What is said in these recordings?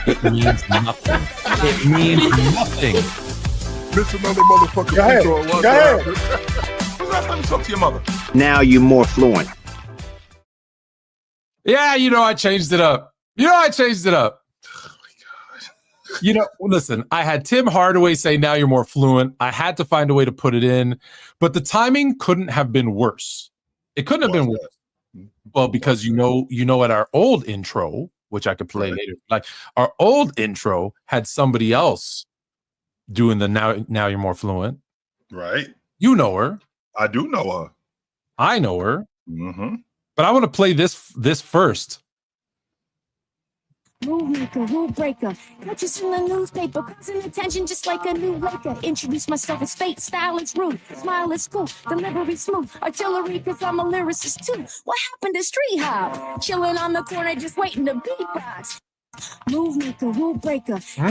It means nothing. It means nothing. Bitch, another motherfucking Go ahead. intro. Go ahead. When's the last time you talked to your mother? Now you're more fluent. Yeah, I changed it up. Listen, I had Tim Hardaway say, now you're more fluent. I had to find a way to put it in, but the timing couldn't have been worse. It couldn't have been worse. Well, because at our old intro, which I could play later, like our old intro had somebody else doing the now you're more fluent. Right. You know her. I do know her. I know her. Mm-hmm. But I want to play this first. Rule maker, rule breaker, purchase in the newspaper, causing attention just like a new waker. Introduce myself as fate, style is rude, smile is cool, delivery smooth, artillery cause I'm a lyricist too. What happened to street hop? Chilling on the corner just waiting to beatbox. Move maker, rule breaker. Do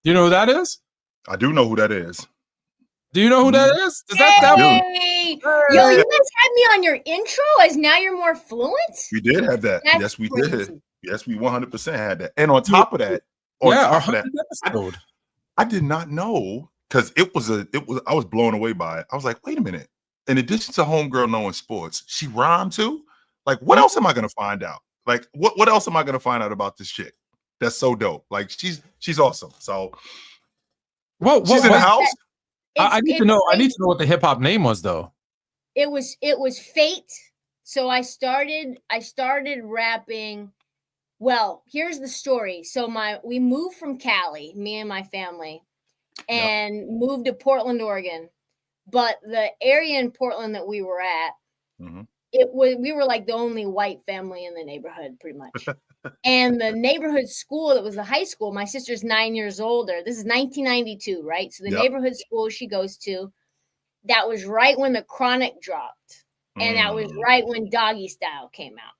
you know who that is? I do know who that is. Do you know who that is? Does that Hey! Yo, you guys had me on your intro as now you're more fluent? We did have that. That's yes, we crazy. did. Yes, we 100% had that. And on top of that, episode. I did not know because I was blown away by it. I was like, wait a minute. In addition to homegirl knowing sports, she rhymed too. Like, what else am I gonna find out? Like, what else am I gonna find out about this chick? That's so dope. Like, she's awesome. So, she's in the house. I need to know. I need to know what the hip hop name was, though. It was fate. So I started rapping. Well, here's the story. So we moved from Cali, me and my family, and moved to Portland, Oregon. But the area in Portland that we were at, we were like the only white family in the neighborhood, pretty much. And the neighborhood school that was the high school, my sister's 9 years older. This is 1992, right? So the neighborhood school she goes to, that was right when The Chronic dropped. And that was right when Doggy Style came out.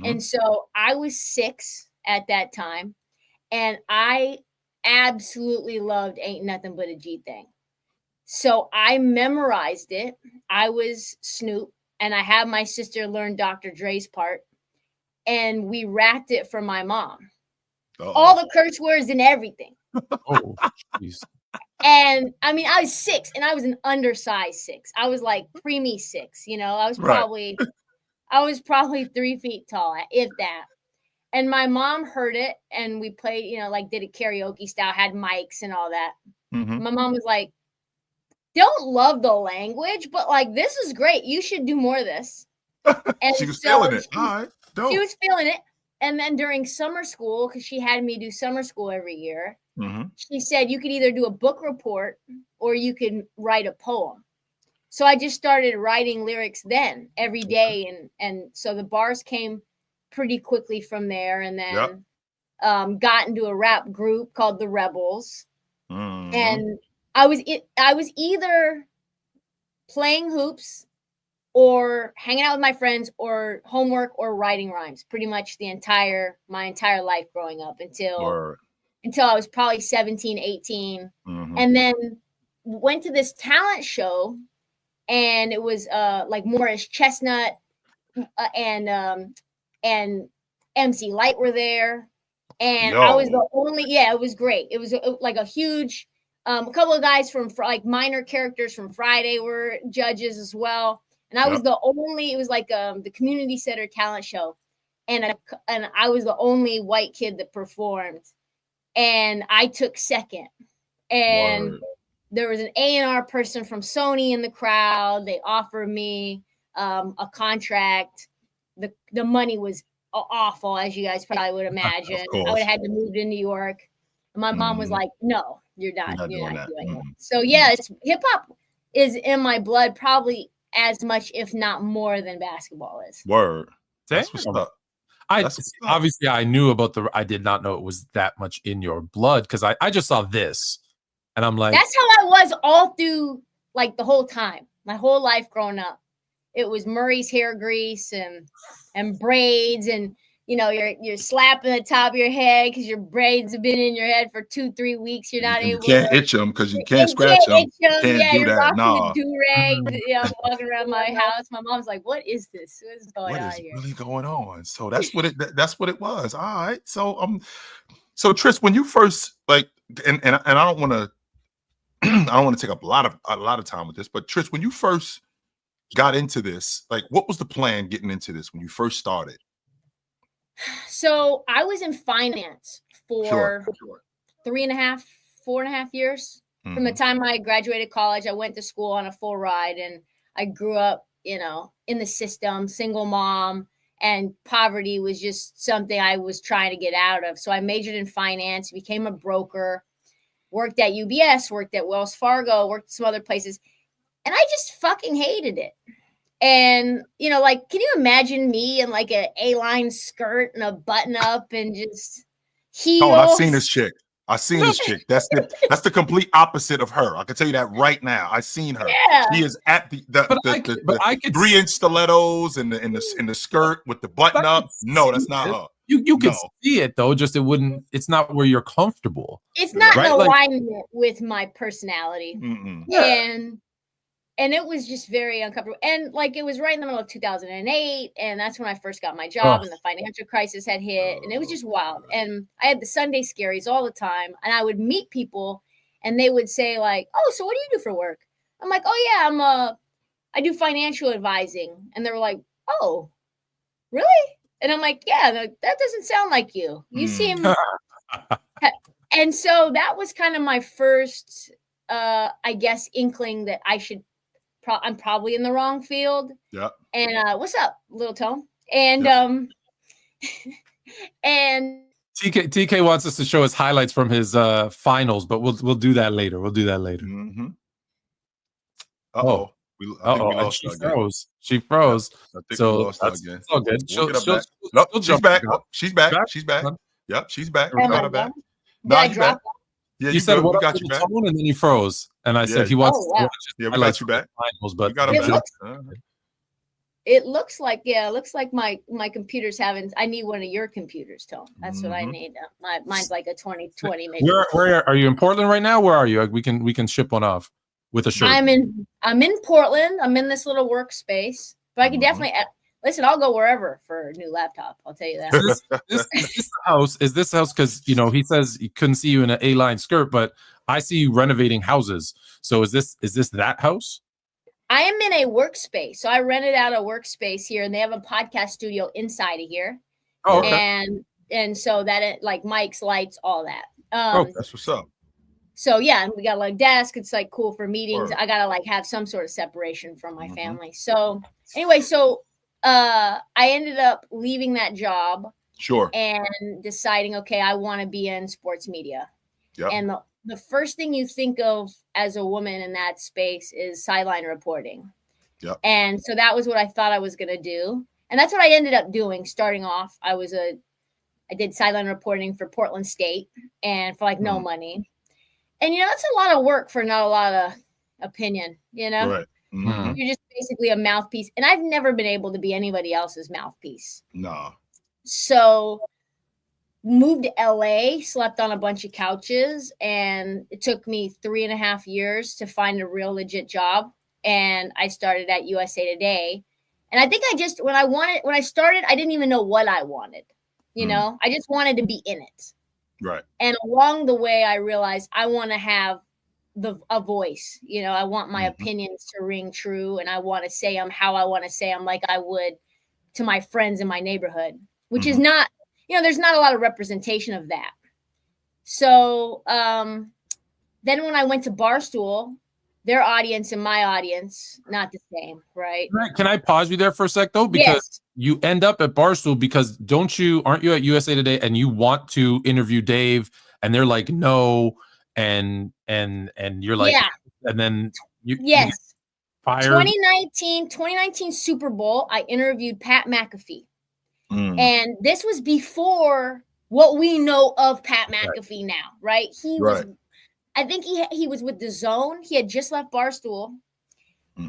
And so I was 6 at that time. And I absolutely loved Ain't Nothing But a G Thing. So I memorized it. I was Snoop. And I had my sister learn Dr. Dre's part. And we rapped it for my mom. All the curse words and everything. Oh, jeez. And I mean, I was 6 and I was an undersized 6. I was like preemie 6, I was probably 3 feet tall, if that. And my mom heard it and we played, did it karaoke style, had mics and all that. My mom was like, don't love the language, but like, this is great. You should do more of this. And she was feeling it. All right. Dope. She was feeling it. And then during summer school, because she had me do summer school every year, she said you could either do a book report or you could write a poem. So I just started writing lyrics then every day. And so the bars came pretty quickly from there. And then got into a rap group called The Rebels. And I was either playing hoops or hanging out with my friends or homework or writing rhymes pretty much my entire life growing up until I was probably 17, 18. And then went to this talent show and it was like Morris Chestnut and MC Light were there. And I was the only, it was great. It was like a huge, a couple of guys from like minor characters from Friday were judges as well. And I was the only, it was like the community center talent show. And I was the only white kid that performed. And I took second. And there was an A&R person from Sony in the crowd. They offered me a contract. The money was awful, as you guys probably would imagine. I would have had to move to New York. And my mom was like, no, you're not doing that. So yeah, hip hop is in my blood probably as much, if not more, than basketball is. Word. That's what's up. Obviously I knew about I did not know it was that much in your blood because I just saw this and I'm like, that's how I was all through like the whole time, my whole life growing up. It was Murray's hair grease and braids and you're slapping the top of your head because your braids have been in your head for 2-3 weeks. You're not able. You can't itch them because you can't scratch them. Can't yeah, do you're that. rocking Nah. the do-rag. I'm walking around my house. My mom's like, "What is this? What is going on here?" Really going on? So that's what it was. All right. So Tris, when you first and I don't want to I don't want to take up a lot of time with this, but Tris, when you first got into this, what was the plan getting into this when you first started? So I was in finance for 3.5, 4.5 years. From the time I graduated college, I went to school on a full ride, and I grew up, in the system, single mom, and poverty was just something I was trying to get out of. So I majored in finance, became a broker, worked at UBS, worked at Wells Fargo, worked at some other places, and I just fucking hated it. And, can you imagine me in an A-line skirt and a button up and just heels? Oh, I've seen this chick. That's the complete opposite of her. I can tell you that right now. I've seen her. Yeah. She is at the 3-inch stilettos and in the skirt with the button up. No, that's not her. You can see it though, just it's not where you're comfortable. It's not in alignment with my personality. And it was just very uncomfortable. And it was right in the middle of 2008. And that's when I first got my job and the financial crisis had hit. And it was just wild. And I had the Sunday scaries all the time. And I would meet people and they would say "Oh, so what do you do for work?" I'm like, "Oh yeah, I do financial advising." And they were like, "Oh, really?" And I'm like, "Yeah, that doesn't sound like you. You seem." And so that was kind of my first, I guess, inkling that I'm probably in the wrong field. Yeah. And what's up, little Tone? And and TK wants us to show us highlights from his finals, but we'll do that later. Mm-hmm. I think we lost she froze. She froze. I think we lost her again. It's all good. She's back. She's back. She's back. Yep, she's back. We got her back. No, you back. Yeah, you said we got you back. Tone, and then he froze. And I said he wants to watch we got you back. Finals, but we got him back. It looks like my computer's having. I need one of your computers, Tone. That's what I need. Mine's like a 2020. Maybe. Where are you in Portland right now? Where are you? We can ship one off with a shirt. I'm in Portland. I'm in this little workspace, but I can definitely listen. I'll go wherever for a new laptop. I'll tell you that. Is this house? Because he says he couldn't see you in an A-line skirt, but I see you renovating houses. So is this that house? I am in a workspace. So I rented out a workspace here, and they have a podcast studio inside of here. Oh, okay. And so that mics, lights, all that. That's what's up. So yeah, and we got desk. It's cool for meetings. I gotta have some sort of separation from my family. So anyway, I ended up leaving that job. Sure. And deciding, okay, I want to be in sports media. Yeah. And the first thing you think of as a woman in that space is sideline reporting. Yeah. And so that was what I thought I was going to do. And that's what I ended up doing. Starting off, I did sideline reporting for Portland State and for no money. And, that's a lot of work for not a lot of opinion, Right. Mm-hmm. You're just basically a mouthpiece. And I've never been able to be anybody else's mouthpiece. No. So moved to LA, slept on a bunch of couches, and it took me 3.5 years to find a real legit job. And I started at USA Today. And I think when I started, I didn't even know what I wanted. I just wanted to be in it. Right. And along the way, I realized I want to have a voice. I want my opinions to ring true, and I want to say them how I want to say them, like I would to my friends in my neighborhood, which is not, there's not a lot of representation of that. So then when I went to Barstool, their audience and my audience, not the same, right? Can I pause you there for a sec though? Because you end up at Barstool because aren't you at USA Today and you want to interview Dave and they're like, no. And you're like, and then you fired. 2019 Super Bowl, I interviewed Pat McAfee. And this was before what we know of Pat McAfee now, right? I think he was with DAZN. He had just left Barstool.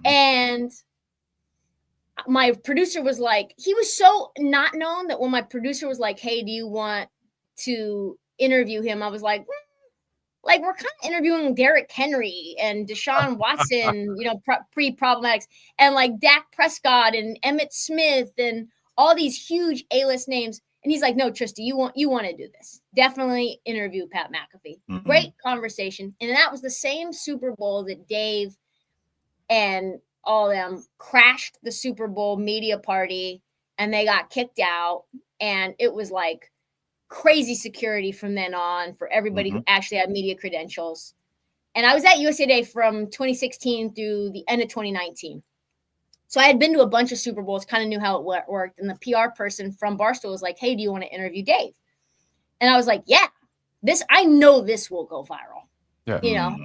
And my producer was like, he was so not known that when my producer was like, hey, do you want to interview him? I was like, like we're kind of interviewing Derrick Henry and Deshaun Watson, you know, pre-problematics, and like Dak Prescott and Emmitt Smith and all these huge A-list names. And he's like, no, Trysta, you want to do this. Definitely interview Pat McAfee. Mm-hmm. Great conversation. And that was the same Super Bowl that Dave and all of them crashed the Super Bowl media party and they got kicked out. And it was like crazy security from then on for everybody who actually had media credentials. And I was at USA Today from 2016 through the end of 2019. So I had been to a bunch of Super Bowls, kind of knew how it worked. And the PR person from Barstool was like, hey, do you want to interview Dave? And I was like, yeah, I know this will go viral, you know?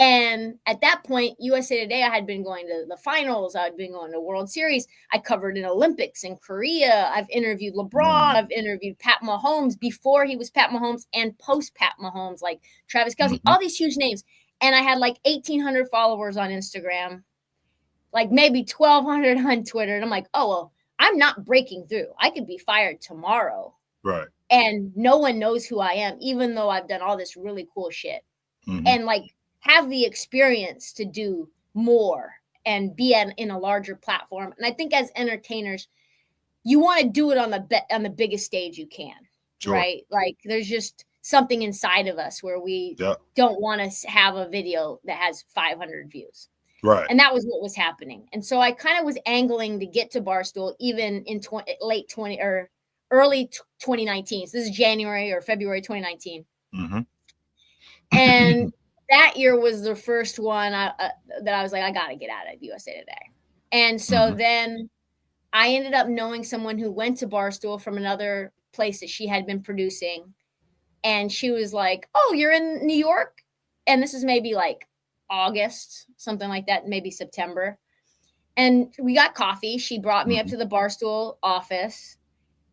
And at that point, USA Today, I had been going to the finals. I had been going to World Series. I covered an Olympics in Korea. I've interviewed LeBron. I've interviewed Pat Mahomes before he was Pat Mahomes and post Pat Mahomes, like Travis Kelce, all these huge names. And I had like 1,800 followers on Instagram, like maybe 1,200 on Twitter. And I'm like, oh, well, I'm not breaking through. I could be fired tomorrow. Right. And no one knows who I am, even though I've done all this really cool shit. And like, have the experience to do more and be in a larger platform. And I think as entertainers, you want to do it on the biggest stage you can, right? Like there's just something inside of us where we don't want to have a video that has 500 views. Right. And that was what was happening. And so I kind of was angling to get to Barstool even in early 2019. So this is January or February 2019. And that year was the first one that I was like, I got to get out of USA Today. And so then I ended up knowing someone who went to Barstool from another place that she had been producing. And she was like, oh, you're in New York? And this is maybe like August, something like that, maybe September. And we got coffee. She brought me up to the Barstool office.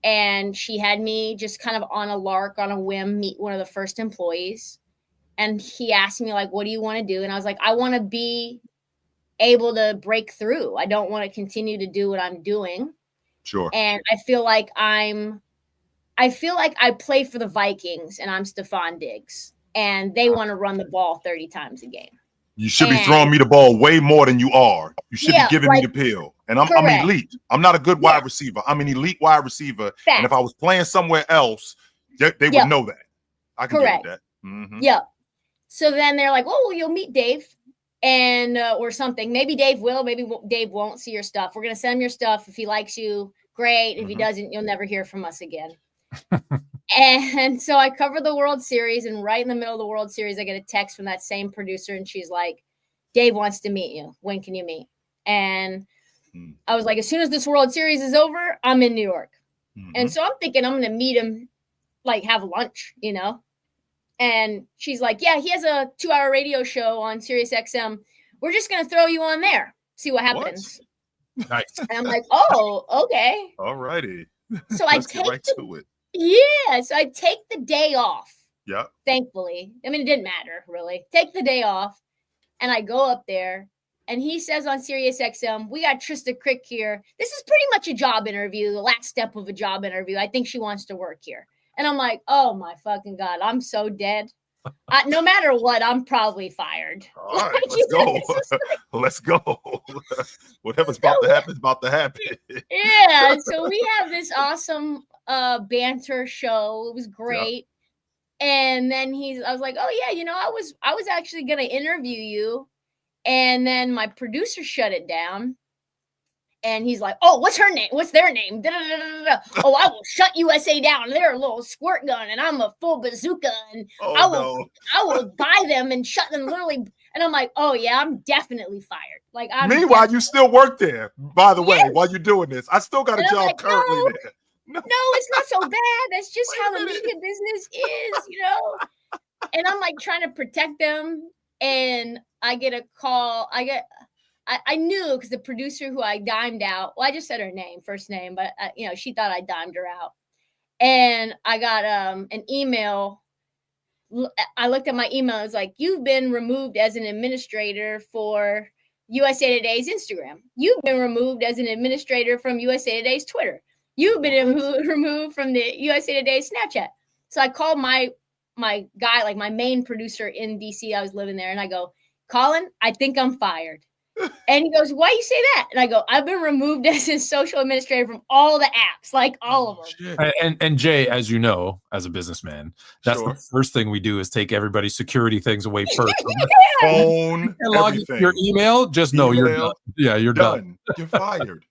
And she had me just kind of on a lark, on a whim, meet one of the first employees. And he asked me, like, what do you want to do? And I was like, I want to be able to break through. I don't want to continue to do what I'm doing. Sure. And I feel like I play for the Vikings and I'm Stephon Diggs. And they want to run the ball 30 times a game. You should be throwing me the ball way more than you are. You should be giving me the pill. And I'm elite. I'm not a good wide receiver. I'm an elite wide receiver. And if I was playing somewhere else, they would know that. I can get that. Yeah. So then they're like, well, you'll meet Dave and or something. Maybe Dave will. Maybe Dave won't see your stuff. We're going to send him your stuff. If he likes you, great. If he doesn't, you'll never hear from us again. And so I covered the World Series. And right in the middle of the World Series, I get a text from that same producer. And she's like, Dave wants to meet you. When can you meet? And I was like, as soon as this World Series is over, I'm in New York. And so I'm thinking I'm going to meet him, like have lunch, you know? And she's like, yeah, he has a 2-hour radio show on Sirius XM. We're just going to throw you on there. See what happens. Nice. And I'm like, oh, okay. All righty. So I take right to it. Yeah. So I take the day off. Yeah. Thankfully. I mean, it didn't matter really. Take the day off. And I go up there. And he says on Sirius XM, we got Trysta Krick here. This is pretty much a job interview, the last step of a job interview. I think she wants to work here. And I'm like, oh, my fucking God, I'm so dead. No matter what, I'm probably fired. All right, let's go. Let's go. Whatever's about to happen is about to happen. Yeah, so we have this awesome banter show. It was great. Yep. And then I was like, oh, yeah, you know, I was actually going to interview you. And then my producer shut it down. And he's like, oh, what's her name? What's their name? Da-da-da-da-da. Oh, I will shut USA down. They're a little squirt gun and I'm a full bazooka. And I will buy them and shut them literally. And I'm like, oh, yeah, I'm definitely fired. Like, meanwhile, you still work there, by the way, while you're doing this. I still got a job like, currently there. No, it's not so bad. That's just how the media business is, you know? And I'm like trying to protect them. And I get a call. I knew because the producer who I dimed out, well, I just said her name, first name, but you know, she thought I dimed her out. And I got an email. I looked at my email. It's like, you've been removed as an administrator for USA Today's Instagram. You've been removed as an administrator from USA Today's Twitter. You've been removed from the USA Today's Snapchat. So I called my guy, like my main producer in DC. I was living there, and I go, Colin, I think I'm fired. And he goes, why you say that? And I go, I've been removed as a social administrator from all the apps, like all of them. And Jay, as you know, as a businessman, that's the first thing we do is take everybody's security things away first. Phone, everything. Your email, just know you're done. Yeah, you're done. You're fired.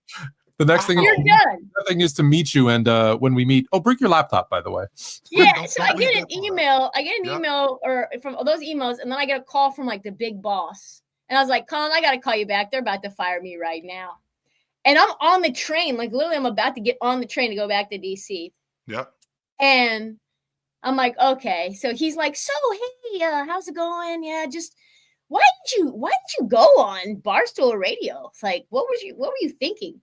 The next thing you're done. The thing is to meet you, and when we meet, bring your laptop, by the way. Yeah, so I get an email. Or from those emails, and then I get a call from like the big boss. And I was like, Colin, I got to call you back. They're about to fire me right now. And I'm on the train. Like, literally, I'm about to get on the train to go back to DC. Yep. And I'm like, okay. So he's like, so, hey, how's it going? Yeah, just, why did you go on Barstool Radio? It's like, what were you thinking?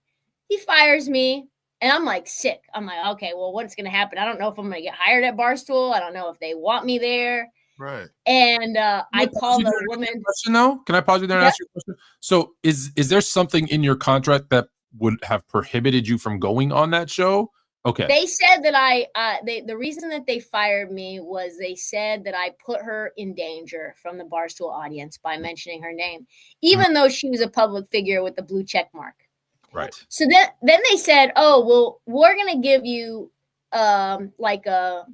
He fires me. And I'm like sick. I'm like, okay, well, what's going to happen? I don't know if I'm going to get hired at Barstool. I don't know if they want me there. Right. And I called the woman. Question though, can I pause you there and ask you a question? So is there something in your contract that would have prohibited you from going on that show? Okay. They said that the reason that they fired me was they said that I put her in danger from the Barstool audience by mentioning her name, even though she was a public figure with the blue check mark. Right. So then they said, oh, well, we're going to give you like a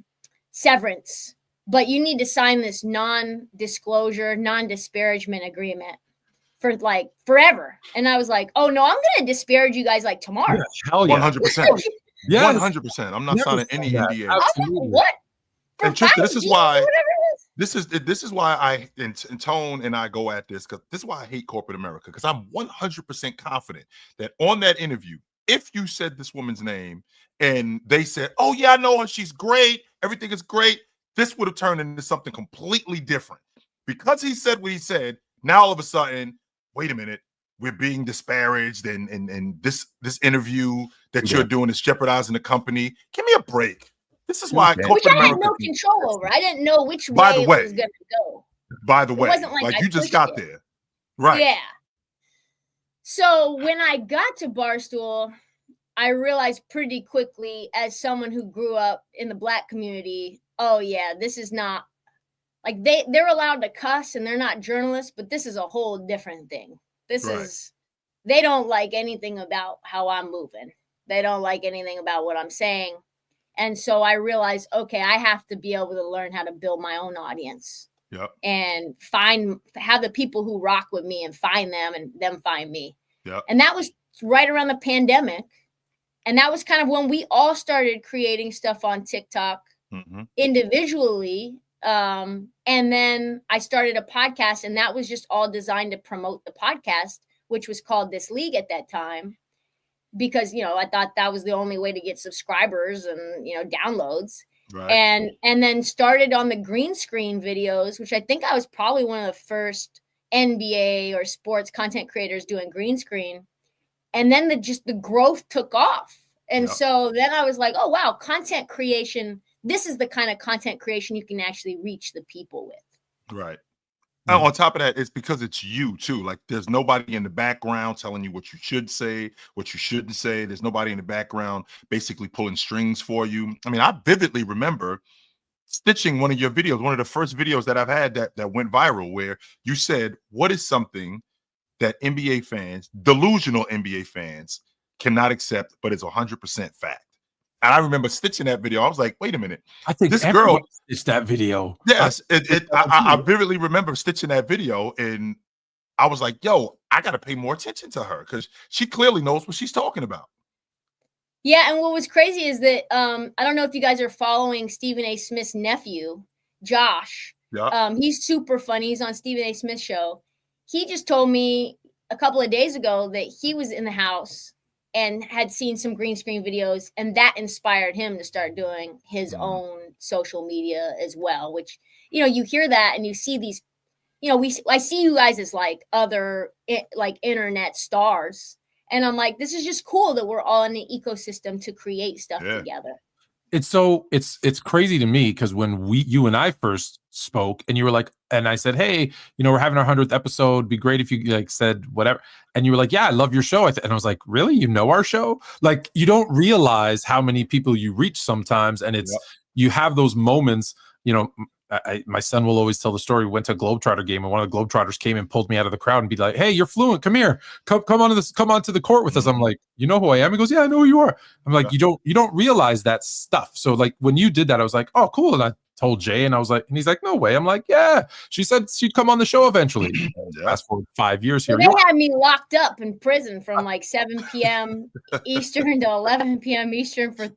severance, but you need to sign this non-disclosure, non-disparagement agreement for like forever. And I was like, oh no, I'm going to disparage you guys like tomorrow. Yeah, hell yeah. 100%. Yeah, 100%. I'm not signing any NDA. What? And Trysta, this is why I and Tone and I go at this, because this is why I hate corporate America, because I'm 100% confident that on that interview, if you said this woman's name and they said, oh yeah, I know her, she's great, everything is great, this would have turned into something completely different. Because he said what he said, now all of a sudden, wait a minute, we're being disparaged, and this interview that you're doing is jeopardizing the company. Give me a break. This is why which I had no control over. I didn't know which way it was going to go. By the way, it wasn't like you just got there. Right. Yeah. So when I got to Barstool, I realized pretty quickly, as someone who grew up in the Black community, oh yeah, this is not like they're allowed to cuss and they're not journalists, but this is a whole different thing. This is, they don't like anything about how I'm moving. They don't like anything about what I'm saying. And so I realized, okay, I have to be able to learn how to build my own audience. Yep. And have the people who rock with me and find them and them find me. Yep. And that was right around the pandemic. And that was kind of when we all started creating stuff on TikTok individually. And then I started a podcast, and that was just all designed to promote the podcast, which was called This League at that time, because, you know, I thought that was the only way to get subscribers and, you know, downloads. Right. And then started on the green screen videos, which I think I was probably one of the first NBA or sports content creators doing green screen. And then the growth took off. And so then I was like, oh, wow, content creation. This is the kind of content creation you can actually reach the people with. Right. And on top of that, it's because it's you too. Like, there's nobody in the background telling you what you should say, what you shouldn't say. There's nobody in the background basically pulling strings for you. I mean, I vividly remember stitching one of your videos, one of the first videos that I've had that went viral, where you said, what is something that NBA fans, delusional NBA fans, cannot accept, but it's 100% fact? And I remember stitching that video. I was like, wait a minute. I think this girl stitched that video. Yes. I vividly remember stitching that video, and I was like, yo, I got to pay more attention to her, because she clearly knows what she's talking about. Yeah. And what was crazy is that I don't know if you guys are following Stephen A. Smith's nephew, Josh. Yeah. He's super funny. He's on Stephen A. Smith's show. He just told me a couple of days ago that he was in the house and had seen some green screen videos, and that inspired him to start doing his own social media as well, which, you know, you hear that and you see these, you know, I see you guys as like other like internet stars. And I'm like, this is just cool that we're all in the ecosystem to create stuff together. it's crazy to me because when you and I first spoke and you were like, and I said, hey, we're having our 100th episode. Be great if you like said whatever. And you were like, yeah, I love your show. And I was like, really? You know our show? Like, you don't realize how many people you reach sometimes. And it's, you have those moments, my son will always tell the story. We went to a Globetrotter game and one of the Globetrotters came and pulled me out of the crowd and be like, hey, you're Fluent. Come here. Come onto the court with us. I'm like, you know who I am? He goes, yeah, I know who you are. I'm like, you don't realize that stuff. So like when you did that, I was like, oh, cool. And I told Jay and I was like, and he's like, no way. I'm like, yeah. She said she'd come on the show eventually. Fast forward 5 years here. Well, they had me locked up in prison from like 7 p.m. Eastern to 11 p.m. Eastern for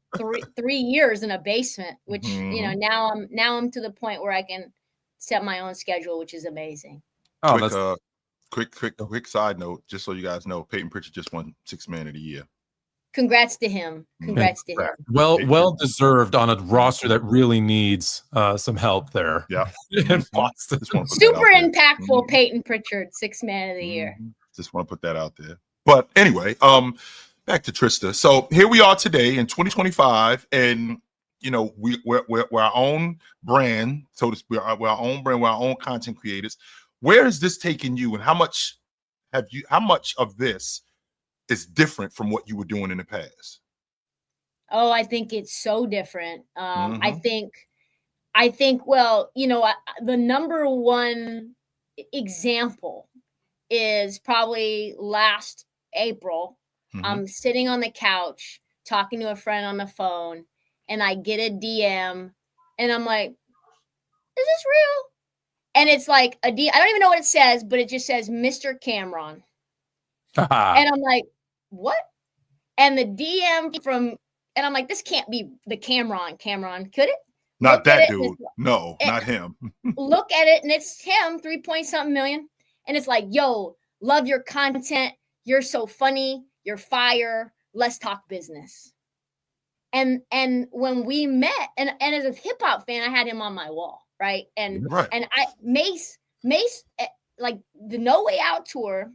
3 years in a basement, which, now I'm to the point where I can set my own schedule, which is amazing. Oh, quick side note, just so you guys know, Peyton Pritchard just won Sixth Man of the Year. Congrats to him. Congrats to him. Well deserved on a roster that really needs some help there. Yeah. In Boston. Super impactful Peyton Pritchard, Sixth Man of the Year. Just want to put that out there. But anyway, back to Trysta. So here we are today in 2025, and we're our own brand, so to speak. We're our own brand, we're our own content creators. Where is this taking you, and how much of this is different from what you were doing in the past? Oh, I think it's so different. I think, well, the number one example is probably last April. I'm sitting on the couch talking to a friend on the phone and I get a DM and I'm like, is this real? And it's like I don't even know what it says, but it just says Mr. Cameron. And I'm like, what? And the DM and I'm like, this can't be the Cameron, could it? Not that dude. No, not him. Look at it, and it's him, 3-point-something million. And it's like, yo, love your content. You're so funny. You're fire. Let's talk business. And when we met, and as a hip hop fan, I had him on my wall, right? And Mace, like the No Way Out tour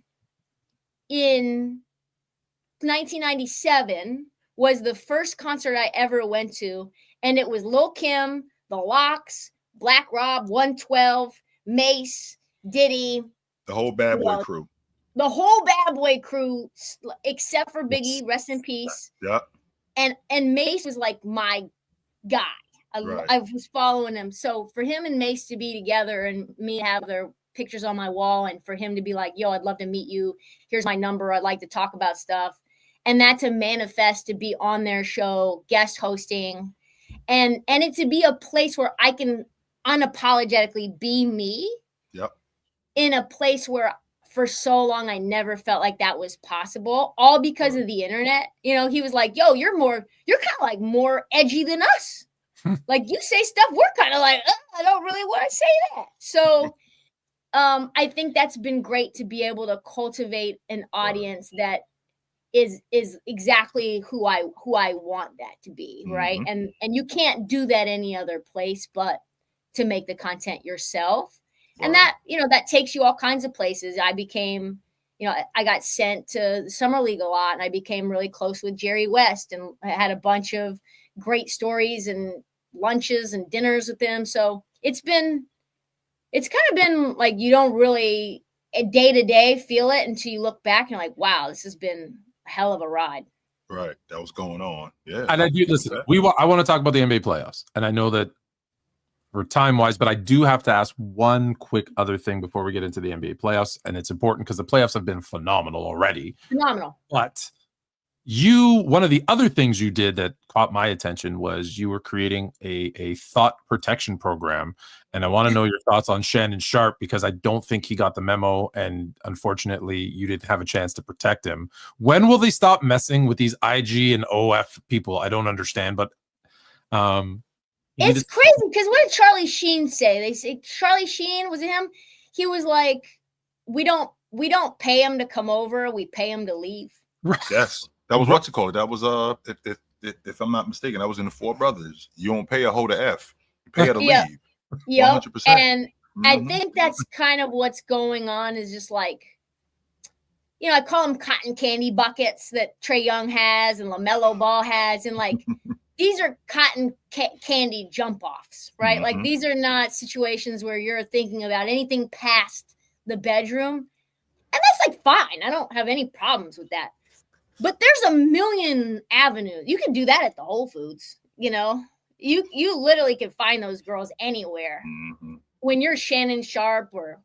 in 1997 was the first concert I ever went to, and it was Lil' Kim, The Lox, Black Rob, 112, Mace, Diddy, the whole Bad Boy crew. The whole Bad Boy crew, except for Biggie, rest in peace. Yeah. And Mace was like my guy. I was following him. So for him and Mace to be together and me have their pictures on my wall, and for him to be like, yo, I'd love to meet you. Here's my number. I'd like to talk about stuff. And that to manifest to be on their show, guest hosting, and it to be a place where I can unapologetically be me. Yep. In a place where for so long I never felt like that was possible, all because of the internet. He was like, yo, you're kind of like more edgy than us. Like you say stuff, we're kind of like, I don't really want to say that. So I think that's been great to be able to cultivate an audience that is exactly who I want that to be, right? And you can't do that any other place but to make the content yourself. And that, that takes you all kinds of places. I became, I got sent to the Summer League a lot, and I became really close with Jerry West, and I had a bunch of great stories and lunches and dinners with him. So it's kind of been like, you don't really day to day feel it until you look back and you're like, wow, this has been a hell of a ride. Right. That was going on. Yeah. And I do listen. I want to talk about the NBA playoffs, and I know that for time wise, but I do have to ask one quick other thing before we get into the NBA playoffs. And it's important because the playoffs have been phenomenal already. Phenomenal. But one of the other things you did that caught my attention was you were creating a thought protection program. And I want to know your thoughts on Shannon Sharp, because I don't think he got the memo. And unfortunately, you didn't have a chance to protect him. When will they stop messing with these IG and OF people? I don't understand, but it's crazy because what did Charlie Sheen say? They say Charlie Sheen, was it him? He was like, we don't pay him to come over, we pay him to leave. Yes. That was what's it called? That was if I'm not mistaken, that was in the Four Brothers. You don't pay a hoe to F. You pay her to leave. Yep. 100%. And I think that's kind of what's going on, is just like, I call them cotton candy buckets that Trae Young has and LaMelo Ball has, and like these are cotton candy jump offs, right? Like Mhm. these are not situations where you're thinking about anything past the bedroom. And that's like fine. I don't have any problems with that. But there's a million avenues. You can do that at the Whole Foods, you know. You literally can find those girls anywhere. Mhm. When you're Shannon Sharp or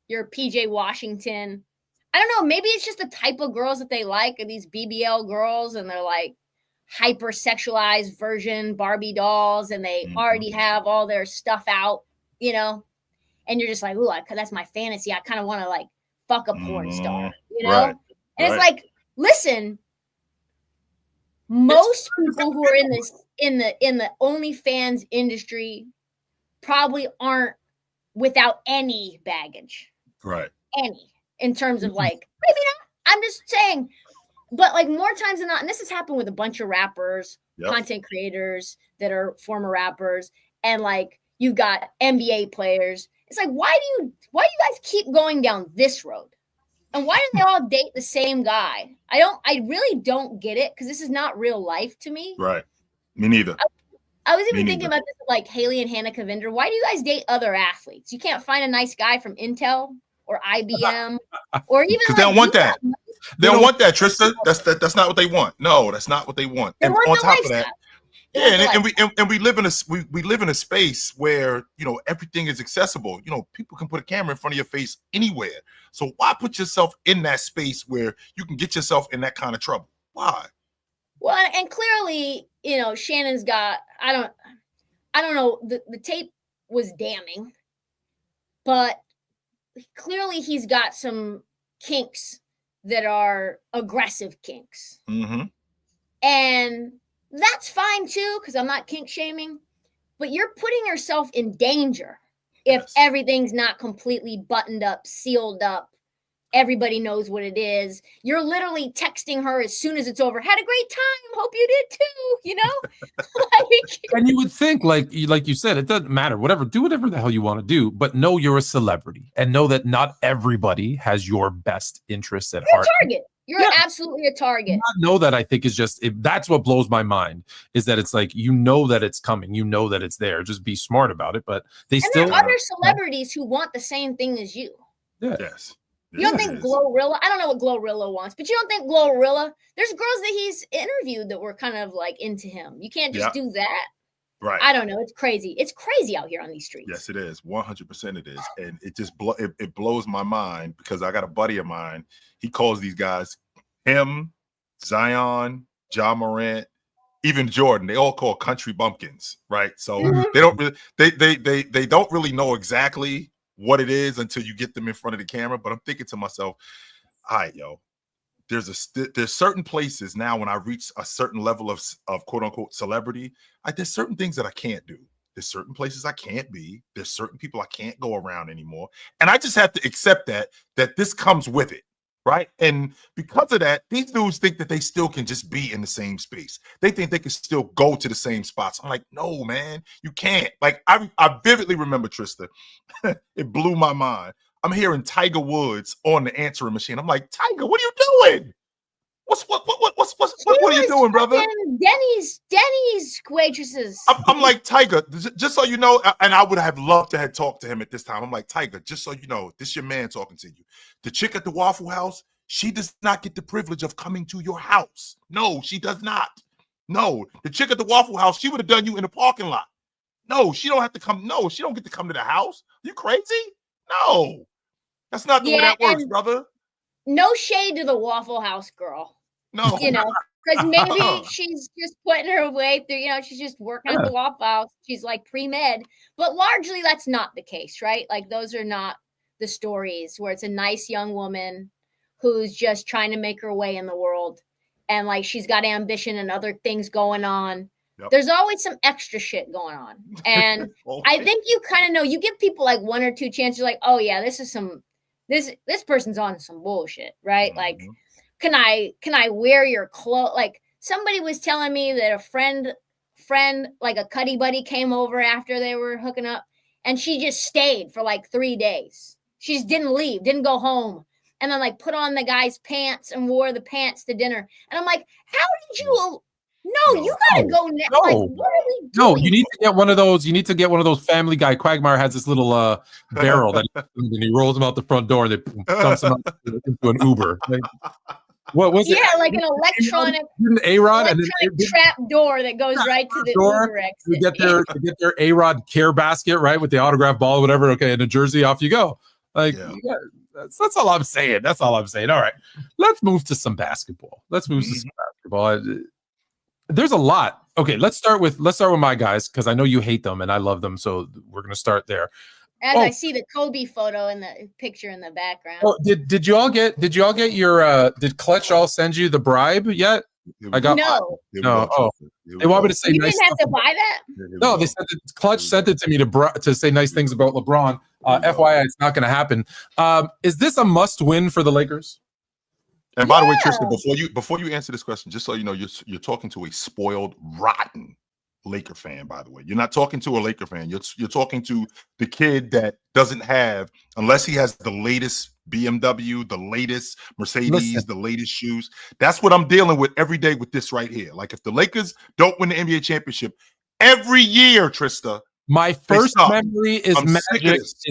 you're PJ Washington, I don't know, maybe it's just the type of girls that they like, are these BBL girls, and they're like hypersexualized version Barbie dolls, and they already have all their stuff out, you know, and you're just like, ooh, that's my fantasy. I kind of want to like fuck a porn star, you know? Right. And it's like, listen, most people who are in the OnlyFans industry probably aren't without any baggage. Right. Any in terms of like, maybe not. I'm just saying, but like more times than not, and this has happened with a bunch of rappers, content creators that are former rappers, and like you've got NBA players. It's like, why do you guys keep going down this road? And why do they all date the same guy? I really don't get it, because this is not real life to me. Right. Me neither. I was even thinking about this with like Haley and Hannah Kavinder. Why do you guys date other athletes? You can't find a nice guy from Intel or IBM or even because they don't want that. They don't want that, Trysta. That's not what they want. No, that's not what they want. And on top of that, and we live in a space where, you know, everything is accessible. You know, people can put a camera in front of your face anywhere. So why put yourself in that space where you can get yourself in that kind of trouble? Why? Well, and clearly, you know, Shannon's got, I don't know, the tape was damning, but clearly he's got some kinks that are aggressive kinks. Mm-hmm. And that's fine too, because I'm not kink shaming, but you're putting yourself in danger if everything's not completely buttoned up, sealed up. Everybody knows what it is. You're literally texting her as soon as it's over. Had a great time. Hope you did too. You know, and you would think, like you said, it doesn't matter. Do whatever the hell you want to do, but know you're a celebrity and know that not everybody has your best interests at heart. You're a target. You're absolutely a target. Know that I think is just that's what blows my mind, is that it's like, you know that it's coming, you know that it's there. Just be smart about it. But there are other celebrities who want the same thing as you. Yeah. Yes. You don't think Glorilla? I don't know what Glorilla wants, but you don't think Glorilla? There's girls that he's interviewed that were kind of like into him. You can't just do that. Right. I don't know. It's crazy. It's crazy out here on these streets. Yes, it is. 100% it is. And it just it blows my mind, because I got a buddy of mine. He calls these guys him, Zion, Ja Morant, even Jordan. They all call country bumpkins, right? So they don't really they don't really know exactly what it is until you get them in front of the camera. But I'm thinking to myself, all right, yo, there's certain places now when I reach a certain level of quote unquote celebrity, there's certain things that I can't do. There's certain places I can't be. There's certain people I can't go around anymore. And I just have to accept that this comes with it. Right. And because of that, these dudes think that they still can just be in the same space. They think they can still go to the same spots. I'm like, no, man, you can't. Like, I vividly remember, Trysta, it blew my mind. I'm hearing Tiger Woods on the answering machine. I'm like, Tiger, what are you doing? What are you doing, brother? Denny's waitresses. I'm like, Tiger, just so you know, and I would have loved to have talked to him at this time. I'm like, Tiger, just so you know, this your man talking to you. The chick at the Waffle House, she does not get the privilege of coming to your house. No, she does not. No, the chick at the Waffle House, she would have done you in the parking lot. No, she don't have to come. No, she don't get to come to the house. Are you crazy? No, that's not the way that works, brother. No shade to the Waffle House girl. No, you know, because maybe she's just putting her way through, you know, she's just working at the Waffle House. She's like pre-med, but largely that's not the case, right? Like those are not the stories where it's a nice young woman who's just trying to make her way in the world. And like, she's got ambition and other things going on. Yep. There's always some extra shit going on. And I think you kind of know, you give people like one or two chances, like, oh yeah, this person's on some bullshit, right? Mm-hmm. Like, can I wear your clothes? Like somebody was telling me that a friend, like a cuddy buddy came over after they were hooking up, and she just stayed for like 3 days. She just didn't leave, didn't go home. And then like put on the guy's pants and wore the pants to dinner. And I'm like, how did you No, you gotta go next. No. Like, what are we doing? No, you need to get one of those. You need to get one of those Family Guy. Quagmire has this little barrel that and he rolls them out the front door and they dumps them out into an Uber. Like, what was it? Yeah, like an electronic A-Rod and then trap door that goes right to the Uber exit. You get their A-Rod care basket, right, with the autograph ball, whatever. Okay, and a jersey, off you go. Like, yeah, that's all I'm saying. That's all I'm saying. All right, let's move to some basketball. There's a lot. Okay, let's start with my guys because I know you hate them and I love them. So we're gonna start there. As I see the Kobe photo in the picture in the background. Oh, did you all get your did Clutch all send you the bribe yet? I got no. Oh, they want me to say you nice didn't have stuff. to buy that? No, they said that Clutch sent it to me to say nice things about LeBron. FYI, it's not going to happen. Is this a must win for the Lakers? And by the way, Trysta, before you answer this question, just so you know, you're talking to a spoiled, rotten Laker fan. By the way, you're not talking to a Laker fan. You're talking to the kid that doesn't have, unless he has the latest BMW, the latest Mercedes, the latest shoes. That's what I'm dealing with every day with this right here. Like if the Lakers don't win the NBA championship every year, Trysta. My first memory is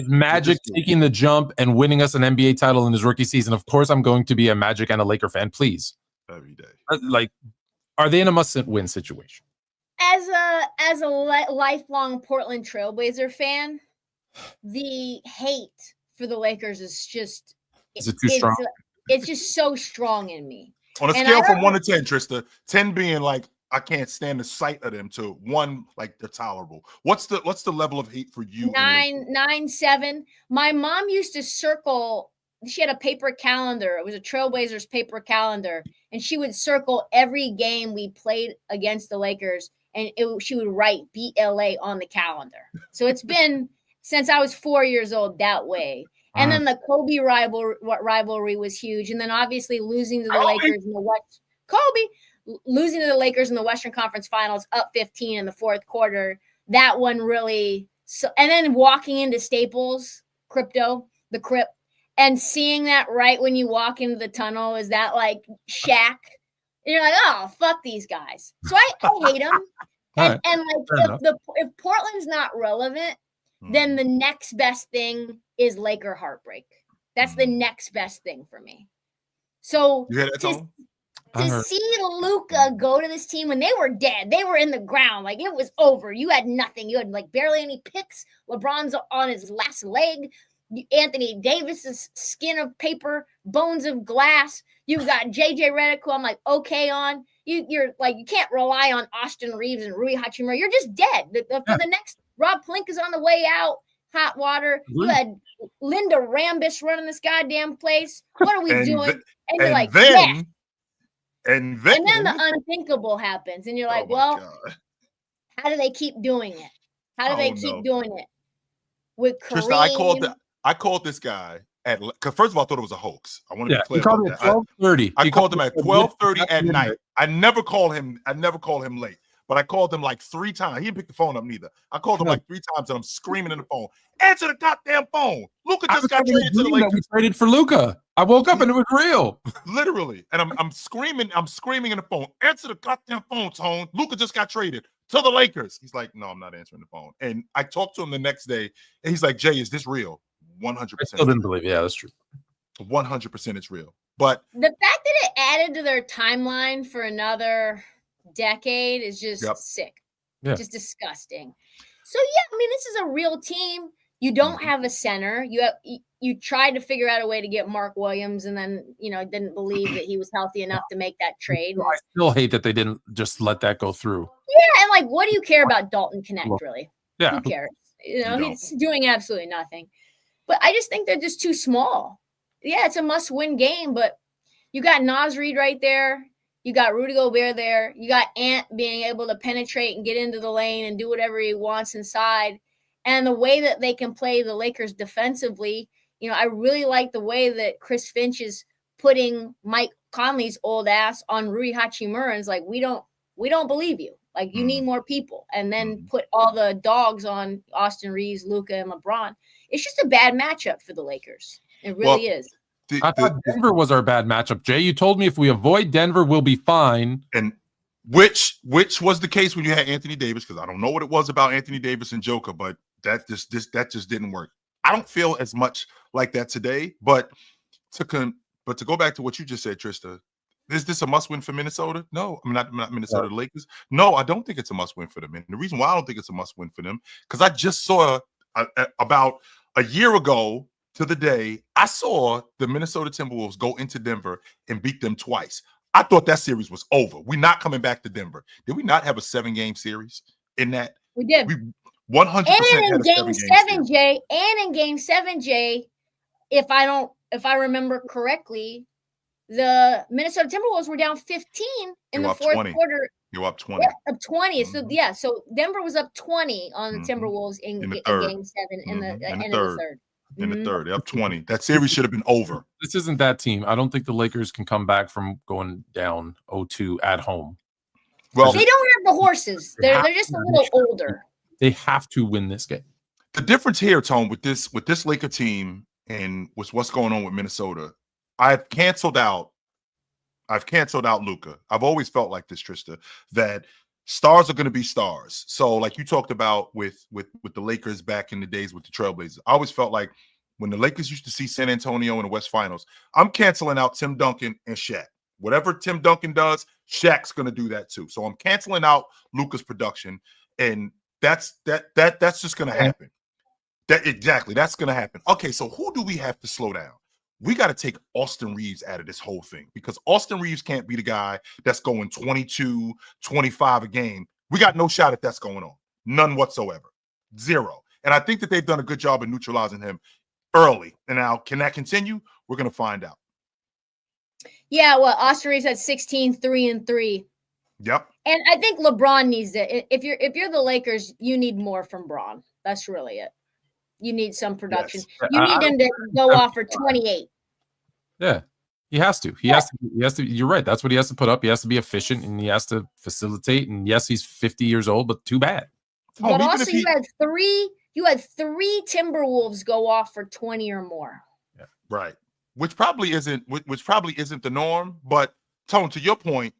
Magic taking the jump and winning us an NBA title in his rookie season. Of course, I'm going to be a Magic and a Laker fan. Please, every day. Like, are they in a must-win situation? As a lifelong Portland Trailblazer fan, the hate for the Lakers is just it too strong? It's just so strong in me. On a scale from 1 to 10, Trysta, 10 being like I can't stand the sight of them to 1 like they're tolerable. What's the level of hate for you? 9, 7. My mom used to circle. She had a paper calendar. It was a Trailblazers paper calendar, and she would circle every game we played against the Lakers, and she would write BLA on the calendar. So it's been since I was 4 years old that way. And then the Kobe rivalry was huge, and then obviously losing to the Lakers in the West. Losing to the Lakers in the Western Conference Finals, up 15 in the fourth quarter. That one really. And then walking into Staples, the Crypt, and seeing that right when you walk into the tunnel is that like Shaq. And you're like, oh, fuck these guys. So I hate them. And like if Portland's not relevant, then the next best thing is Laker heartbreak. That's the next best thing for me. So to see Luka go to this team when they were dead, they were in the ground, like it was over. You had nothing. You had like barely any picks. LeBron's on his last leg. Anthony Davis's skin of paper, bones of glass. You've got JJ Redick, who I'm like okay on. You're like you can't rely on Austin Reeves and Rui Hachimura. You're just dead. For the next, Rob Pelinka's on the way out. Hot water. You had Linda Rambis running this goddamn place. What are we doing? And you're like, yeah. And then the unthinkable happens, and you're like, well, how do they keep doing it? How do they keep doing it? With Kareem? Trysta, I called this guy at, because first of all, I thought it was a hoax. I wanted to be clear about that. 12:30. I called him at 12:30 at night. I never call him late, but I called him like 3 times. He didn't pick the phone up neither. I called him like 3 times, and I'm screaming in the phone. Answer the goddamn phone. Luka just got traded to the Lakers. We traded for Luka. I woke up and it was real. Literally. And I'm screaming in the phone. Answer the goddamn phone, Tone. Luka just got traded to the Lakers. He's like, no, I'm not answering the phone. And I talked to him the next day, and he's like, Jay, is this real? 100%. I still didn't believe it. Yeah, that's true. 100% it's real. But the fact that it added to their timeline for another decade is just sick. Yeah. Just disgusting. So yeah, I mean, this is a real team. You don't have a center. You tried to figure out a way to get Mark Williams, and then didn't believe that he was healthy enough to make that trade. I still hate that they didn't just let that go through. Yeah, and like, what do you care about Dalton Connect, really? Yeah, who cares? He's doing absolutely nothing. But I just think they're just too small. Yeah, it's a must-win game, but you got Naz Reid right there. You got Rudy Gobert there. You got Ant being able to penetrate and get into the lane and do whatever he wants inside. And the way that they can play the Lakers defensively, I really like the way that Chris Finch is putting Mike Conley's old ass on Rui Hachimura. And it's like, we don't believe you. Like, you need more people. And then put all the dogs on Austin Reeves, Luka, and LeBron. It's just a bad matchup for the Lakers. It really is. I thought Denver was our bad matchup, Jay. You told me if we avoid Denver, we'll be fine. And Which was the case when you had Anthony Davis, because I don't know what it was about Anthony Davis and Joker, but that just didn't work. I don't feel as much like that today, but to go back to what you just said, Trysta, is this a must-win for Minnesota? No, I'm not Minnesota, the Lakers. No, I don't think it's a must-win for them. And the reason why I don't think it's a must-win for them, because I just saw about a year ago to the day, I saw the Minnesota Timberwolves go into Denver and beat them twice. I thought that series was over. We're not coming back to Denver. Did we not have a 7-game series in that? We did. We 100% and in game 7, Jay, and in game 7, Jay, if I remember correctly, the Minnesota Timberwolves were down 15 in the fourth quarter. You were up 20. Yeah, up 20. Mm-hmm. So Denver was up 20 on the Timberwolves in game 7 in the end of the third. In the third, they're up 20. That series should have been over. This isn't that team. I don't think the Lakers can come back from going down 0-2 at home. Well, they don't have the horses. They're just a little older. They have to win this game. The difference here, Tone, with this Laker team and with what's going on with Minnesota, I've canceled out Luka. I've always felt like this, Trysta, that stars are going to be stars. So like you talked about with the Lakers back in the days with the Trailblazers, I always felt like when the Lakers used to see San Antonio in the West Finals, I'm canceling out Tim Duncan and Shaq. Whatever Tim Duncan does, Shaq's going to do that too. So I'm canceling out Luka's production, and that's just going to happen. That's going to happen. Okay, so who do we have to slow down? We got to take Austin Reeves out of this whole thing, because Austin Reeves can't be the guy that's going 22, 25 a game. We got no shot at that's going on. None whatsoever. Zero. And I think that they've done a good job of neutralizing him early. And now, can that continue? We're going to find out. Yeah, well, Austin Reeves had 16, 3-3. Yep. And I think LeBron needs it. If you're the Lakers, you need more from Bron. That's really it. You need some production. Yes. You need him to go off for 28. Yeah, he has to. He has to. You're right. That's what he has to put up. He has to be efficient, and he has to facilitate. And yes, he's 50 years old, but too bad. But also, you had three Timberwolves go off for 20 or more. Yeah, right. Which probably isn't the norm. But Tone, to your point,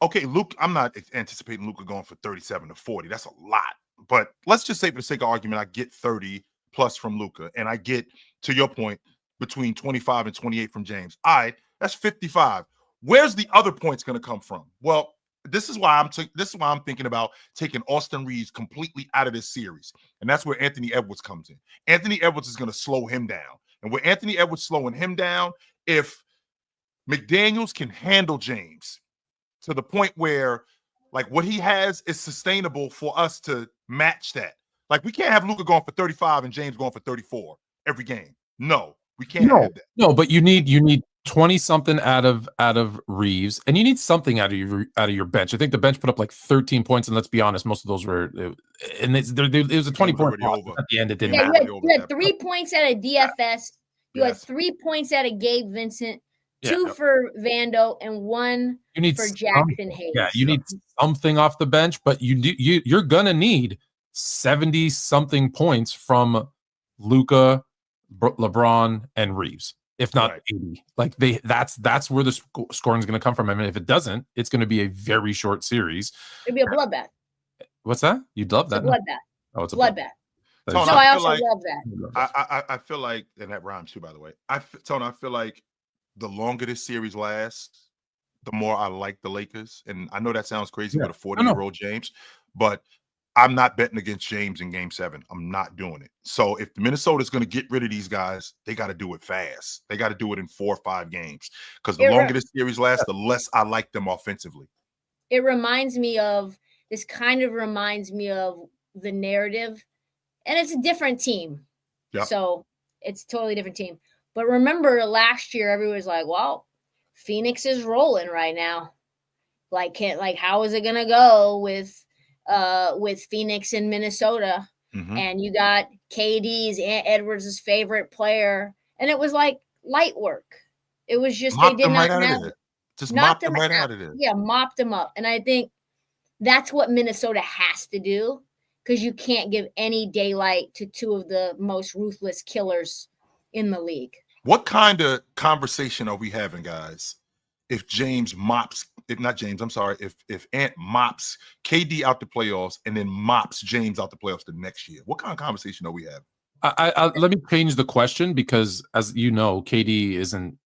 okay, Luke, I'm not anticipating Luka going for 37 to 40. That's a lot. But let's just say, for the sake of argument, I get 30 plus from Luka, and I get, to your point, between 25 and 28 from James. All right, that's 55. Where's the other points going to come from? Well, this is why I'm thinking about taking Austin Reeves completely out of this series, and that's where Anthony Edwards comes in. Anthony Edwards is going to slow him down, and with Anthony Edwards slowing him down, if McDaniels can handle James to the point where, like, what he has is sustainable for us to match that. Like, we can't have Luka going for 35 and James going for 34 every game. No, we can't have that. No, but you need 20 something out of Reeves, and you need something out of your bench. I think the bench put up like 13 points, and let's be honest, most of those were, and it was a 20-point loss at the end. It didn't matter. You had 3 points out of DFS. You had 3 points out of Gabe Vincent, 2 for Vando, and 1 for Jackson Hayes. Yeah, you need something off the bench, but you're gonna need 70-something points from Luka, LeBron, and Reeves, if not 80. Like, that's where the scoring is going to come from. I mean, if it doesn't, it's going to be a very short series. It'd be a bloodbath. What's that? You'd love that? It's a bloodbath. Oh, it's a bloodbath. Tone, I also love that. I feel like, and that rhymes too, by the way. I feel like the longer this series lasts, the more I like the Lakers. And I know that sounds crazy with a 40-year-old James, but I'm not betting against James in game 7. I'm not doing it. So if Minnesota's going to get rid of these guys, they got to do it fast. They got to do it in 4 or 5 games, because the longer this series lasts, the less I like them offensively. It reminds me of the narrative, and it's a different team. Yep. So it's a totally different team. But remember last year, everyone was like, well, Phoenix is rolling right now. Like, how is it going to go with Phoenix and Minnesota? Mm-hmm. And you got KD's Edwards' favorite player, and it was like light work. It was just mopped they did not have it. Just mopped them right out of it. Yeah, mopped them up. And I think that's what Minnesota has to do, because you can't give any daylight to 2 of the most ruthless killers in the league. What kind of conversation are we having, guys, if James mops if not James, I'm sorry, if Ant mops KD out the playoffs and then mops James out the playoffs the next year, what kind of conversation are we having? I let me change the question because, as you know, KD isn't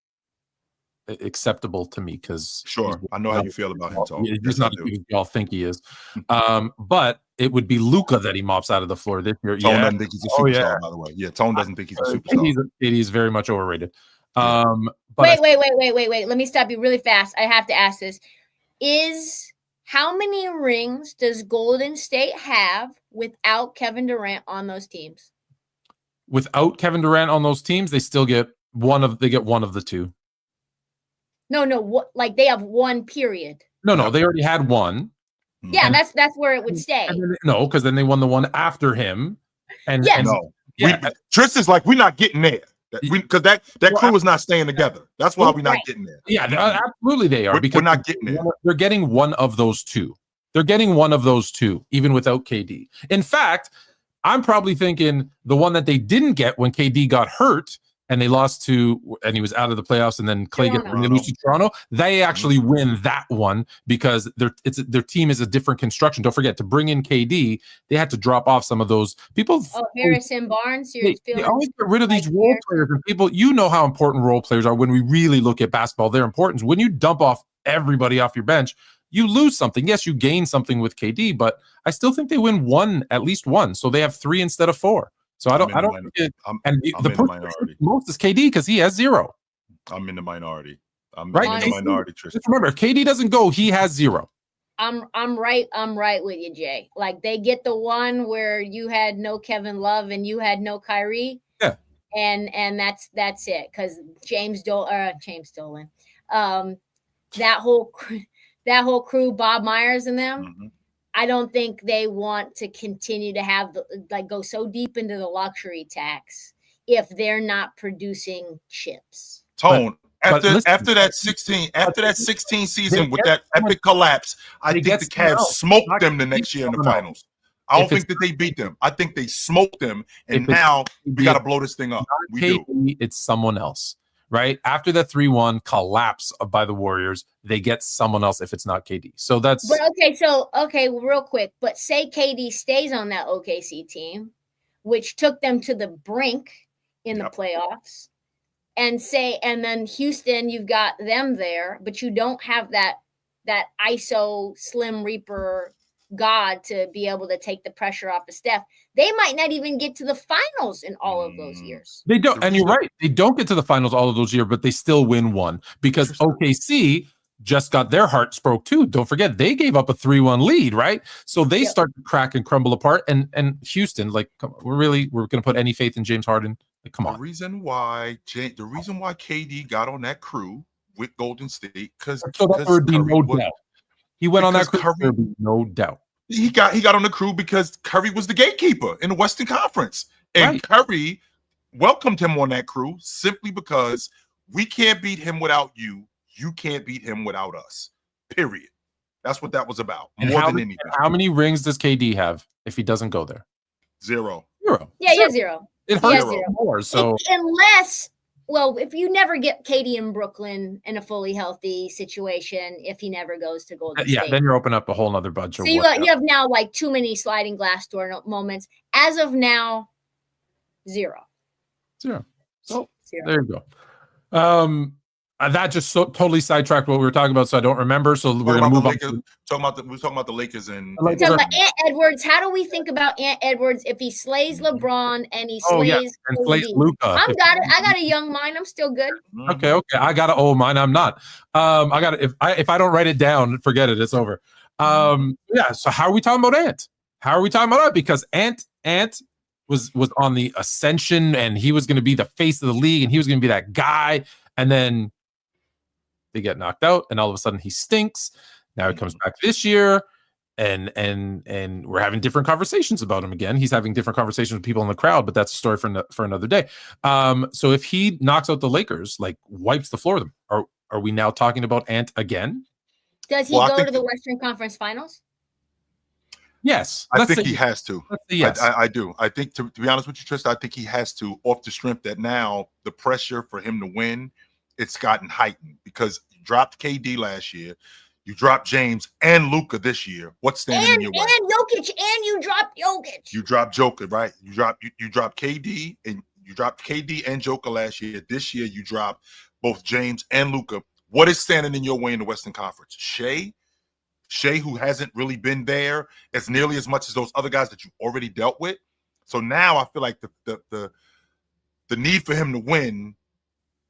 acceptable to me because sure, I know how you feel about him, Tom. He's not as good as y'all think he is. But it would be Luka that he mops out of the floor this year. Tone doesn't think he's a superstar, by the way. Yeah, Tone doesn't think he's a superstar. KD is very much overrated. But wait. Let me stop you really fast. I have to ask this. How many rings does Golden State have without Kevin Durant on those teams? Without Kevin Durant on those teams, they still get one of the two. No, like they have one period. No, they already had one. Yeah, that's where it would stay. No, because then they won the one after him. And yes. Tristan's like, we're not getting there. Because that crew is not staying together. That's why we're not getting there. Yeah, absolutely they are. We're not getting there. They're getting one of those two. They're getting one of those two, even without KD. In fact, I'm probably thinking the one that they didn't get when KD got hurt and they lost to, and he was out of the playoffs, and then Clay gets lose to Toronto. They actually win that one because their team is a different construction. Don't forget, to bring in KD, they had to drop off some of those people. Oh, Harrison Barnes. They always get rid of these role players, and people, you know how important role players are when we really look at basketball. Their importance. When you dump off everybody off your bench, you lose something. Yes, you gain something with KD, but I still think they win at least one. So they have 3 instead of 4. So I don't think the person most is KD because he has 0. I'm in the minority. I'm right? in the minority, Tristan. Just remember, if KD doesn't go, he has 0. I'm right with you, Jay. Like they get the one where you had no Kevin Love and you had no Kyrie. Yeah. And that's it. Because James Dolan, that whole crew, Bob Myers and them. Mm-hmm. I don't think they want to continue to have go so deep into the luxury tax if they're not producing chips. Tone, after that 16 season with that epic collapse, I think the Cavs smoked them the next year in the finals. I don't think that they beat them. I think they smoked them, and now we got to blow this thing up. It's someone else. Right after the 3-1 collapse by the Warriors, they get someone else if it's not KD. So that's real quick. But say KD stays on that OKC team, which took them to the brink in the playoffs, and then Houston, you've got them there, but you don't have that ISO Slim Reaper God to be able to take the pressure off of Steph. They might not even get to the finals in all of those years. They don't, and you're right. They don't get to the finals all of those years, but they still win one because OKC just got their hearts broke too. Don't forget, they gave up a 3-1 lead, right? So they start to crack and crumble apart. And Houston, like, we're going to put any faith in James Harden? Like, come on. The reason why KD got on that crew with Golden State because there would be no doubt. He went on that crew. There would be no doubt. He got on the crew because Curry was the gatekeeper in the Western Conference. And Curry welcomed him on that crew simply because we can't beat him without you. You can't beat him without us. Period. That's what that was about. More than anything. How many rings does KD have if he doesn't go there? 0. Yeah, he has 0. It hurts more. So if you never get KD in Brooklyn in a fully healthy situation, if he never goes to Golden State. Then you're opening up a whole nother bunch of. So you have now like too many sliding glass door moments. As of now, 0. So 0. There you go. That just totally sidetracked what we were talking about, so I don't remember. So we're going to move on. We're talking about the Lakers and. We're talking about Ant Edwards. How do we think about Ant Edwards if he slays LeBron and he slays Luka? I got a young mind. I'm still good. Okay. I got an old mind. I'm not. I got if I don't write it down, forget it. It's over. So how are we talking about Ant? How are we talking about it? Because Ant was on the ascension, and he was going to be the face of the league, and he was going to be that guy, and then they get knocked out, and all of a sudden he stinks. Now he comes back this year, and we're having different conversations about him again. He's having different conversations with people in the crowd, but that's a story for another day. So if he knocks out the Lakers, like wipes the floor of them, are we now talking about Ant again? Does he go to the Western Conference Finals? Yes, I think he has to. Yes, I do. I think to be honest with you, Tristan, I think he has to, off the strength that now the pressure for him to win, it's gotten heightened because you dropped KD last year. You dropped James and Luka this year. What's standing in your way? And Jokic, and you dropped Jokic. You dropped Joker, right? You dropped KD, and you dropped KD and Joker last year. This year, you dropped both James and Luka. What is standing in your way in the Western Conference? Shea, who hasn't really been there as nearly as much as those other guys that you already dealt with. So now I feel like the need for him to win,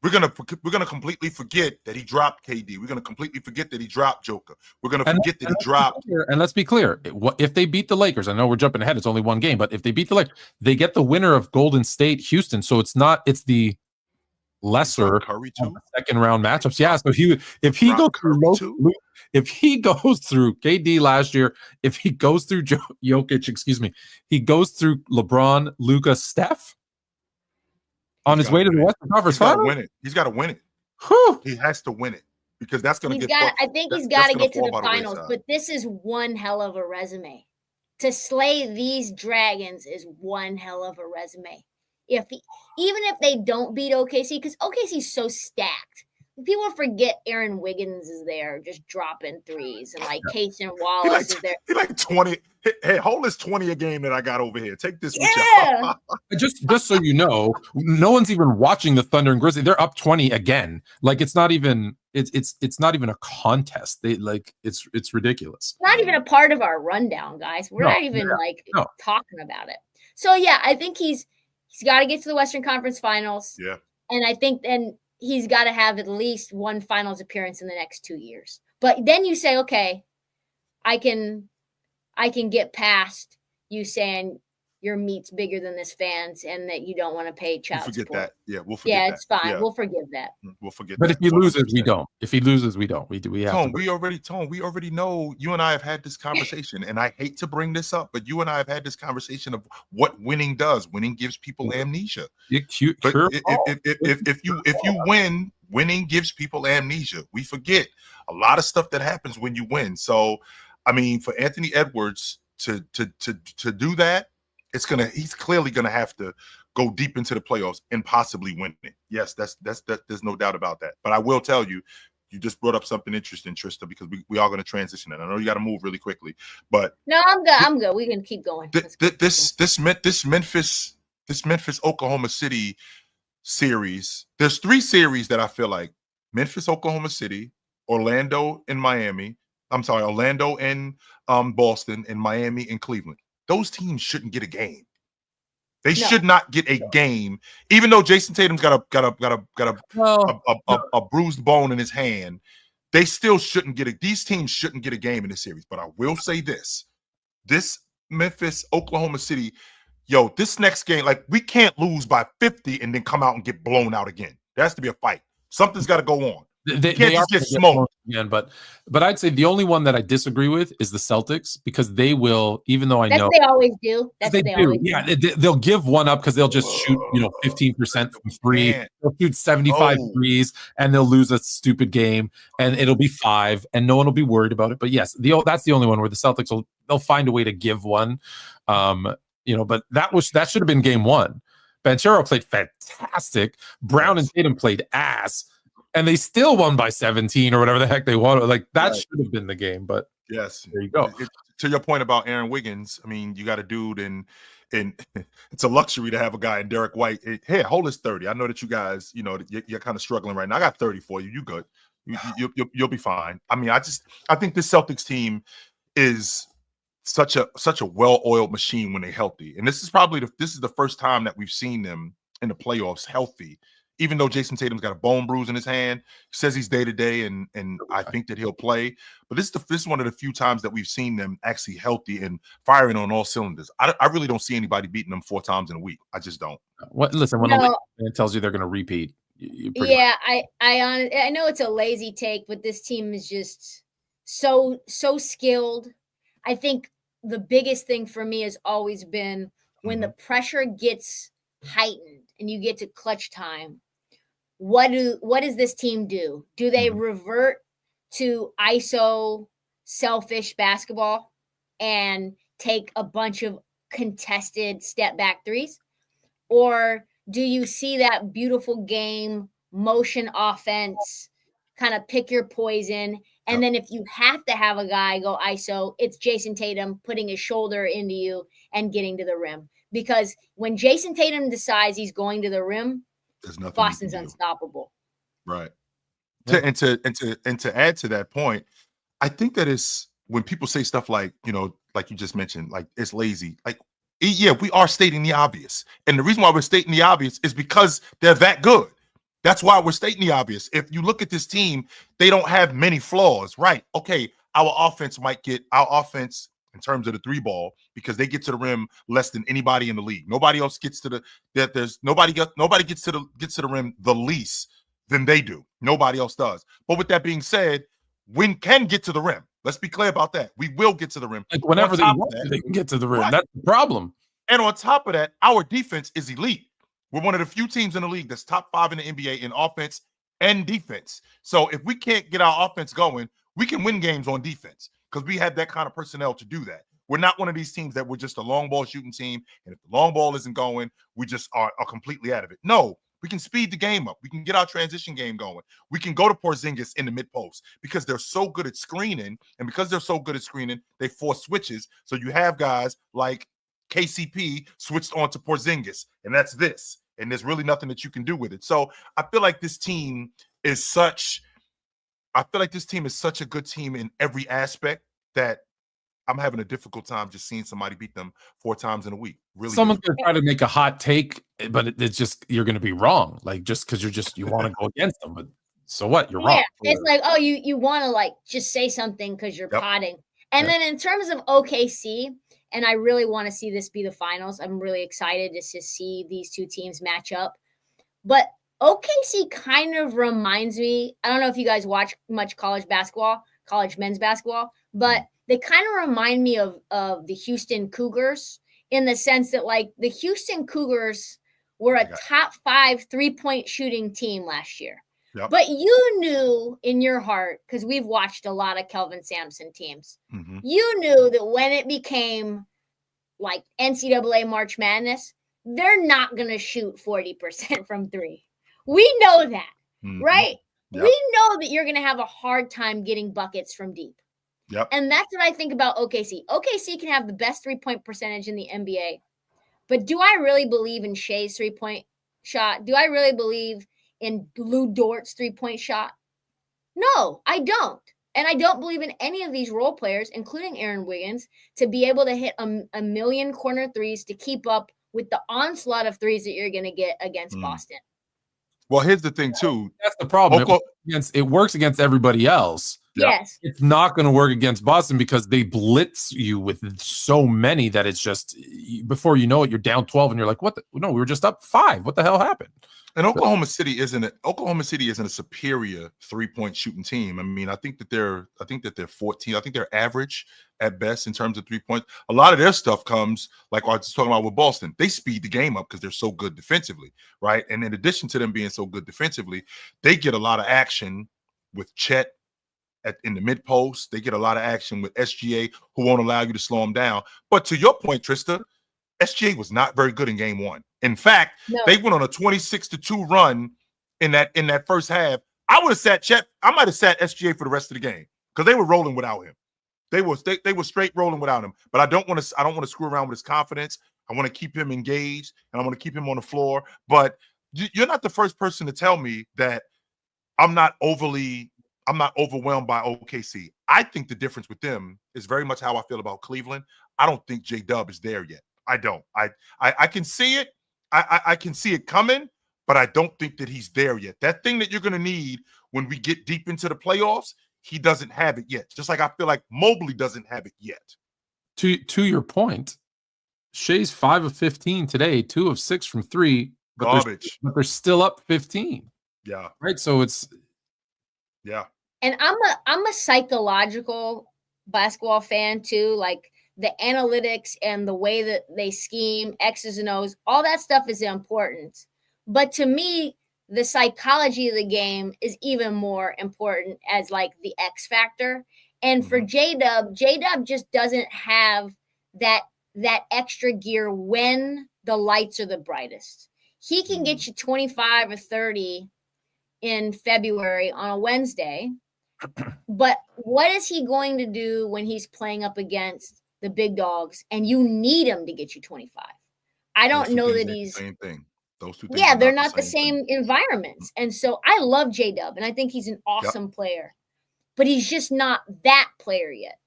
we're gonna completely forget that he dropped KD. We're gonna completely forget that he dropped Joker. We're gonna forget that he dropped. And let's be clear: if they beat the Lakers, I know we're jumping ahead. It's only one game, but if they beat the Lakers, they get the winner of Golden State, Houston. So it's the lesser Curry too? Second round matchups. Yeah. So if he goes through KD last year, if he goes through Jokic, he goes through LeBron, Luka, Steph on his way to the Western Conference Finals. He's got to win it. Whew. He has to win it because that's going to get. I think he's got to get to the finals. But this is one hell of a resume. To slay these dragons is one hell of a resume. Even if they don't beat OKC, because OKC's so stacked. People forget Aaron Wiggins is there just dropping threes, and like Casey Wallace is there. He like 20. Hey, hold this 20 a game that I got over here. Take this with you. Just so you know, no one's even watching the Thunder and Grizzly. They're up 20 again. Like it's not even not even a contest. It's ridiculous. Not even a part of our rundown, guys. We're not even talking about it. So yeah, I think he's got to get to the Western Conference Finals. Yeah. And I think then he's got to have at least one finals appearance in the next 2 years. But then you say, okay, I can get past you saying your meat's bigger than this fans and that you don't want to pay child support. Forget that. Yeah, we'll forget that. Yeah, it's fine. Yeah. We'll forgive that. We'll forget but that. But if he loses, we don't. If he loses, we don't. We have Tone, we already know. You and I have had this conversation, and I hate to bring this up, but you and I have had this conversation of what winning does. Winning gives people amnesia. But if you win, winning gives people amnesia. We forget a lot of stuff that happens when you win. So, I mean, for Anthony Edwards to do that, he's clearly gonna have to go deep into the playoffs and possibly win it. Yes, that's there's no doubt about that. But I will tell you, you just brought up something interesting, Trysta, because we are going to transition it. I know you got to move really quickly, but no, I'm good. I'm good. We can keep going. This Memphis Oklahoma City series. There's 3 series that I feel like: Memphis, Oklahoma City, Orlando, and Miami. I'm sorry, Orlando and Boston, and Miami and Cleveland. Those teams shouldn't get a game. They should not get a game, even though Jason Tatum's got a bruised bone in his hand. They still shouldn't get These teams shouldn't get a game in this series. But I will say this: Memphis, Oklahoma City, this next game, like, we can't lose by 50 and then come out and get blown out again. There has to be a fight. Something's got to go on. They can't just get smoked. Again, but I'd say the only one that I disagree with is the Celtics, because they will, even though I know they always do. That's what they always do. Yeah, they'll give one up because they'll just shoot 15% from free. They'll shoot 75 threes and they'll lose a stupid game and it'll be 5 and no one will be worried about it. But yes, that's the only one where the Celtics they'll find a way to give one. But that should have been game 1. Banchero played fantastic. Brown and Tatum played ass. And they still won by 17 or whatever the heck they wanted. Like, that should have been the game, but yes, there you go. To your point about Aaron Wiggins, I mean, you got a dude and it's a luxury to have a guy in Derek White. Hey, hold his 30. I know that you guys, you're kind of struggling right now. I got 30 for you. You good? You'll be fine. I mean, I think this Celtics team is such a well-oiled machine when they're healthy, and this is the first time that we've seen them in the playoffs healthy. Even though Jason Tatum's got a bone bruise in his hand, he says he's day-to-day, and I think that he'll play. But this is one of the few times that we've seen them actually healthy and firing on all cylinders. I really don't see anybody beating them 4 times in a week. I just don't. Listen, when a man tells you they're going to repeat, I know it's a lazy take, but this team is just so skilled. I think the biggest thing for me has always been when the pressure gets heightened and you get to clutch time, what does this team do? Do they revert to ISO selfish basketball and take a bunch of contested step back threes? Or do you see that beautiful game motion offense, kind of pick your poison And then if you have to have a guy go ISO, it's Jason Tatum putting his shoulder into you and getting to the rim. Because when Jason Tatum decides he's going to the rim, there's nothing Boston's unstoppable. Right. Yeah. And to add to that point, I think that is when people say stuff like, like you just mentioned, like it's lazy. Like, yeah, we are stating the obvious. And the reason why we're stating the obvious is because they're that good. That's why we're stating the obvious. If you look at this team, they don't have many flaws, right? Okay, our offense in terms of the three ball, because they get to the rim less than anybody in the league. Nobody else gets to nobody gets to the rim the least than they do. Nobody else does. But with that being said, we can get to the rim. Let's be clear about that. We will get to the rim. Like whenever they want, they can get to the rim. Right. That's the problem. And on top of that, our defense is elite. We're one of the few teams in the league that's top 5 in the NBA in offense and defense. So if we can't get our offense going, we can win games on defense because we have that kind of personnel to do that. We're not one of these teams that we're just a long ball shooting team, and if the long ball isn't going, we just are completely out of it. No, we can speed the game up. We can get our transition game going. We can go to Porzingis in the mid post because they're so good at screening, and because they're so good at screening, they force switches. So you have guys like KCP switched on to Porzingis, and that's this. And there's really nothing that you can do with it. So I feel like this team is such a good team in every aspect that I'm having a difficult time just seeing somebody beat them 4 times in a week. Really, someone's gonna try to make a hot take, but it's just you're gonna be wrong. Like just because you want to go against them, but so what? You're wrong. It's like, oh, you want to like just say something because you're potting. And then in terms of OKC, and I really want to see this be the finals. I'm really excited just to see these two teams match up. But OKC kind of reminds me, I don't know if you guys watch much college men's basketball, but they kind of remind me of the Houston Cougars in the sense that like the Houston Cougars were a top 5 3-point shooting team last year. Yep. But you knew in your heart, because we've watched a lot of Kelvin Sampson teams, you knew that when it became like NCAA March Madness, they're not going to shoot 40% from 3. We know that, right? Yep. We know that you're going to have a hard time getting buckets from deep. Yep. And that's what I think about OKC. OKC can have the best 3-point percentage in the NBA. But do I really believe in Shea's 3-point shot? Do I really believe in Lou Dort's 3-point shot? No, I don't. And I don't believe in any of these role players, including Aaron Wiggins, to be able to hit a million corner threes to keep up with the onslaught of threes that you're going to get against Boston. Well, here's the thing, too. That's the problem. It works against everybody else. Yes. It's not going to work against Boston because they blitz you with so many that it's just, before you know it, you're down 12 and you're like, no, we were just up 5. What the hell happened? And Oklahoma City isn't a superior 3-point shooting team. I mean, I think that they're 14. I think they're average at best in terms of 3 points. A lot of their stuff comes, like I was talking about with Boston. They speed the game up because they're so good defensively, right? And in addition to them being so good defensively, they get a lot of action with Chet in the mid post. They get a lot of action with SGA, who won't allow you to slow them down. But to your point, Trysta, SGA was not very good in game 1. In fact, they went on a 26-2 run in that first half. I would have sat Chet. I might have sat SGA for the rest of the game because they were rolling without him. They were straight rolling without him. But I don't want to screw around with his confidence. I want to keep him engaged and I want to keep him on the floor. But you're not the first person to tell me that I'm not overwhelmed by OKC. I think the difference with them is very much how I feel about Cleveland. I don't think J-Dub is there yet. I don't. I can see it. I can see it coming, but I don't think that he's there yet. That thing that you're going to need when we get deep into the playoffs, he doesn't have it yet. Just like I feel like Mobley doesn't have it yet. To your point, Shea's 5 of 15 today, 2 of 6 from 3. Garbage. But they're still up 15. Yeah. Right. So it's. Yeah. And I'm a psychological basketball fan too. Like the analytics and the way that they scheme, X's and O's, all that stuff is important. But to me, the psychology of the game is even more important as like the X factor. And for J-Dub just doesn't have that extra gear when the lights are the brightest. He can get you 25 or 30 in February on a Wednesday. But what is he going to do when he's playing up against the big dogs and you need him to get you 25? I don't know that he's same thing. Those two things. Yeah, they're not the same environments. And so I love J-Dub and I think he's an awesome player, but he's just not that player yet.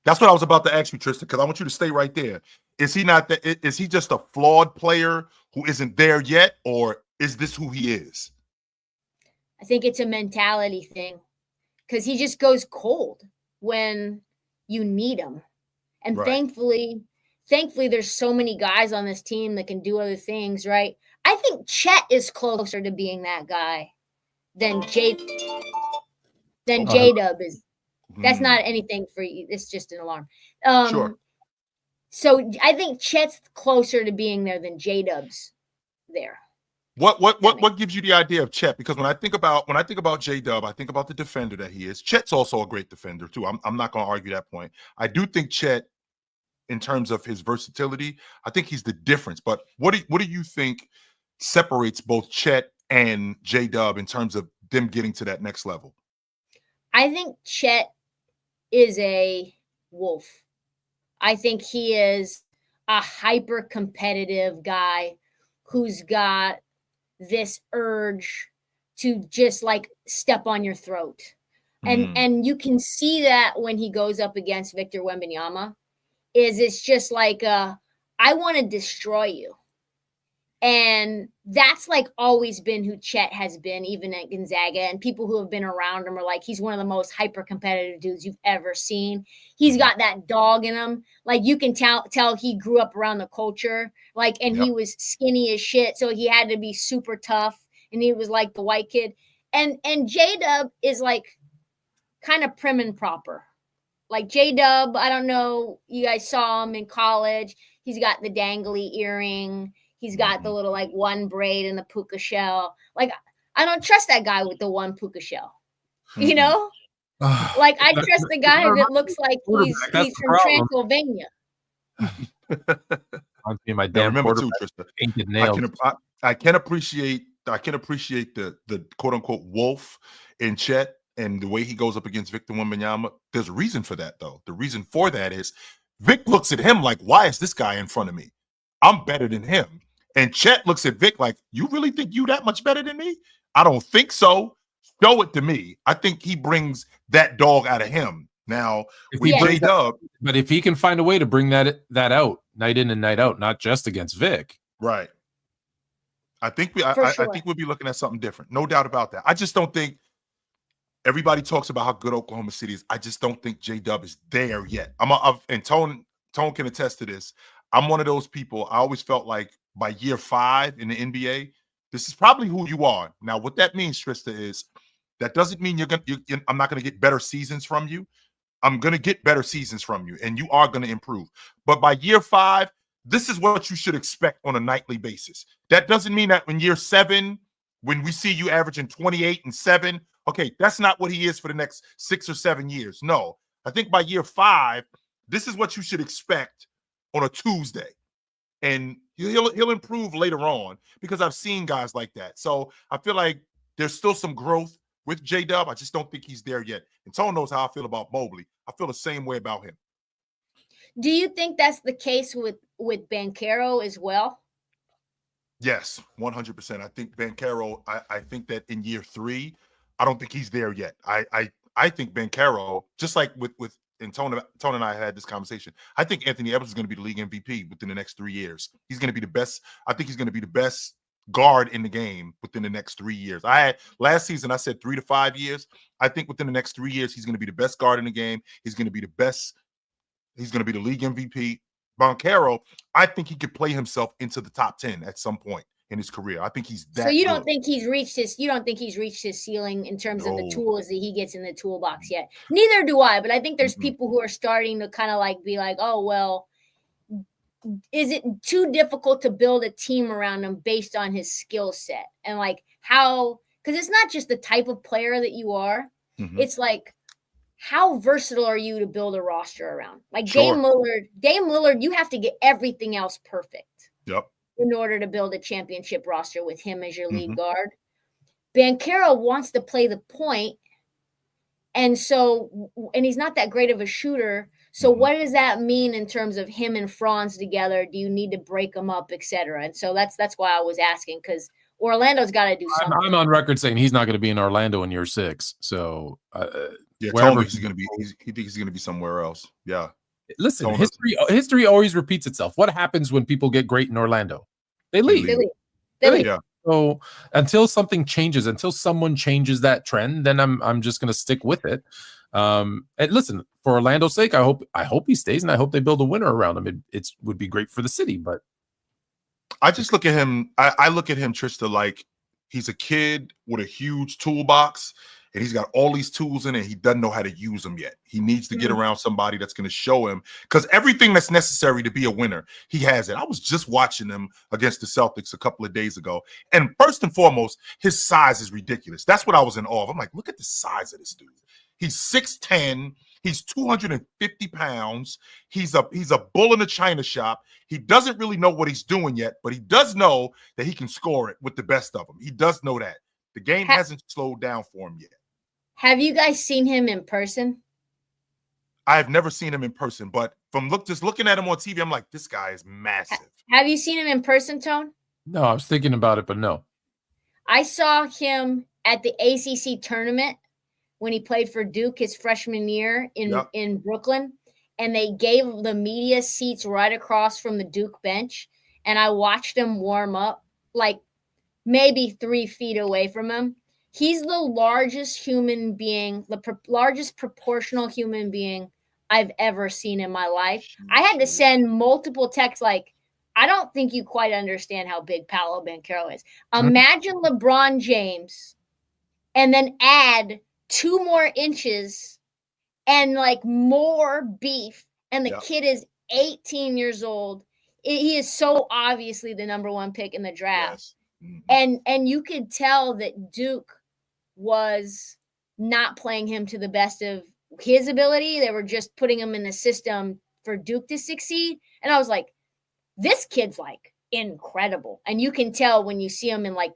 That's what I was about to ask you, Trysta, because I want you to stay right there. Is he not that? Is he just a flawed player who isn't there yet, or is this who he is? I think it's a mentality thing because he just goes cold when you need him. And thankfully, there's so many guys on this team that can do other things, right? I think Chet is closer to being that guy than J-Dub is. That's not anything for you. It's just an alarm. Sure. So I think Chet's closer to being there than J-Dub's there. What gives you the idea of Chet? Because when I think about J-Dub, I think about the defender that he is. Chet's also a great defender too. I'm not going to argue that point. I do think Chet, in terms of his versatility, I think he's the difference. But what do you think separates both Chet and J-Dub in terms of them getting to that next level? I think Chet is a wolf. I think he is a hyper competitive guy who's got this urge to just like step on your throat. And you can see that when he goes up against Victor Wembanyama, it's just like I want to destroy you. And that's like always been who Chet has been, even at Gonzaga. And people who have been around him are like, he's one of the most hyper competitive dudes you've ever seen. He's got that dog in him. Like you can tell he grew up around the culture. Like, and he was skinny as shit. So he had to be super tough. And he was like the white kid. And J-Dub is like kind of prim and proper. Like J-Dub, I don't know. You guys saw him in college. He's got the dangly earring. He's got the little like one braid and the puka shell. Like I don't trust that guy with the one puka shell. You know? Like I trust the guy that looks like he's from Transylvania. My damn remember too, Trysta, I can appreciate the quote unquote wolf in Chet and the way he goes up against Victor Wembanyama. There's a reason for that though. The reason for that is Vic looks at him like, why is this guy in front of me? I'm better than him. And Chet looks at Vic like, you really think you that much better than me? I don't think so. Show it to me. I think he brings that dog out of him. Now, with J-Dub. But if he can find a way to bring that out night in and night out, not just against Vic. Right. I think I think we'll be looking at something different. No doubt about that. I just don't think everybody talks about how good Oklahoma City is. I just don't think J-Dub is there yet. And Tone can attest to this. I'm one of those people. I always felt like by year 5 in the NBA, this is probably who you are. Now, what that means, Trysta, is that doesn't mean I'm not going to get better seasons from you. I'm going to get better seasons from you, and you are going to improve. But by year 5, this is what you should expect on a nightly basis. That doesn't mean that in year 7, when we see you averaging 28 and 7, okay, that's not what he is for the next 6 or 7 years. No, I think by year 5, this is what you should expect on a Tuesday. And he'll improve later on because I've seen guys like that. So I feel like there's still some growth with J-Dub. I just don't think he's there yet. And Tone knows how I feel about Mobley. I feel the same way about him. Do you think that's the case with Banchero as well? Yes, 100%. I think Banchero, I think that in year 3, I don't think he's there yet. I think Banchero, just like with and Tone and I had this conversation. I think Anthony Edwards is going to be the league MVP within the next 3 years. He's going to be the best. I think he's going to be the best guard in the game within the next 3 years. Last season, I said 3 to 5 years. I think within the next 3 years, he's going to be the best guard in the game. He's going to be the best. He's going to be the league MVP. Banchero, I think he could play himself into the top 10 at some point in his career. I think he's that. So you don't think he's reached his ceiling in terms of the tools that he gets in the toolbox yet? Neither do I, but I think there's people who are starting to kind of like be like, oh, well, is it too difficult to build a team around him based on his skill set? And like how, because it's not just the type of player that you are. It's like, how versatile are you to build a roster around? Like Dame Lillard, you have to get everything else perfect. Yep. In order to build a championship roster with him as your lead guard. Banchero wants to play the point, And so, and he's not that great of a shooter. So what does that mean in terms of him and Franz together? Do you need to break them up, etc.? And so that's why I was asking, because Orlando's got to do something. I'm on record saying he's not going to be in Orlando in year 6. So told me he's going to be. He thinks he's going to be somewhere else. Yeah. Listen, history always repeats itself. What happens when people get great in Orlando? They leave. They leave. Yeah. So until something changes, until someone changes that trend, then I'm just going to stick with it. And listen, for Orlando's sake, I hope he stays, and I hope they build a winner around him. It would be great for the city, but I just look at him. I look at him, Trysta, like he's a kid with a huge toolbox, and he's got all these tools in it. He doesn't know how to use them yet. He needs to get around somebody that's going to show him, because everything that's necessary to be a winner, he has it. I was just watching him against the Celtics a couple of days ago, and first and foremost, his size is ridiculous. That's what I was in awe of. I'm like, look at the size of this dude. He's 6'10". He's 250 pounds. He's a bull in a china shop. He doesn't really know what he's doing yet, but he does know that he can score it with the best of them. He does know that. The game hasn't slowed down for him yet. Have you guys seen him in person? I have never seen him in person, but from just looking at him on TV, I'm like, this guy is massive. Have you seen him in person, Tone? no, I was thinking about it, but no. I saw him at the ACC tournament when he played for Duke his freshman year in Brooklyn, and they gave the media seats right across from the Duke bench, and I watched him warm up, like maybe 3 feet away from him. He's the largest human being, largest proportional human being I've ever seen in my life. I had to send multiple texts like, I don't think you quite understand how big Paolo Banchero is. Imagine LeBron James and then add 2 more inches and like more beef. And the kid is 18 years old. He is so obviously the number 1 pick in the draft. Yes. And you could tell that Duke was not playing him to the best of his ability. They were just putting him in the system for Duke to succeed. And I was like, this kid's like incredible. And you can tell when you see him in like,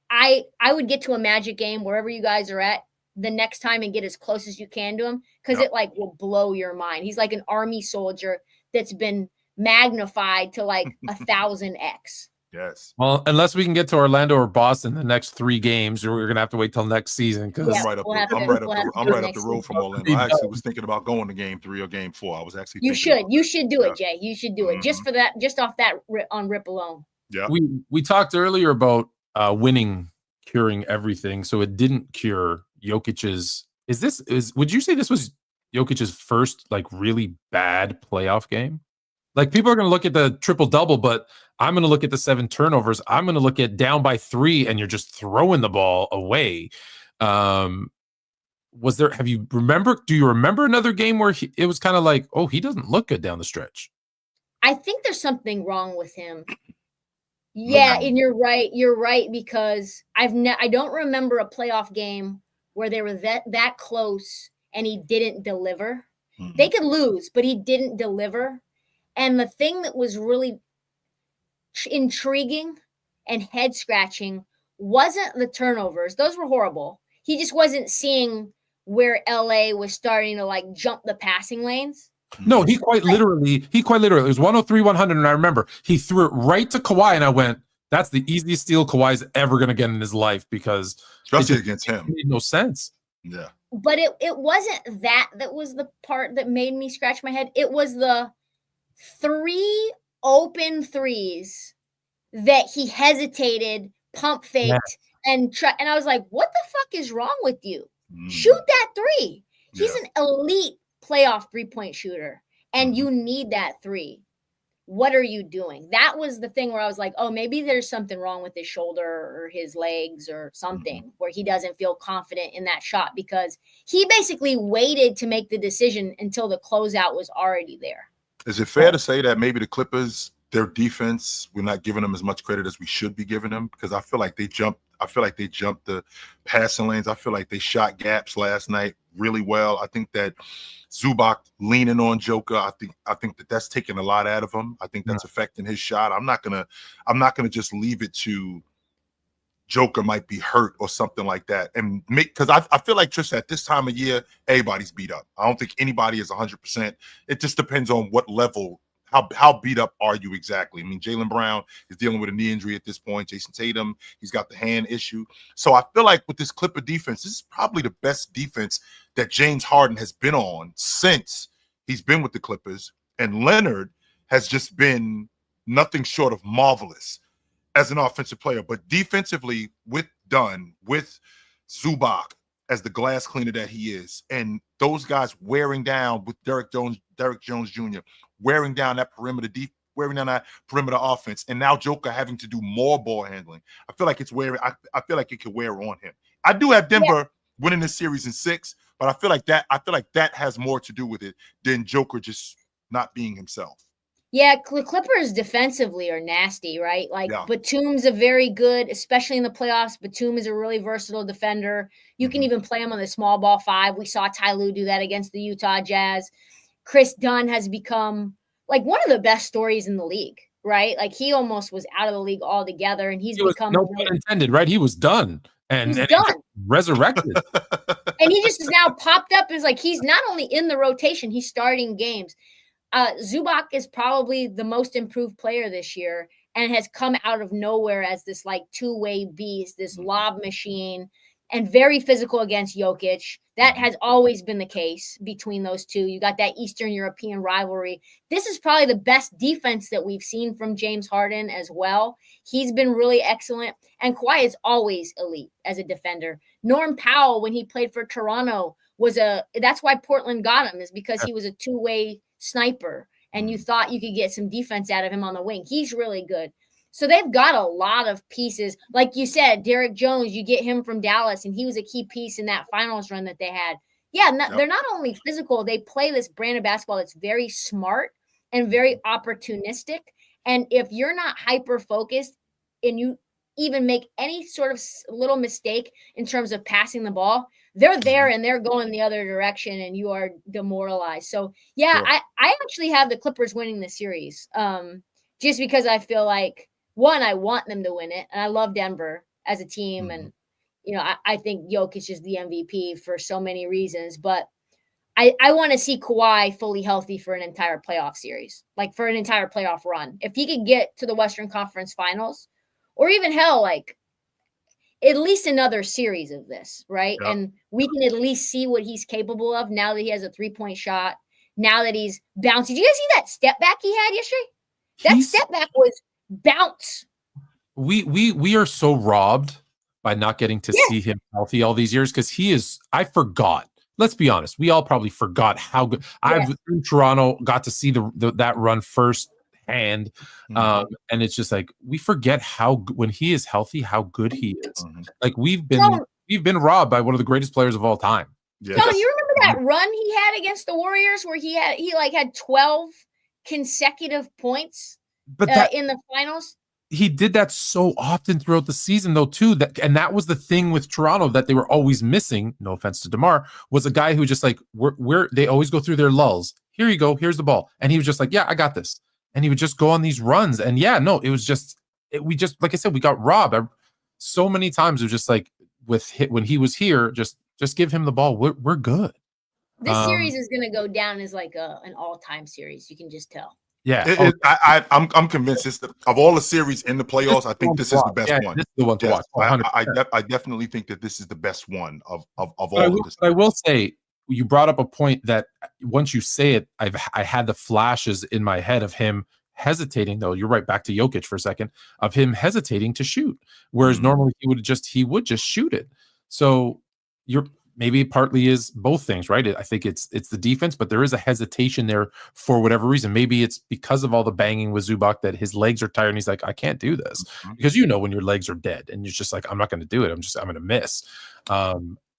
I would get to a Magic game wherever you guys are at the next time and get as close as you can to him, because it like will blow your mind. He's like an army soldier that's been magnified to like 1,000x. Yes. Well, unless we can get to Orlando or Boston the next 3 games, or we're gonna have to wait till next season. Because I'm right up the road from Orlando. I actually was thinking about going to game 3 or game 4. I was actually you should do it, Jay. You should do it just for that, just off that on Rip alone. Yeah. We talked earlier about winning curing everything, so it didn't cure Jokic's. Would you say this was Jokic's first like really bad playoff game? Like, people are going to look at the triple-double, but I'm going to look at the 7 turnovers. I'm going to look at down by 3, and you're just throwing the ball away. Do you remember another game where it was kind of like, oh, he doesn't look good down the stretch? I think there's something wrong with him. Yeah, and you're right. You're right, because I don't remember a playoff game where they were that close and he didn't deliver. Mm-hmm. They could lose, but he didn't deliver. And the thing that was really intriguing and head-scratching wasn't the turnovers. Those were horrible. He just wasn't seeing where LA was starting to like jump the passing lanes. No, he quite literally, it was 103-100, and I remember he threw it right to Kawhi, and I went, that's the easiest steal Kawhi's ever going to get in his life, because especially against him. It made no sense. Yeah. But it wasn't that was the part that made me scratch my head. It was the 3 open threes that he hesitated, pump faked, and I was like, what the fuck is wrong with you? Shoot that 3. He's an elite playoff 3-point shooter, and you need that 3. What are you doing? That was the thing where I was like, oh, maybe there's something wrong with his shoulder or his legs or something where he doesn't feel confident in that shot, because he basically waited to make the decision until the closeout was already there. Is it fair to say that maybe the Clippers, their defense, we're not giving them as much credit as we should be giving them? Because I feel like they jumped the passing lanes. I feel like they shot gaps last night really well. I think that Zubac leaning on Joker, I think that's taking a lot out of him. I think that's affecting his shot. I'm not gonna just leave it to Joker might be hurt or something like that. And because I feel like, Trysta, at this time of year, everybody's beat up. I don't think anybody is 100%. It just depends on what level, how beat up are you exactly. I mean, Jaylen Brown is dealing with a knee injury at this point. Jason Tatum, he's got the hand issue. So I feel like with this Clipper defense, this is probably the best defense that James Harden has been on since he's been with the Clippers. And Leonard has just been nothing short of marvelous as an offensive player. But defensively, with Dunn, with Zubac as the glass cleaner that he is, and those guys wearing down with Derek Jones Jr., wearing down that perimeter offense, and now Joker having to do more ball handling. I feel like it's wearing. I feel like it could wear on him. I do have Denver winning this series in 6, but I feel like that has more to do with it than Joker just not being himself. Yeah, Clippers defensively are nasty, right? Like Batum's a very good, especially in the playoffs. Batum is a really versatile defender. You can even play him on the small ball 5. We saw Ty Lue do that against the Utah Jazz. Chris Dunn has become like one of the best stories in the league, right? Like he almost was out of the league altogether, and he's become no pun intended, right? He was done. And resurrected. And he just is now popped up as like he's not only in the rotation, he's starting games. Zubac is probably the most improved player this year and has come out of nowhere as this like two-way beast, this lob machine, and very physical against Jokic. That has always been the case between those two. You got that Eastern European rivalry. This is probably the best defense that we've seen from James Harden as well. He's been really excellent. And Kawhi is always elite as a defender. Norm Powell, when he played for Toronto, that's why Portland got him, is because he was a two-way sniper and you thought you could get some defense out of him on the wing. He's really good. So they've got a lot of pieces. Like you said, Derek Jones, you get him from Dallas, and he was a key piece in that finals run that they had. Yeah, they're not only physical, they play this brand of basketball that's very smart and very opportunistic. And if you're not hyper-focused and you even make any sort of little mistake in terms of passing the ball, they're there and they're going the other direction and you are demoralized. So, yeah, sure. I actually have the Clippers winning the series just because I feel like, one, I want them to win it. And I love Denver as a team. And, I think Jokic is the MVP for so many reasons. But I want to see Kawhi fully healthy for an entire playoff series, like for an entire playoff run. If he could get to the Western Conference Finals, or even hell, like at least another series of this, right? Yep. And we can at least see what he's capable of now that he has a 3-point shot, now that he's bouncing. Did you guys see that step back he had yesterday? That step back was bounce. We are so robbed by not getting to see him healthy all these years, because I forgot. Let's be honest. We all probably forgot how good. I've in Toronto got to see that run first. And it's just like we forget when he is healthy, how good he is. Like we've been robbed by one of the greatest players of all time. Yeah. So you remember that run he had against the Warriors where he had 12 consecutive points in the finals? He did that so often throughout the season, though, too. That was the thing with Toronto that they were always missing. No offense to DeMar, was a guy who just like they always go through their lulls. Here you go, here's the ball, and he was just like, yeah, I got this. And he would just go on these runs. And it was just, like I said, we got robbed so many times. It was just like when he was here, just give him the ball. We're good. This series is going to go down as like an all-time series. You can just tell. Yeah. I'm convinced of all the series in the playoffs, I think this is the best one. This is the one to watch. I definitely think that this is the best one of all of this. I will say, you brought up a point that once you say it, I had the flashes in my head of him hesitating, though. You're right, back to Jokic for a second, of him hesitating to shoot. Whereas normally he would just shoot it. So maybe partly is both things, right? I think it's the defense, but there is a hesitation there for whatever reason. Maybe it's because of all the banging with Zubac that his legs are tired and he's like, I can't do this. Because when your legs are dead and you're just like, I'm not going to do it. I'm going to miss.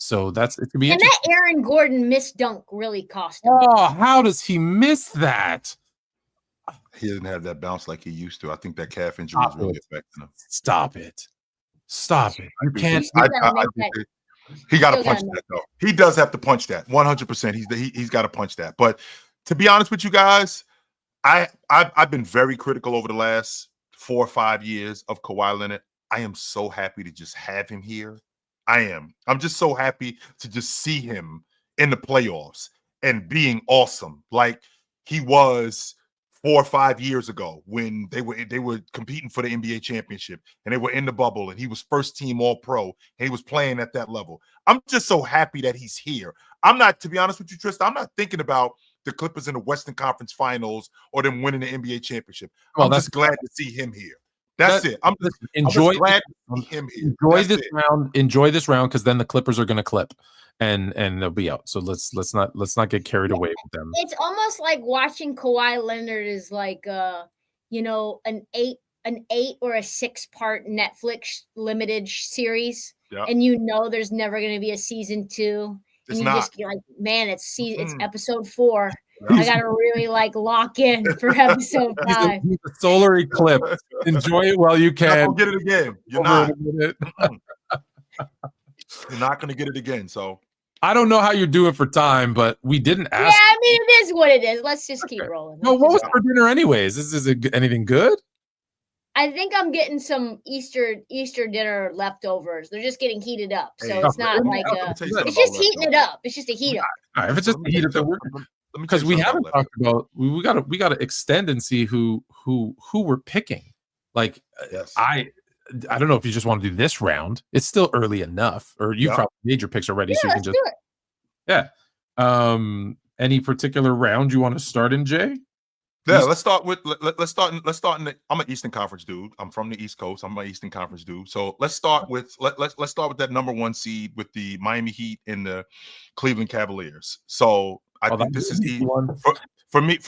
So it could be. And that Aaron Gordon missed dunk really cost him. Oh, how does he miss that? He doesn't have that bounce like he used to. I think that calf injury is really affecting him. Stop it. You can't. He got to punch that, though. He does have to punch that. 100%. He's got to punch that. But to be honest with you guys, I've been very critical over the last 4 or 5 years of Kawhi Leonard. I am so happy to just have him here. I am. I'm just so happy to just see him in the playoffs and being awesome like he was 4 or 5 years ago when they were competing for the NBA championship and they were in the bubble and he was first team all pro and he was playing at that level. I'm just so happy that he's here. I'm not, to be honest with you, Trysta, I'm not thinking about the Clippers in the Western Conference Finals or them winning the NBA championship. I'm just glad to see him here. That's it. I'm just glad to see him here. Enjoy this round because then the Clippers are going to clip and they'll be out. So let's not get carried away with them. It's almost like watching Kawhi Leonard is like an 8 or a 6-part Netflix limited series, and there's never going to be a season 2. And just like, man, it's episode 4. I gotta really lock in for episode 5. He's a solar eclipse. Enjoy it while you can. You're not gonna get it again. You're not. You're not gonna get it again. So I don't know how you're doing for time, but we didn't ask. Yeah, I mean it is what it is. Let's just keep rolling. No, what was for dinner anyways? Is it anything good? I think I'm getting some Easter dinner leftovers. They're just getting heated up, so it's not like it's just heating it up. It's just a heat up. All right, if it's just a heat up, because we haven't talked about we got to extend and see who we're picking. Like, yes. I don't know if you just want to do this round. It's still early enough, or you probably made your picks already, so you can just do it. Yeah. Any particular round you want to start in, Jay? Yeah, let's start in I'm an Eastern Conference dude. I'm from the East Coast. I'm an Eastern Conference dude. So let's start with let's start with that number 1 seed with the Miami Heat and the Cleveland Cavaliers. So I think this is for me.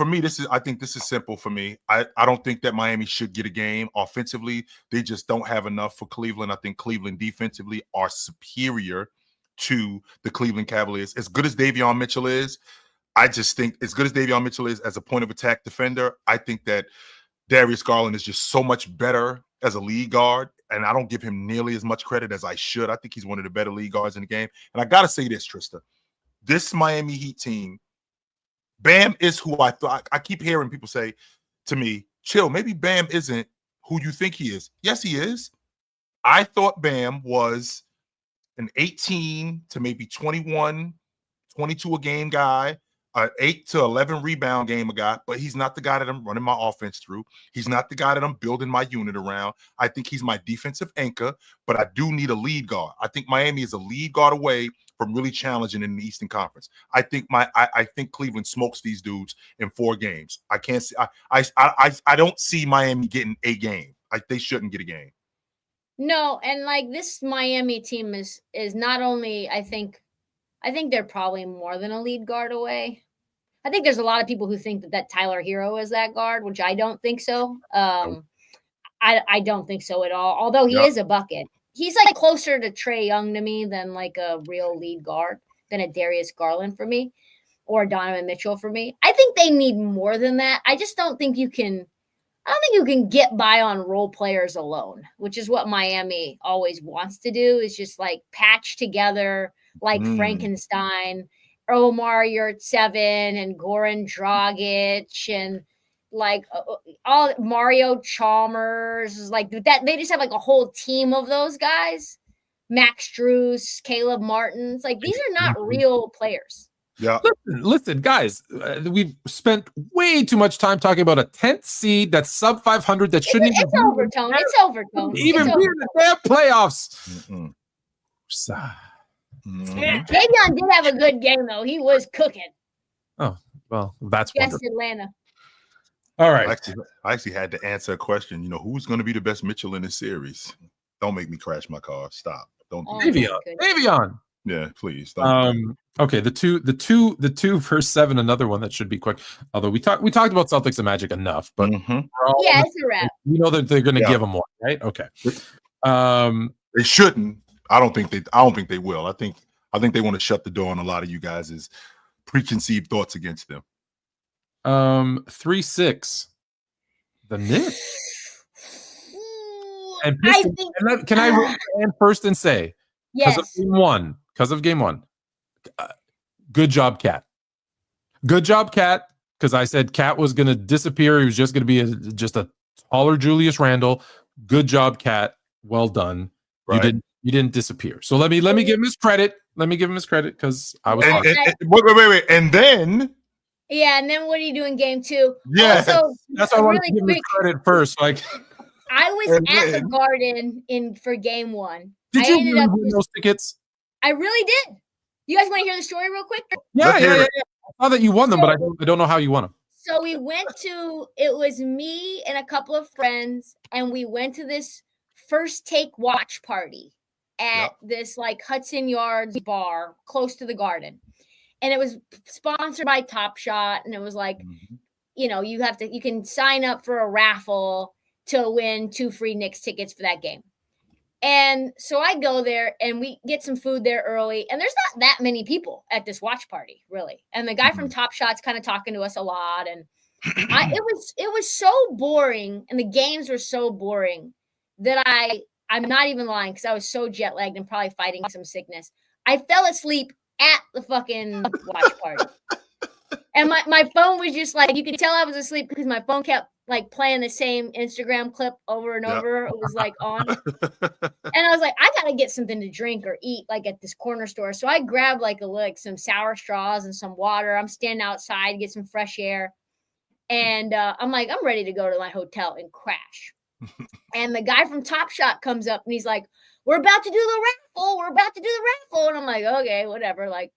I think this is simple for me. I don't think that Miami should get a game offensively. They just don't have enough for Cleveland. I think Cleveland defensively are superior to the Cleveland Cavaliers. As good as Davion Mitchell is, I just think as good as Davion Mitchell is as a point of attack defender, I think that Darius Garland is just so much better as a lead guard, and I don't give him nearly as much credit as I should. I think he's one of the better lead guards in the game. And I got to say this, Trysta, this Miami Heat team, Bam is who I thought. I keep hearing people say to me, chill, maybe Bam isn't who you think he is. Yes, he is. I thought Bam was an 18 to maybe 21, 22 a game guy. 8 to 11 rebound game a guy, but he's not the guy that I'm running my offense through. He's not the guy that I'm building my unit around. I think he's my defensive anchor, but I do need a lead guard. I think Miami is a lead guard away from really challenging in the Eastern Conference. I think I think Cleveland smokes these dudes in 4 games. I can't see. I don't see Miami getting a game. They shouldn't get a game. No, and this Miami team is not only I think they're probably more than a lead guard away. I think there's a lot of people who think that Tyler Hero is that guard, which I don't think so. I don't think so at all. Although he is a bucket. He's closer to Trae Young to me than a real lead guard, than a Darius Garland for me, or Donovan Mitchell for me. I think they need more than that. I just don't think you can. I don't think you can get by on role players alone, which is what Miami always wants to do. Is just patch together Frankenstein, Omar Yurtseven, and Goran Dragic, and all Mario Chalmers, that. They just have a whole team of those guys. Max Strus, Caleb Martins, these are not real players. Yeah. Listen, guys, we've spent way too much time talking about a 10th seed that's sub 500 that shouldn't even. It's overtone. It's overtone. Even be in the damn playoffs. Davion did have a good game though. He was cooking. Oh well, that's wonderful. Atlanta. All right. I actually had to answer a question. Who's going to be the best Mitchell in this series? Don't make me crash my car. Stop. Don't do Davion. Yeah, please. Don't okay, the two verse 7, another one that should be quick. Although we talked about Celtics and Magic enough, but it's a wrap. You know that they're going to give them one, right? Okay. They shouldn't. I don't think they will. I think they want to shut the door on a lot of you guys' preconceived thoughts against them. 3-6. The Knicks. And can I run first and say, yes, because of game one, good job, Cat. Good job, Cat. Because I said Cat was going to disappear. He was just going to be just a taller Julius Randle. Good job, Cat. Well done. Right. You didn't disappear. So let me give him his credit. Let me give him his credit because I was wait. And then and then what do you do in game 2? Yes. Also, that's why I wanted really to give him his quick, credit first. Like I was at the Garden for game 1. Did you really win those tickets? I really did. You guys want to hear the story real quick? Yeah. I saw that you won them, but I don't know how you won them. So we went to, it was me and a couple of friends, and we went to this first take watch party at this like Hudson Yards bar close to the Garden. And it was sponsored by Top Shot. And it was like, you can sign up for a raffle to win 2 free Knicks tickets for that game. And so I go there and we get some food there early, and there's not that many people at this watch party, really. And the guy from Top Shot's kind of talking to us a lot, and it was so boring, and the games were so boring that I'm not even lying, because I was so jet lagged and probably fighting some sickness. I fell asleep at the fucking watch party, and my phone was just like, you could tell I was asleep because my phone kept like playing the same Instagram clip over and over. It was like on. And I was like, I got to get something to drink or eat like at this corner store. So I grabbed like some sour straws and some water. I'm standing outside to get some fresh air. And I'm like, I'm ready to go to my hotel and crash. And the guy from Top Shot comes up and he's like, we're about to do the raffle. We're about to do the raffle. And I'm like, okay, whatever. Like,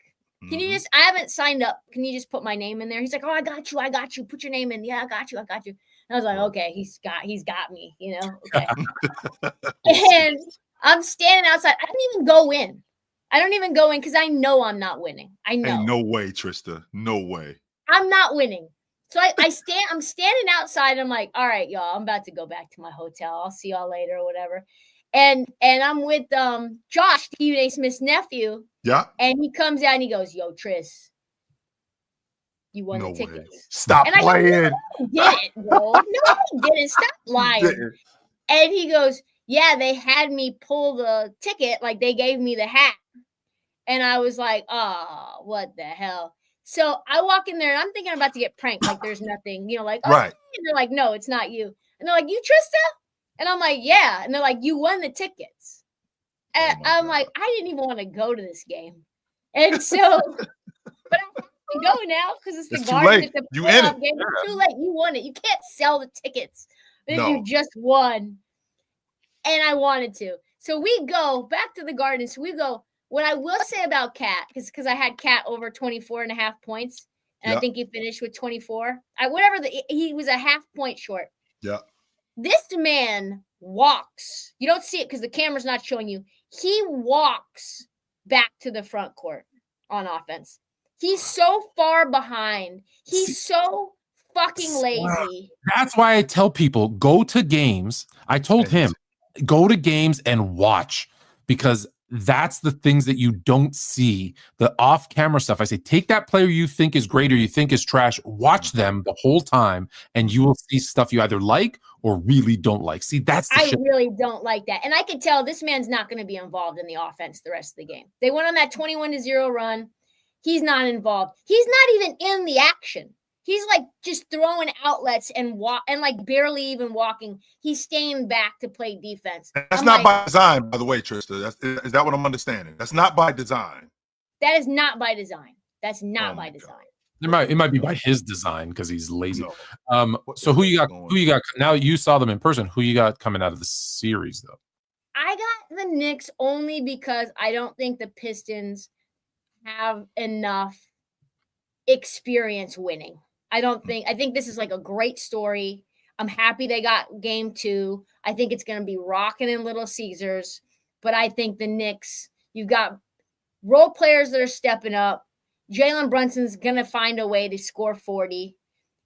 can you just, I haven't signed up. Can you just put my name in there? He's like, oh, I got you. Put your name in. Yeah, I got you. And I was like, okay, he's got me, okay. And I'm standing outside. I don't even go in because I know I'm not winning. I know. Ain't no way, Trysta. No way. I'm not winning. So I'm standing outside. I'm like, all right, y'all, I'm about to go back to my hotel. I'll see y'all later or whatever. And I'm with Josh, Stephen A. Smith's nephew. Yeah. And he comes out and he goes, yo, Tris, you won the tickets. Way. Stop playing. Go, no, he didn't, bro. No, he didn't. Stop lying. And he goes, yeah, they had me pull the ticket. Like they gave me the hat. And I was like, oh, what the hell? So I walk in there and I'm thinking I'm about to get pranked. Like there's nothing, like, oh, right. And they're like, no, it's not you. And they're like, you Trysta? And I'm like, yeah. And they're like, you won the tickets. And I'm like, I didn't even want to go to this game. And so, but I have to go now because it's the Garden. It's you in it. Game. It's too late. You won it. You can't sell the tickets if you just won. And I wanted to. So we go back to the Garden. So we go. What I will say about Cat, because I had Cat over 24.5 points, and I think he finished with 24. He was a half point short. Yeah. This man walks. You don't see it because the camera's not showing you. He walks back to the front court on offense. He's so far behind. He's so fucking lazy. That's why I tell people, go to games. I told him, go to games and watch, because that's the things that you don't see, the off-camera stuff. I say, take that player you think is great or you think is trash, watch them the whole time, and you will see stuff you either like or really don't like. See, that's the shit. Really don't like that. And I could tell this man's not going to be involved in the offense the rest of the game. They went on that 21-0 run. He's not involved. He's not even in the action. He's like just throwing outlets and like barely even walking. He's staying back to play defense. That's not by design, by the way, Trysta. Is that what I'm understanding? That's not by design. That is not by design. That's not by design. It might be by his design because he's lazy. No. So who you got? Now you saw them in person. Who you got coming out of the series though? I got the Knicks only because I don't think the Pistons have enough experience winning. I think this is like a great story. I'm happy they got game 2. I think it's going to be rocking in Little Caesars, but I think the Knicks, you've got role players that are stepping up. Jalen Brunson's going to find a way to score 40.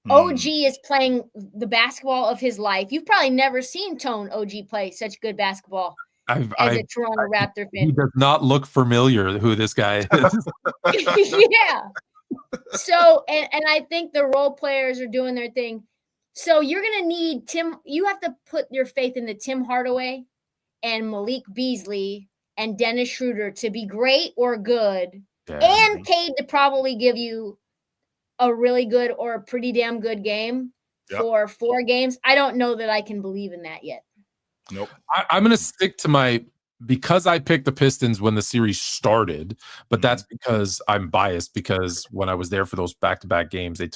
OG is playing the basketball of his life. You've probably never seen OG play such good basketball as a Toronto Raptor fan. He does not look familiar who this guy is. Yeah. So, and I think the role players are doing their thing. So you're going to need you have to put your faith in the Tim Hardaway and Malik Beasley and Dennis Schroeder to be great or good, and Cade to probably give you a really good or a pretty damn good game for 4 games. I don't know that I can believe in that yet. Nope. I'm going to stick to because I picked the Pistons when the series started, but that's because I'm biased, because when I was there for those back-to-back games, they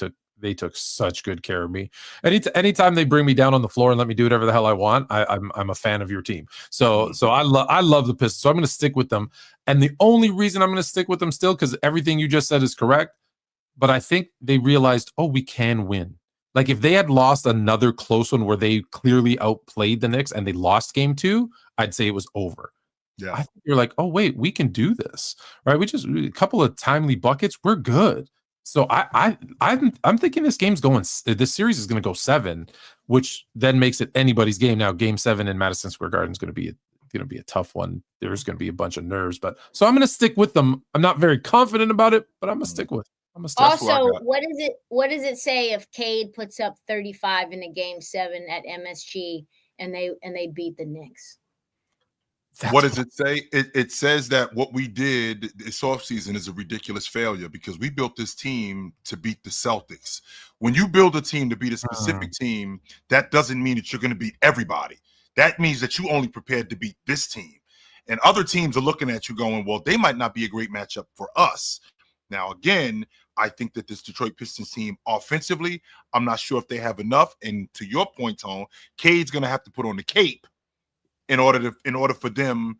took such good care of me. Anytime they bring me down on the floor and let me do whatever the hell I want, I'm a fan of your team. So I love the Pistons. So I'm going to stick with them. And the only reason I'm going to stick with them still, because everything you just said is correct, but I think they realized, we can win. Like, if they had lost another close one where they clearly outplayed the Knicks and they lost game 2, I'd say it was over. Yeah. I think you're like, wait, we can do this, right? A couple of timely buckets, we're good. So I'm thinking this series is going to go 7, which then makes it anybody's game. Now, game 7 in Madison Square Garden is going to be a tough one. There's going to be a bunch of nerves, so I'm going to stick with them. I'm not very confident about it, but I'm going to stick with it. Also, what does it say if Cade puts up 35 in a game 7 at MSG and they beat the Knicks? What does it say? It says that what we did this offseason is a ridiculous failure, because we built this team to beat the Celtics. When you build a team to beat a specific team, that doesn't mean that you're going to beat everybody. That means that you only prepared to beat this team. And other teams are looking at you going, well, they might not be a great matchup for us. Now, again, I think that this Detroit Pistons team offensively, I'm not sure if they have enough. And to your point, Tone, Cade's going to have to put on the cape in order for them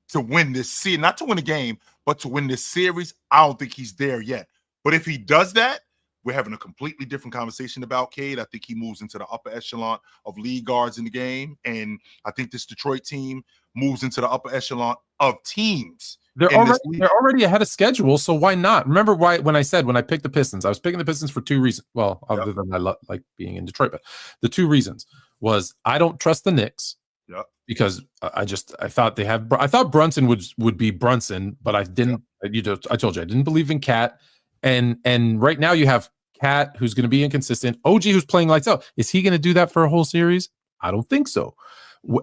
to win this series, not to win a game, but to win this series. I don't think he's there yet. But if he does that, we're having a completely different conversation about Cade. I think he moves into the upper echelon of lead guards in the game. And I think this Detroit team moves into the upper echelon of teams. They're already ahead of schedule, so why not? Remember when I picked the Pistons, I was picking the Pistons for 2 reasons. Well, other than I like being in Detroit, but the 2 reasons was I don't trust the Knicks. Yep. Because I thought Brunson would be Brunson, but I didn't. Yep. I told you I didn't believe in Cat, and right now you have Cat, who's going to be inconsistent. OG, who's playing lights out. Is he going to do that for a whole series? I don't think so.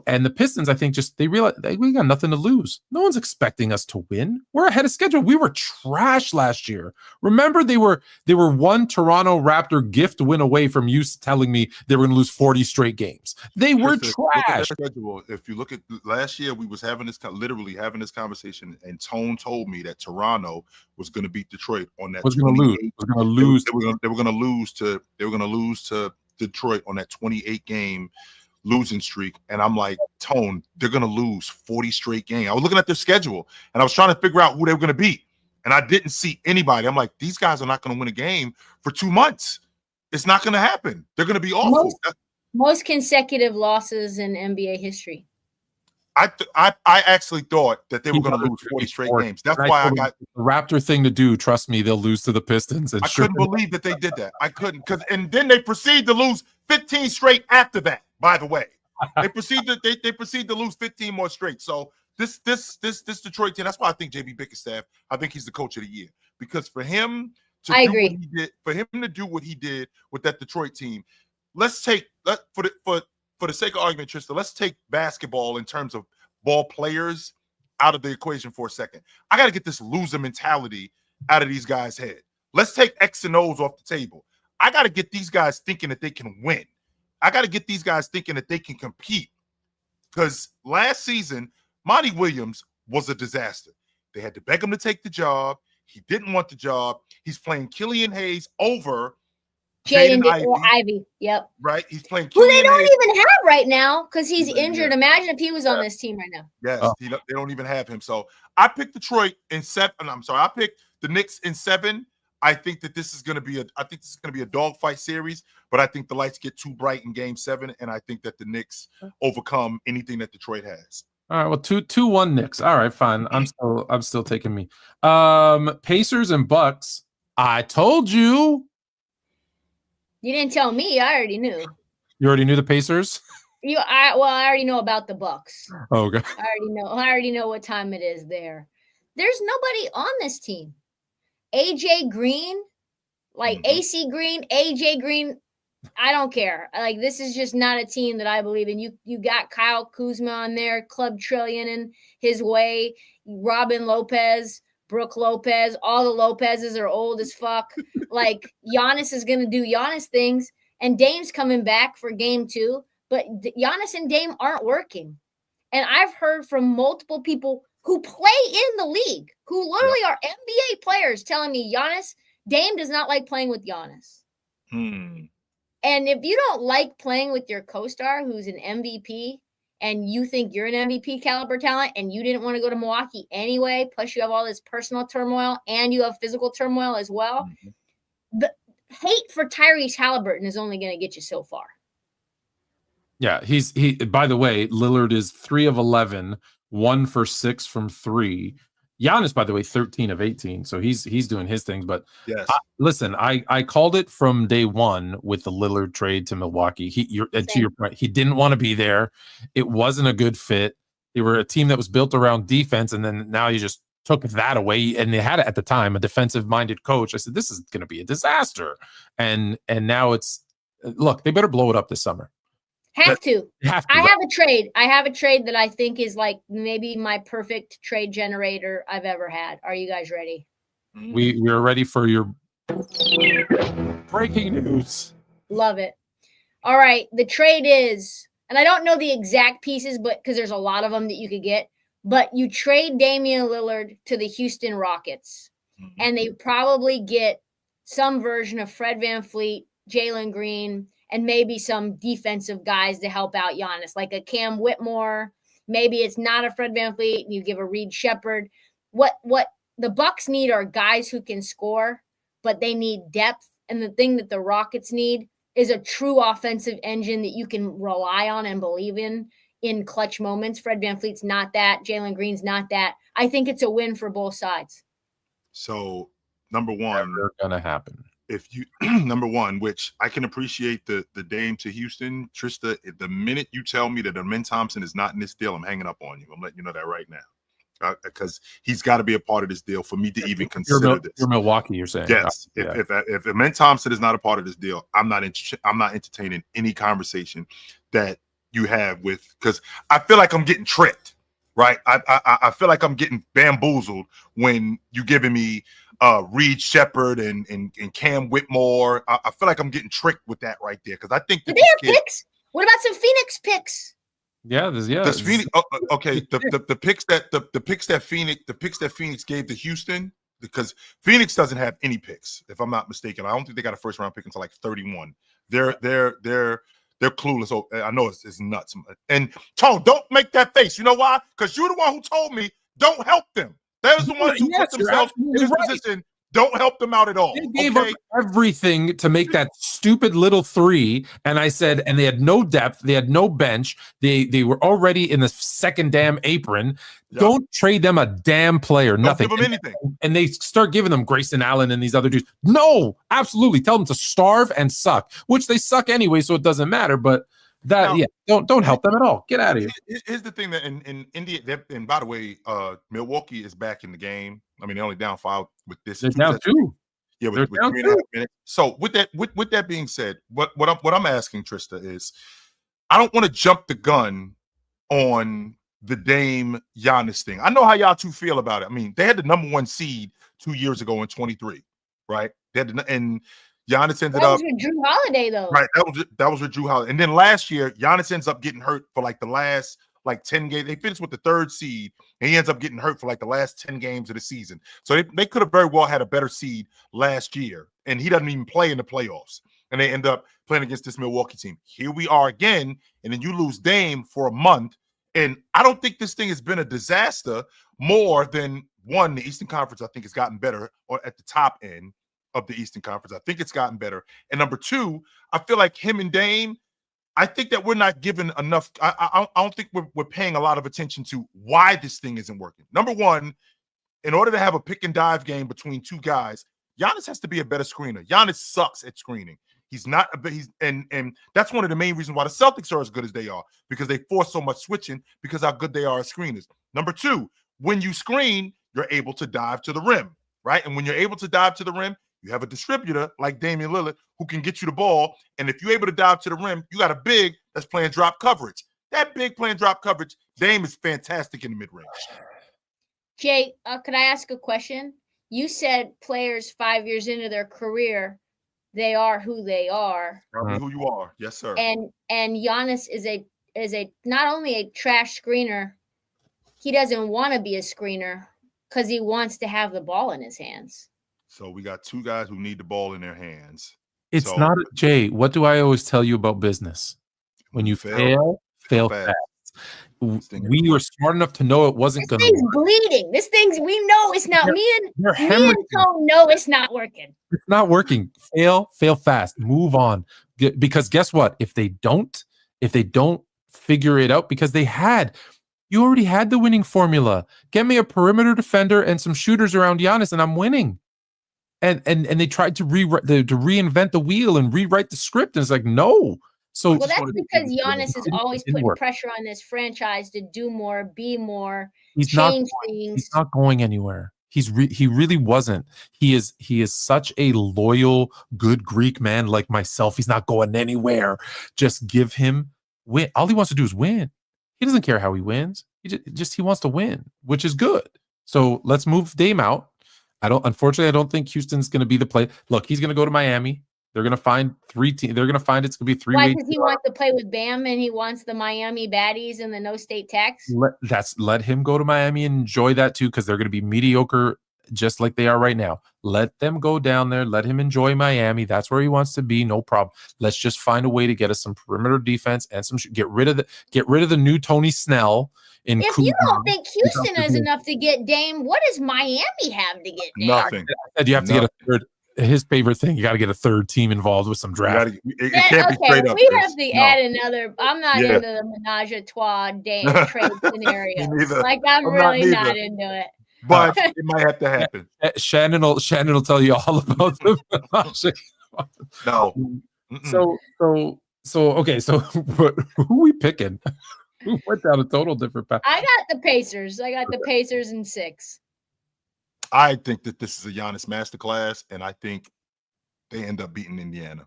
And the Pistons, I think, they realize we got nothing to lose. No one's expecting us to win. We're ahead of schedule. We were trash last year. Remember, they were one Toronto Raptor gift win away from you telling me they were going to lose 40 straight games. They were trash. If you look at last year, we was literally having this conversation, and Tone told me that Toronto was going to beat Detroit on that. Was going to lose. They were going to lose to Detroit on that 28-game losing streak. And I'm like, Tone, they're going to lose 40 straight games. I was looking at their schedule and I was trying to figure out who they were going to beat. And I didn't see anybody. I'm like, these guys are not going to win a game for 2 months. It's not going to happen. They're going to be awful. Most consecutive losses in NBA history. I actually thought that they were going to lose 40 straight games. That's why I got the Raptor thing to do. Trust me, they'll lose to the Pistons. I couldn't believe that they did that. I couldn't, and then they proceed to lose 15 straight after that. By the way, they proceed to lose 15 more straight. So this Detroit team. That's why I think JB Bickerstaff. I think he's the coach of the year, because for him to do what he did with that Detroit team. For the sake of argument, Trysta, let's take basketball in terms of ball players out of the equation for a second. I got to get this loser mentality out of these guys' head. Let's take X and O's off the table. I got to get these guys thinking that they can win. I got to get these guys thinking that they can compete. Because last season, Monty Williams was a disaster. They had to beg him to take the job. He didn't want the job. He's playing Killian Hayes over Jaden Ivey. Yep. Right? He's playing who they don't even have right now because he's injured. Yeah. Imagine if he was on this team right now. Yes, they don't even have him. So I picked Detroit in 7. I picked the Knicks in 7. I think that this is going to be a dogfight series, but I think the lights get too bright in game 7, and I think that the Knicks overcome anything that Detroit has. All right, well, 2-1 Knicks. All right, fine. I'm still taking me. Pacers and Bucks. I told you. You didn't tell me. I already knew. You already knew the Pacers? I already know about the Bucks. Oh, okay. I already know what time it is there. There's nobody on this team. AJ Green, AC Green, AJ Green, I don't care. This is just not a team that I believe in. You got Kyle Kuzma on there, Club Trillion in his way, Robin Lopez, Brooke Lopez. All the Lopezes are old as fuck. Giannis is going to do Giannis things, and Dame's coming back for game 2. but Giannis and Dame aren't working. And I've heard from multiple people who play in the league, who literally are NBA players, telling me Dame does not like playing with Giannis. And if you don't like playing with your co-star who's an MVP and you think you're an MVP caliber talent and you didn't want to go to Milwaukee anyway, plus you have all this personal turmoil and you have physical turmoil as well, the hate for Tyrese Halliburton is only going to get you so far. Yeah, he. By the way, Lillard is 3 of 11, 1 for 6 from 3. Giannis, by the way, 13 of 18. So he's doing his things. But yes, listen, I called it from day one with the Lillard trade to Milwaukee. To your point, he didn't want to be there. It wasn't a good fit. They were a team that was built around defense, and then now you just took that away. And they had at the time a defensive-minded coach. I said, this is going to be a disaster. And now it's look. They better blow it up this summer. Have to. I have a trade. I have a trade that I think is like maybe my perfect trade generator I've ever had. Are you guys ready? We're ready for your breaking news. Love it. All right. The trade is, and I don't know the exact pieces, but because there's a lot of them that you could get, but you trade Damian Lillard to the Houston Rockets, and they probably get some version of Fred VanVleet, Jalen Green, and maybe some defensive guys to help out Giannis, like a Cam Whitmore. Maybe it's not a Fred VanVleet, and you give a Reed Shepherd. What the Bucks need are guys who can score, but they need depth. And the thing that the Rockets need is a true offensive engine that you can rely on and believe in clutch moments. Fred VanVleet's not that. Jalen Green's not that. I think it's a win for both sides. So, number one, never gonna happen. If you number one, which I can appreciate the Dame to Houston, Trysta, the minute you tell me that Amen Thompson is not in this deal, I'm hanging up on you. I'm letting you know that right now, because he's got to be a part of this deal for me to even consider this. You're Milwaukee, you're saying? Yes. If Amen Thompson is not a part of this deal, I'm not entertaining any conversation that you have with, because I feel like I'm getting tricked, right? I feel like I'm getting bamboozled when you giving me Reed Shepherd and Cam Whitmore. I feel like I'm getting tricked with that right there, because I think that they have picks. What about some Phoenix picks? Does Phoenix? Okay, the picks that Phoenix gave to Houston, because Phoenix doesn't have any picks, if I'm not mistaken. I don't think they got a first round pick until like 31. They're clueless. Oh, I know it's nuts. And Tone, don't make that face. You know why? Because you're the one who told me don't help them. There's the ones who put themselves in this position. Don't help them out at all. They gave up everything to make that stupid little 3. And I said, and they had no depth. They had no bench. They were already in the second damn apron. Yep. Don't trade them a damn player. Don't nothing. Give them anything. And they start giving them Grayson Allen and these other dudes. No, absolutely. Tell them to starve and suck, which they suck anyway, so it doesn't matter. But don't help them at all. Get out of here. Here's the thing that in India, and by the way, Milwaukee is back in the game. I mean, they're only down 5 with this. They're down 2. Yeah, with 3.5 minutes. So with that being said, what I'm asking, Trysta, is I don't want to jump the gun on the Dame Giannis thing. I know how y'all two feel about it. I mean, they had the number 1 seed 2 years ago in 23, right? They had and Giannis ended up with Drew Holiday, though. Right, that was with Drew Holiday. And then last year, Giannis ends up getting hurt for like the last 10 games. They finished with the 3rd seed, and he ends up getting hurt for like the last 10 games of the season. So they could have very well had a better seed last year, and he doesn't even play in the playoffs. And they end up playing against this Milwaukee team. Here we are again, and then you lose Dame for a month. And I don't think this thing has been a disaster more than, one, the Eastern Conference, I think, has gotten better, or at the top end of the Eastern Conference. I think it's gotten better. And number 2, I feel like him and Dame, I think that we're not given enough. I don't think we're paying a lot of attention to why this thing isn't working. Number 1, in order to have a pick and dive game between 2 guys, Giannis has to be a better screener. Giannis sucks at screening. He's not, and that's one of the main reasons why the Celtics are as good as they are, because they force so much switching because how good they are as screeners. Number 2, when you screen, you're able to dive to the rim, right? And when you're able to dive to the rim, you have a distributor like Damian Lillard who can get you the ball. And if you're able to dive to the rim, you got a big that's playing drop coverage. That big playing drop coverage, Dame is fantastic in the mid-range. Jay, could I ask a question? You said players 5 years into their career they are who they are. Tell me who you are. Yes, sir. And Giannis is a not only a trash screener, he doesn't want to be a screener because he wants to have the ball in his hands. So we got two guys who need the ball in their hands. It's not Jay. What do I always tell you about business? When you fail fast. We were smart enough to know it wasn't going to work. This thing's bleeding. This thing's, we know it's not. Me and Tone know it's not working. It's not working. Fail fast. Move on. Because guess what? If they don't figure it out, because you already had the winning formula. Get me a perimeter defender and some shooters around Giannis, and I'm winning. And they tried to reinvent the wheel and rewrite the script, and it's like, no. So well, that's because Giannis is always putting pressure on this franchise to do more, be more, change things. He's not going anywhere. He really wasn't. He is such a loyal, good Greek man like myself. He's not going anywhere. Just give him win. All he wants to do is win. He doesn't care how he wins. He wants to win, which is good. So let's move Dame out. Unfortunately, I don't think Houston's going to be the play. Look, he's going to go to Miami. They're going to find three teams. They're going to find it's going to be 3 weeks. Why? Because he wants to play with Bam and he wants the Miami baddies and the no state tax. Let him go to Miami and enjoy that too, because they're going to be mediocre just like they are right now. Let them go down there. Let him enjoy Miami. That's where he wants to be. No problem. Let's just find a way to get us some perimeter defense and get rid of the new Tony Snell. If you don't think Houston has enough to get Dame, what does Miami have to get Dame? Nothing. You have to get a third. His favorite thing, you got to get a third team involved with some draft. It can't be straight up. We have to add another. I'm not into the menage a trois Dame trade scenario. Like I'm really not into it. But it might have to happen. Shannon will tell you all about the menage. No. So okay. So who are we picking? Who went down a total different path? I got the Pacers. The Pacers in 6. I think that this is a Giannis masterclass, and I think they end up beating Indiana.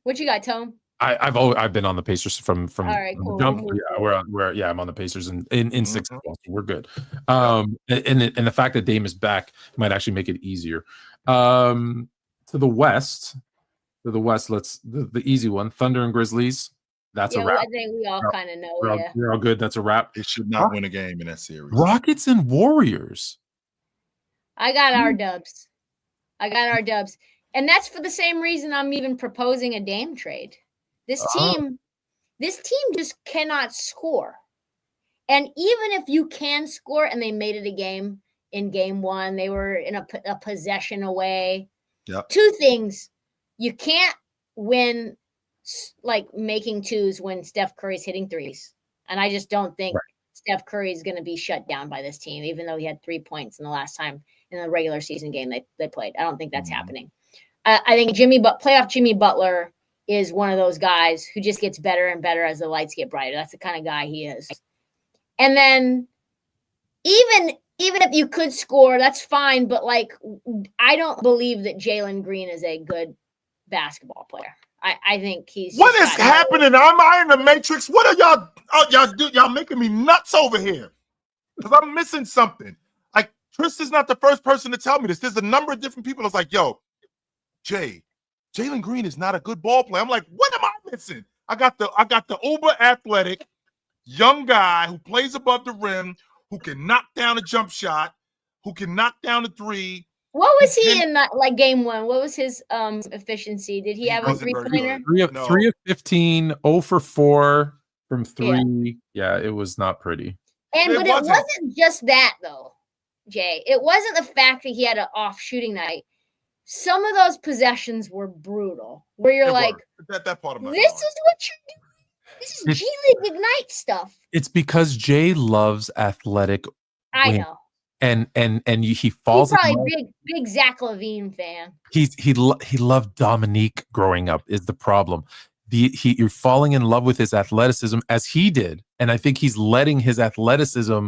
What you got, Tone? I've been on the Pacers from all right, cool. jump. Yeah, I'm on the Pacers in 6 as well, so we're good. And the fact that Dame is back might actually make it easier. To the West, let's the easy one, Thunder and Grizzlies. That's a wrap. I think we all kind of know. We're all good. That's a wrap. It should not win a game in that series. Rockets and Warriors. I got our dubs. And that's for the same reason I'm even proposing a Dame trade. This team just cannot score. And even if you can score, and they made it a game in game 1, they were in a possession away. Yep. 2 things. You can't win like making 2s when Steph Curry's hitting 3s. And I just don't think Steph Curry is going to be shut down by this team, even though he had 3 points in the last time in the regular season game they played. I don't think that's happening. I think playoff Jimmy Butler is one of those guys who just gets better and better as the lights get brighter. That's the kind of guy he is. And then even if you could score, that's fine. But like, I don't believe that Jalen Green is a good basketball player. I think he's. What is happening? Am I in the Matrix? What are y'all making me nuts over here? Because I'm missing something. Like, Trista's not the first person to tell me this. There's a number of different people that's like, yo, Jalen Green is not a good ball player. I'm like, what am I missing? I got the uber athletic young guy who plays above the rim, who can knock down a jump shot, who can knock down a 3. What was he in that, like game 1? What was his efficiency? Did he have a 3-pointer? 3 of 15, 0 for 4 from 3. Yeah, it was not pretty. But it wasn't just that though, Jay. It wasn't the fact that he had an off shooting night. Some of those possessions were brutal, where you're like, that part of my this is what you're doing. This is G League Ignite stuff. It's because Jay loves athletic. I know. And he falls. He's probably big Zach LaVine fan. He loved Dominique growing up is the problem. You're falling in love with his athleticism as he did, and I think he's letting his athleticism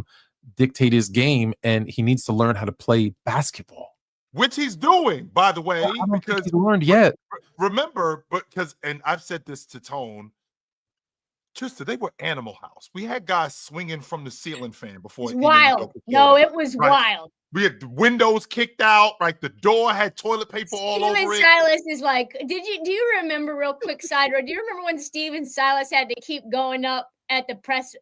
dictate his game, and he needs to learn how to play basketball, which he's doing, by the way. Because he's learned yet. Remember, and I've said this to Tone. Trista, they were Animal House. We had guys swinging from the ceiling fan before. It was wild. No, it was wild. We had the windows kicked out, like the door had toilet paper all over it. Silas is like, do you remember, real quick side road? Do you remember when Steven Silas had to keep going up at the press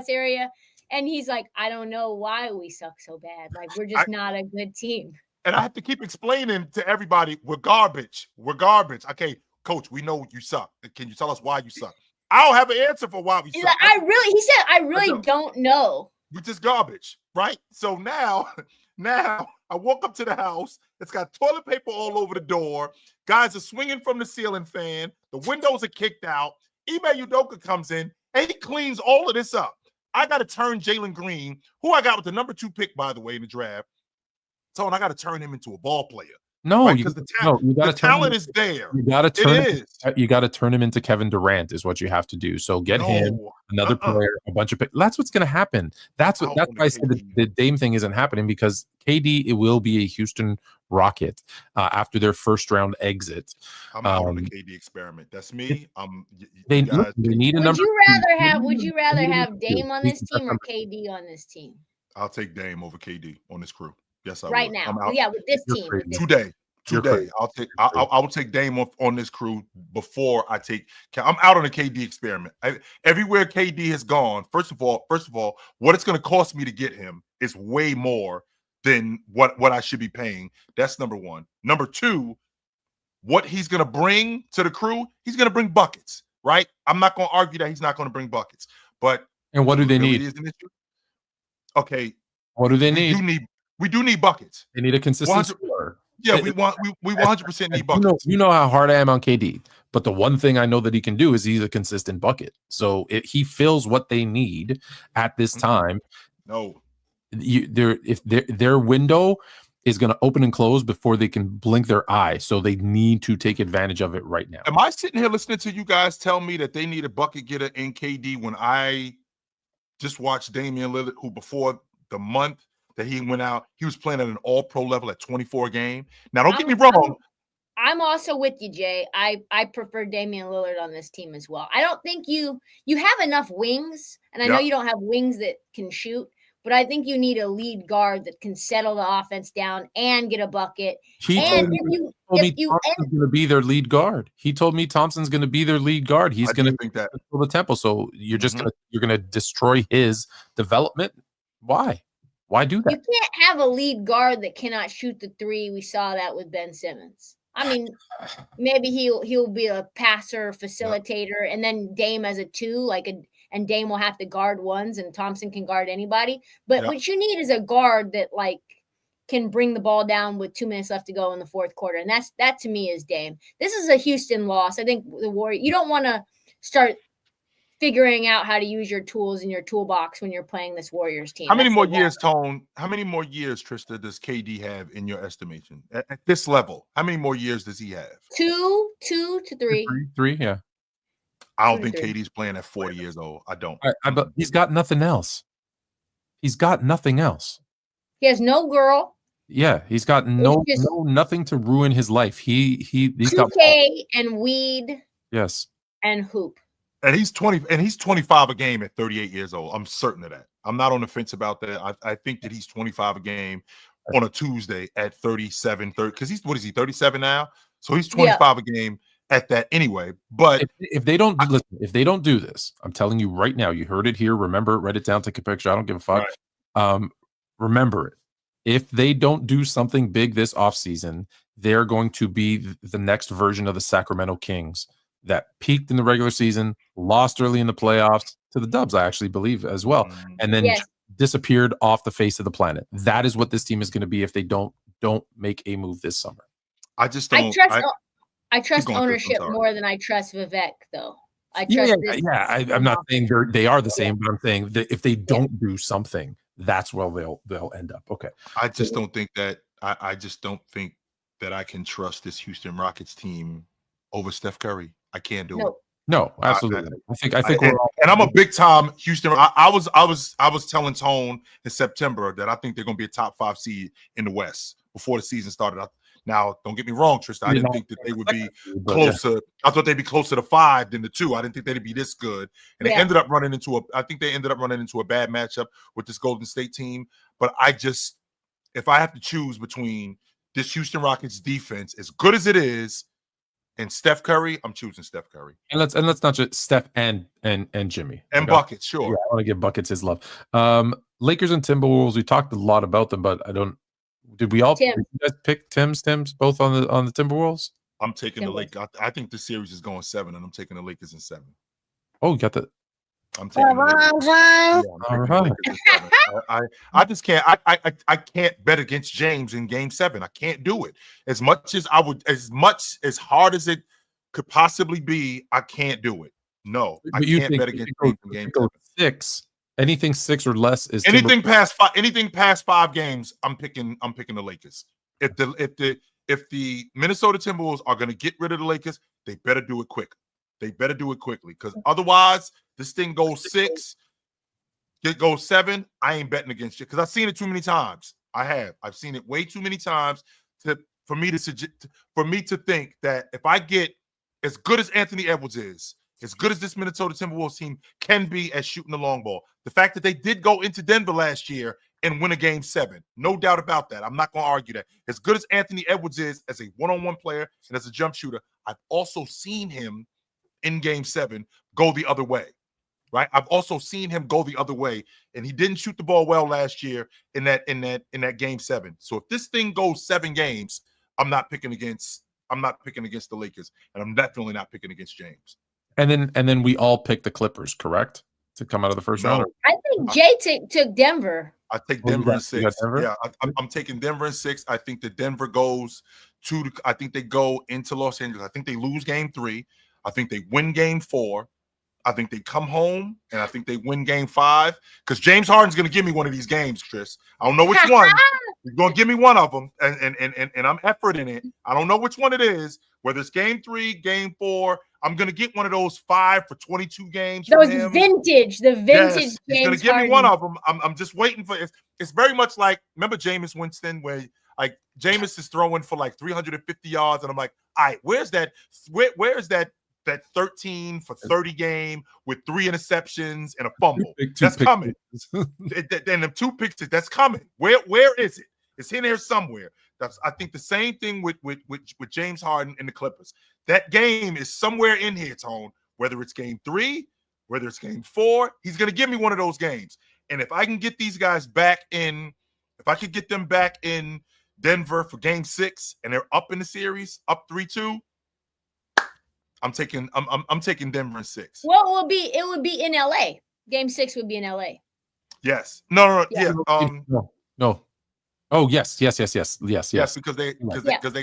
area? And he's like, I don't know why we suck so bad. Like, we're just not a good team. And I have to keep explaining to everybody, we're garbage. We're garbage. Okay, coach, we know you suck. Can you tell us why you suck? I don't have an answer for why we suck. Like, I really don't know. We're just garbage, right? So now I walk up to the house. It's got toilet paper all over the door. Guys are swinging from the ceiling fan. The windows are kicked out. Ime Udoka comes in and he cleans all of this up. I got to turn Jalen Green, who I got with the number 2 pick, by the way, in the draft. So I got to turn him into a ball player. No, because the talent is there. You got to turn him into Kevin Durant is what you have to do. So get him another player, a bunch of picks. That's what's going to happen. That's why I said the Dame thing isn't happening, because KD, it will be a Houston Rocket after their first round exit. I'm out on the KD experiment. That's me. They need a number. Would you rather have Dame on this team or KD on this team? I'll take Dame over KD on this crew. Yes, I will. Right now. Yeah, with this team. Today. I will take Dame on this crew before I take. I'm out on the KD experiment. Everywhere KD has gone, first of all, what it's going to cost me to get him is way more than what I should be paying. That's number one. Number two, what he's going to bring to the crew, he's going to bring buckets, right? I'm not going to argue that he's not going to bring buckets, but and what do they need? Okay, what do they need? We do need buckets. They need a consistent scorer. Yeah, we 100% need buckets. You know how hard I am on KD, but the one thing I know that he can do is he's a consistent bucket. So he fills what they need at this time. No, their window is going to open and close before they can blink their eye. So they need to take advantage of it right now. Am I sitting here listening to you guys tell me that they need a bucket getter in KD when I just watched Damian Lillard, who before the month that he went out, he was playing at an all-pro level at 24 a game. Now, don't get me wrong. I'm also with you, Jay. I prefer Damian Lillard on this team as well. I don't think you have enough wings, and I know you don't have wings that can shoot, but I think you need a lead guard that can settle the offense down and get a bucket. He told me Thompson's going to be their lead guard. He told me Thompson's going to be their lead guard. He's going to think that fill the tempo. So you're just you're going to destroy his development. Why? Why do that? You can't have a lead guard that cannot shoot the three. We saw that with Ben Simmons. I mean, maybe he'll be a passer, facilitator, and then Dame as a 2, and Dame will have to guard ones, and Thompson can guard anybody. But what you need is a guard that can bring the ball down with 2 minutes left to go in the fourth quarter, and that to me is Dame. This is a Houston loss. I think the Warriors. You don't want to start figuring out how to use your tools in your toolbox when you're playing this Warriors team. How many more years, Tone? How many more years, Trysta, does KD have in your estimation at this level? How many more years does he have? 2 to 3. 3, yeah. I don't think KD's playing at 40 years old. I don't. But he's got nothing else. He's got nothing else. He has no girl. Yeah, he's got nothing to ruin his life. He's 2K got and weed. Yes. And hoop. And he's 25 a game at 38 years old. I'm certain of that. I'm not on the fence about that. I think that he's 25 a game on a Tuesday at 37, 30, because he's 37 now? So he's 25 a game at that anyway. But if they don't do this, I'm telling you right now, you heard it here. Remember, write it down, take a picture. I don't give a fuck. Right. Remember it. If they don't do something big this offseason, they're going to be the next version of the Sacramento Kings that peaked in the regular season, lost early in the playoffs to the Dubs, I actually believe as well, and then disappeared off the face of the planet. That is what this team is going to be if they don't make a move this summer. I just don't. I trust ownership more than I trust Vivek, though. I'm not saying they are the same, but I'm saying that if they don't do something, that's where they'll end up. Okay. I just don't think that I just don't think that I can trust this Houston Rockets team over Steph Curry. I can't do it. No, absolutely. I think and I'm a big time Houston. I was telling Tone in September that I think they're going to be a top 5 seed in the West before the season started. Now, don't get me wrong, Trysta. I didn't think that they would be closer. Yeah. I thought they'd be closer to 5 than the 2. I didn't think they'd be this good. And they ended up running into a bad matchup with this Golden State team. But I just if I have to choose between this Houston Rockets defense, as good as it is, and Steph Curry, I'm choosing Steph Curry. And let's not just Steph and Jimmy. And buckets, sure. Yeah, I want to give buckets his love. Lakers and Timberwolves, we talked a lot about them, but did you guys pick Tim's both on the Timberwolves? I'm taking the Lakers. I think the series is going 7, and I'm taking the Lakers in 7. Oh, you got the. I'm taking the Lakers. I just can't. I can't bet against James in Game 7. I can't do it. As much as hard as it could possibly be, I can't do it. No, I can't bet against James in Game 7. 6. Anything 6 or less is anything past 5. Anything past 5 games, I'm picking the Lakers. If the Minnesota Timberwolves are going to get rid of the Lakers, they better do it quick. They better do it quickly, because otherwise, this thing goes 6, it goes 7. I ain't betting against you, because I've seen it too many times. I've seen it way too many times for me to think that if I get as good as Anthony Edwards is, as good as this Minnesota Timberwolves team can be at shooting the long ball, the fact that they did go into Denver last year and win a Game 7, no doubt about that. I'm not going to argue that. As good as Anthony Edwards is as a one-on-one player and as a jump shooter, I've also seen him in Game 7 go the other way, right? I've also seen him go the other way, and he didn't shoot the ball well last year in that Game 7. So if this thing goes 7 games, I'm not picking against the Lakers, and I'm definitely not picking against James. And then we all picked the Clippers, correct, to come out of the first round. I think Jay took Denver. I take Denver in 6. Yeah, I'm taking Denver in 6. I think that Denver goes I think they go into Los Angeles. I think they lose Game 3. I think they win Game 4. I think they come home, and I think they win Game 5, because James Harden's going to give me one of these games, Chris. I don't know which one. He's going to give me one of them, and I'm efforting it. I don't know which one it is, whether it's Game 3, Game 4. I'm going to get one of those 5 for 22 games. Those vintage, the vintage yes, James he's going to give me one of them. I'm just waiting for it. It's very much like, remember Jameis Winston, where like Jameis is throwing for like 350 yards, and I'm like, all right, where's that 13 for 30 game with 3 interceptions and a fumble? That's coming. And the 2 picks, that's coming. Where is it? It's in here somewhere. I think the same thing with James Harden and the Clippers. That game is somewhere in here, Tone. Whether it's Game 3, whether it's Game 4, he's going to give me one of those games. And if I can get these guys back in, if I could get them back in Denver for Game 6, and they're up in the series, up 3-2. I'm taking Denver in 6. Well, it would be in LA. Game 6 would be in LA. Yes. No. Yeah. No. Oh, yes. Because they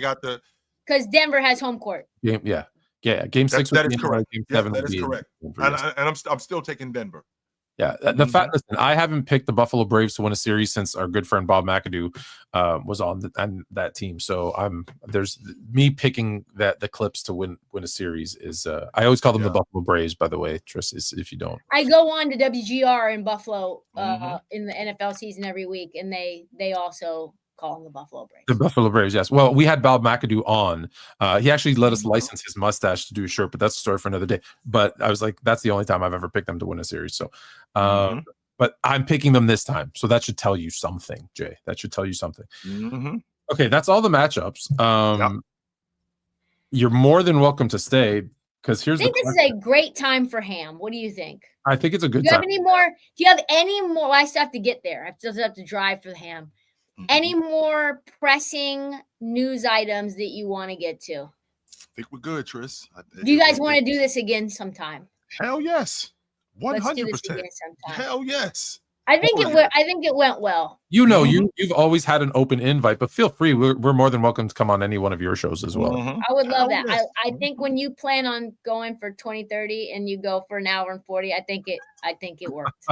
got the, because Denver has home court. Game 6. That is correct. Game 7 that is correct. And I'm still taking Denver. Yeah, the fact. Listen, I haven't picked the Buffalo Braves to win a series since our good friend Bob McAdoo was on that team. So there's me picking the Clips to win a series is. I always call them the Buffalo Braves, by the way, Tris. If you don't, I go on to WGR in Buffalo in the NFL season every week, and they also call them the Buffalo Braves. The Buffalo Braves, yes. Well, we had Bob McAdoo on. He actually let us license his mustache to do a shirt, but that's a story for another day. But I was like, that's the only time I've ever picked them to win a series. So, but I'm picking them this time. So that should tell you something, Jay. That should tell you something. Okay, that's all the matchups. You're more than welcome to stay, because here's. I think this is a great time for ham. What do you think? I think it's a good time. Do you have any more? Well, I still have to get there. I still have to drive for the ham. Any more pressing news items that you want to get to? I think we're good, Tris. Do you guys want to do this again sometime? Hell yes. 100%. Let's do this again sometime. Hell yes. I think it went well. You've always had an open invite, but feel free. We're more than welcome to come on any one of your shows as well. I would love that. Yes. I think when you plan on going for 20-30 and you go for an hour and 40, I think it worked.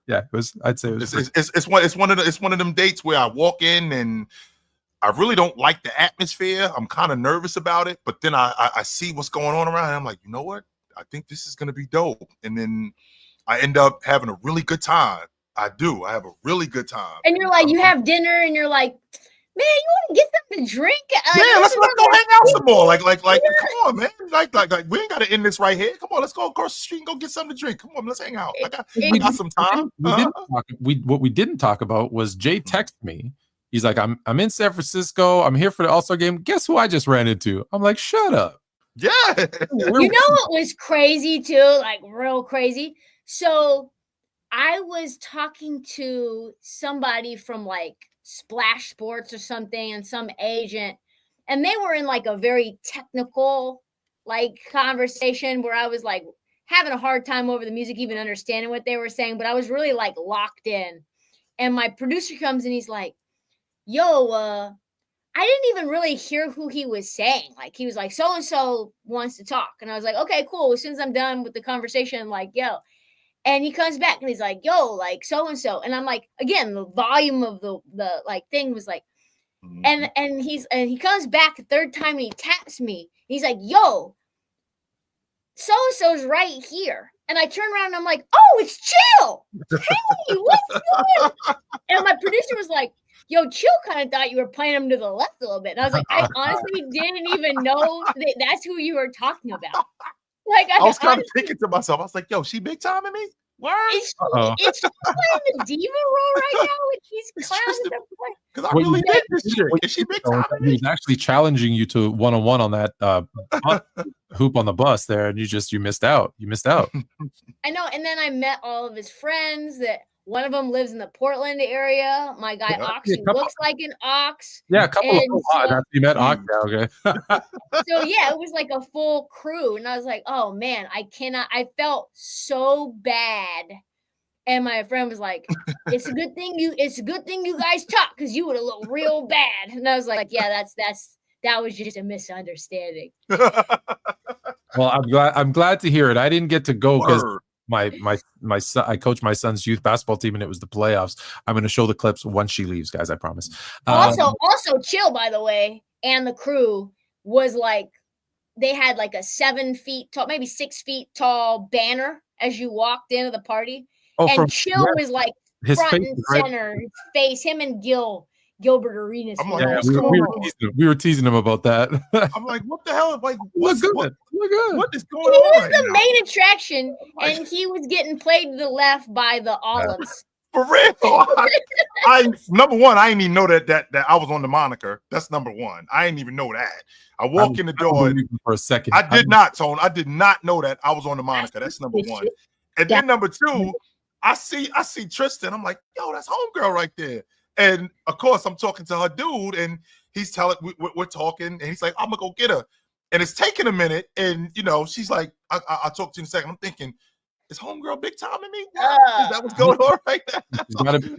Yeah, I'd say it was. It's one of them dates where I walk in and I really don't like the atmosphere. I'm kind of nervous about it, but then I see what's going on around, and I'm like, you know what? I think this is going to be dope. And then I end up having a really good time. I do. I have a really good time. And you're like, you have dinner, and you're like, man, you want to get something to drink? Let's go hang out some more. Like, come on, man. Like, we ain't got to end this right here. Come on, let's go across the street and go get something to drink. Come on, let's hang out. I got some time. What we didn't talk about was Jay texted me He's like, I'm in San Francisco. I'm here for the All-Star game. Guess who I just ran into? I'm like, shut up. Yeah. You know what was crazy too? Like real crazy. So I was talking to somebody from like Splash Sports or something and some agent, and they were in like a very technical like conversation where I was like having a hard time over the music, even understanding what they were saying, but I was really like locked in. And my producer comes and he's like, yo, I didn't even really hear who he was saying. Like, he was like, so-and-so wants to talk. And I was like, okay, cool. As soon as I'm done with the conversation, I'm like, yo. And he comes back and he's like, yo, like so-and-so. And I'm like, again, the volume of the like thing was like, and he comes back a third time and he taps me. He's like, yo, so-and-so's right here. And I turn around and I'm like, oh, it's Chill. Hey, what's going on? And my producer was like, yo, Chill kind of thought you were playing him to the left a little bit. And I was like, I honestly didn't even know that that's who you were talking about. Like, I was kind of thinking to myself, I was like, yo, she big timing me? Word? Is she playing the diva role right now? Like, he's clowning because I really did this shit. Is she big timing me? He was actually challenging you to one-on-one on that hoop on the bus there, and you missed out. You missed out. I know. And then I met all of his friends that one of them lives in the Portland area. My guy Ox, who looks like an ox. Yeah, a couple of after you met Ox. Okay. So yeah, it was like a full crew, and I was like, "Oh man, I cannot." I felt so bad, and my friend was like, "It's a good thing you guys talk because you would have looked real bad." And I was like, "Yeah, that was just a misunderstanding." Well, I'm glad to hear it. I didn't get to go because my son, I coach my son's youth basketball team, and it was the playoffs. I'm going to show the clips once she leaves, guys. I promise. Also, Chill, by the way, and the crew was like, they had like a 7 feet tall, maybe 6 feet tall banner as you walked into the party, and Chill was like his front and center, his face. Him and Gilbert Arenas. I'm like, we were teasing him about that. I'm like, what the hell? Like, look good. What is going on? He was right the now? main attraction, and he was getting played to the left by the Olives. For real. I number one, I didn't even know that I was on the moniker. That's number one. I didn't even know that. I walk in the door for a second. I did not, Tone. I did not know that I was on the moniker. That's number one. And then number two, I see Trysta. I'm like, yo, that's homegirl right there. And of course, I'm talking to her dude, and he's telling we're talking, and he's like, I'm gonna go get her. And it's taking a minute, and she's like, I'll talk to you in a second. I'm thinking, is homegirl big time in me? Is that what's going on right now? You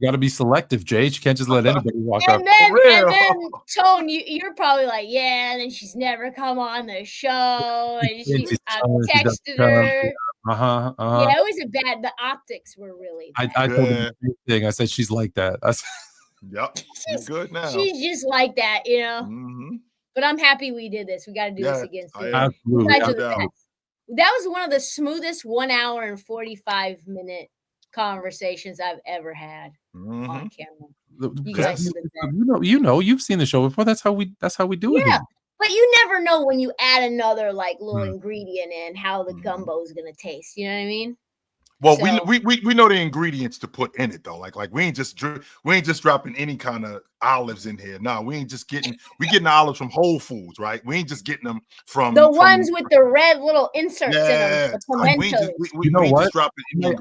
gotta be selective, Jay. You can't just let anybody walk up. And then Tone, you're probably like, yeah, and then she's never come on the show, and I've texted her. Yeah, it was bad. The optics were really bad. I told her the same thing. I said she's like that. Yep, she's good now. She's just like that, Mm-hmm. But I'm happy we did this. We got to do this again soon. Absolutely. You guys are the best. That was one of the smoothest 1 hour and 45-minute conversations I've ever had on camera. You guys are the best. You've seen the show before. That's how we do it. Yeah. But you never know when you add another like little ingredient in how the gumbo is gonna taste. You know what I mean? Well, we know the ingredients to put in it though. Like we ain't just dropping any kind of olives in here. No, we getting the olives from Whole Foods, right? We ain't just getting them from the ones with the red little inserts in them. The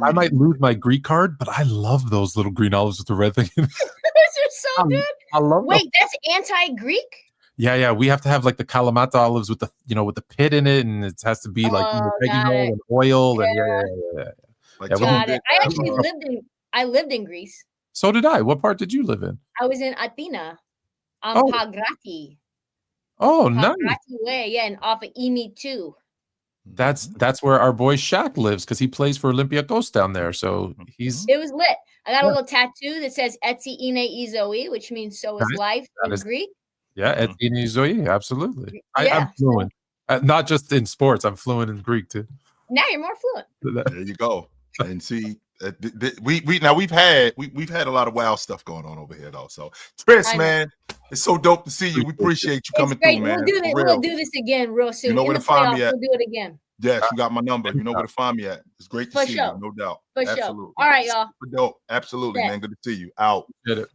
I might lose my Greek card, but I love those little green olives with the red thing. Those are so good. I love. Wait, that's anti-Greek? Yeah. We have to have like the Kalamata olives with the with the pit in it, and it has to be like oregano and oil and yeah. Got it. I actually lived in Greece. So did I. What part did you live in? I was in Athena on Pagrati. Oh, nice. Way, yeah, and off of Emi too. That's where our boy Shaq lives because he plays for Olympiacos down there. So it was lit. I got a little tattoo that says Etsi Ine Izoi, which means so is life in Greek. Yeah, Etsi Ine Izoi, absolutely. I'm fluent. Not just in sports, I'm fluent in Greek too. Now you're more fluent. There you go. And see, we've had a lot of wild stuff going on over here though. So Tris, man, it's so dope to see you. We appreciate you coming through, man. We'll do this again real soon. You know where to find me at. We'll do it again. Yes, you got my number. You know where to find me at. It's great to see you, no doubt. For sure. All right, y'all. Dope. Absolutely, man. Good to see you. Out. Get it.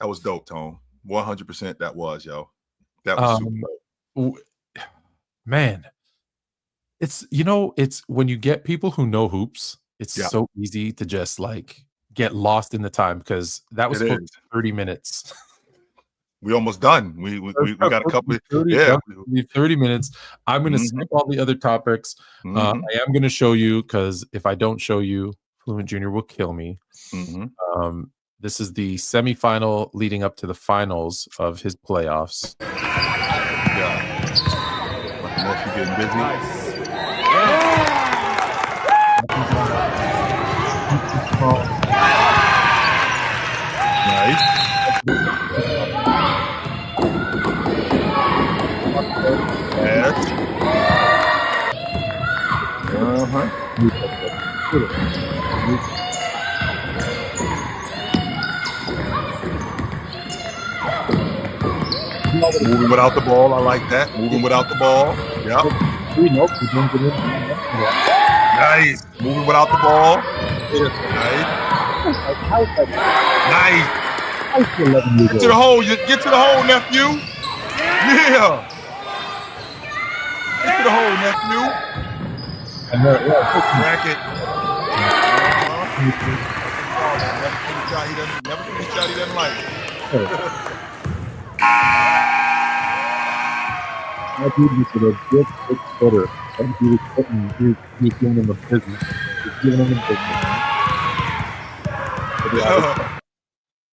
That was dope, Tone. 100% that was, yo. That was super dope. Man, it's it's when you get people who know hoops, it's so easy to just like get lost in the time because that was supposed to be 30 minutes. We almost done. We got a couple. 30 minutes. I'm going to skip all the other topics. I am going to show you because if I don't show you, Fluent Junior will kill me. This is the semifinal leading up to the finals of his playoffs. Yeah. Unless you're getting busy. Nice. Moving without the ball, I like that. Moving without the ball. Yep. Nice. Moving without the ball. Nice. Get to the hole. Get to the hole, nephew. Yeah. Get to the hole, nephew. Racket. Never any shot he doesn't like. My dude was a good footer. And he was giving him a business.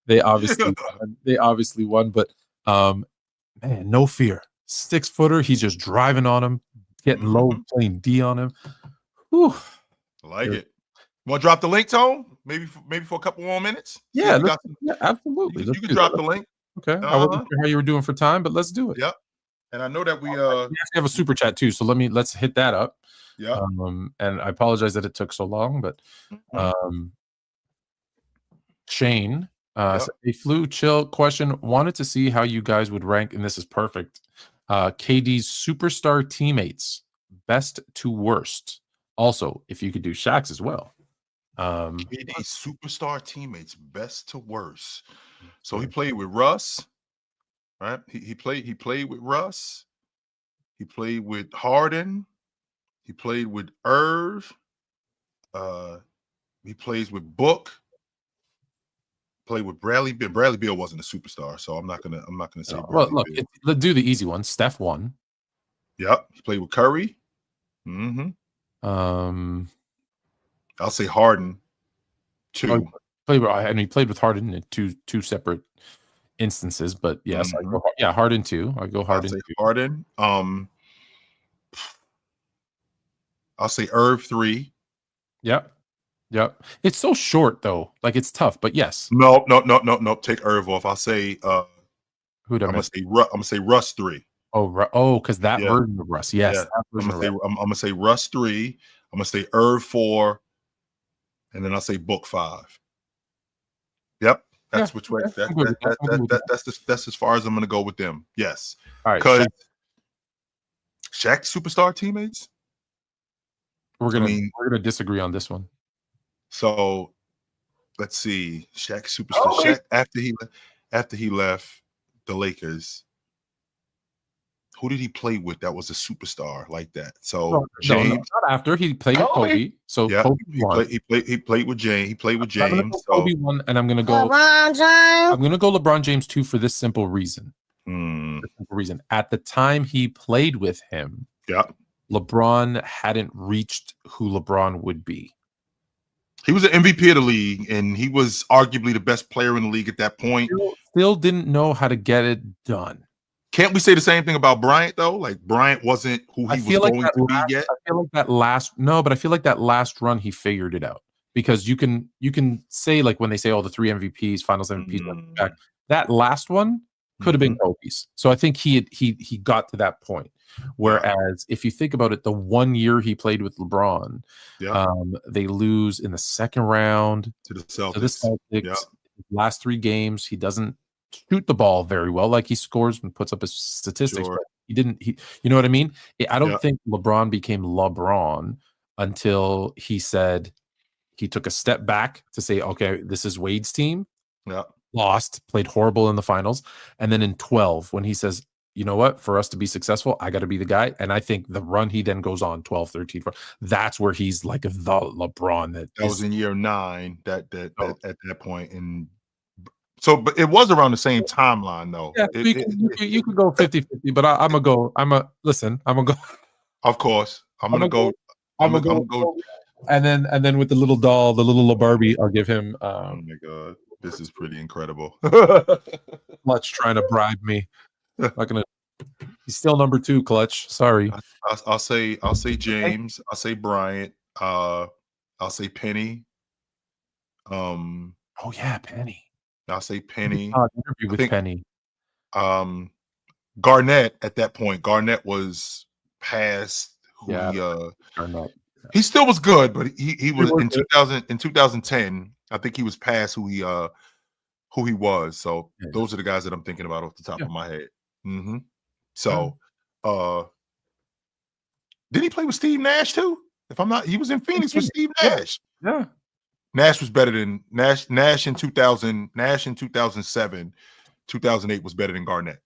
They obviously won, but man, no fear. 6-footer, he's just driving on him, getting low, playing D on him. Whew. I like it. Want to drop the link, Tone? Maybe for a couple more minutes? Yeah, absolutely. You can drop the link. Okay. I wasn't sure how you were doing for time, but let's do it. Yep. And I know that we actually have a super chat too, so let's hit that up. Yeah. And I apologize that it took so long, but Shane, a Flu Chill question, wanted to see how you guys would rank, and this is perfect. KD's superstar teammates, best to worst. Also, if you could do Shaq's as well. KD's superstar teammates, best to worst. So he played with Russ. Right, he played with Russ. He played with Harden. He played with Irv. He plays with Book. Played with Bradley Beal. Bradley Beal wasn't a superstar, so I'm not gonna say. Well, look, let's do the easy one. Steph won. Yep, he played with Curry. I'll say Harden. 2. He played with Harden in two separate instances, but yes, Harden 2. I go Harden 2. Harden. I'll say Irv 3. Yep. It's so short though. Like it's tough, but yes. No. Take Irv off. I'll say I'm gonna say Russ 3. Because that version of Russ. Yes. Yeah. I'm gonna say Russ 3. I'm gonna say Irv 4, and then I'll say Book 5. Yep. That's which way. That's as far as I'm gonna go with them. Yes. All right. Because Shaq superstar teammates. We're gonna disagree on this one. So let's see. Shaq superstar. Shaq after he left the Lakers. Who did he play with that was a superstar like that? So James. No, not after he played with Kobe. So yeah, Kobe won. He played with James. He played with James. I'm go Kobe won, and I'm gonna go LeBron James. I'm gonna go LeBron James 2 for this simple reason. At the time he played with him, LeBron hadn't reached who LeBron would be. He was an MVP of the league, and he was arguably the best player in the league at that point. Still didn't know how to get it done. Can't we say the same thing about Bryant though? Like Bryant wasn't who he was going to be yet. I feel like that last run he figured it out, because you can say, like when they say the 3 MVPs, Finals MVPs, back, that last one could have been Kobe's. So I think he got to that point. Whereas if you think about it, the 1 year he played with LeBron, they lose in the second round to the Celtics. Last 3 games, he doesn't shoot the ball very well. Like he scores and puts up his statistics, but he didn't. You know what I mean? I don't think LeBron became LeBron until he took a step back to say, okay, this is Wade's team. Yeah. lost, played horrible in the finals. And then in 12, when he says, you know what, for us to be successful, I got to be the guy. And I think the run he then goes on 12, 13, 14, that's where he's like the LeBron that was in year 9 at that point. And so, but it was around the same timeline though. Yeah, you could go 50-50, but I'm gonna go. I'm gonna go. Of course, I'm gonna go. And then with the little doll, the little Barbie, I'll give him. Oh my god, this is pretty incredible. Clutch trying to bribe me. Not gonna. He's still number 2. Clutch. Sorry. I'll say James. I'll say Bryant. I'll say Penny. Oh yeah, Penny. I'll say Penny. Interview with Penny. Garnett at that point. Garnett was past who Garnett. He still was good, but he was in 2010. I think he was past who he was. So those are the guys that I'm thinking about off the top of my head. Mm-hmm. So, did he play with Steve Nash too? If I'm not, he was in Phoenix with Steve Nash. Yeah. Nash was better than Nash in 2000. Nash in 2007, 2008 was better than Garnett.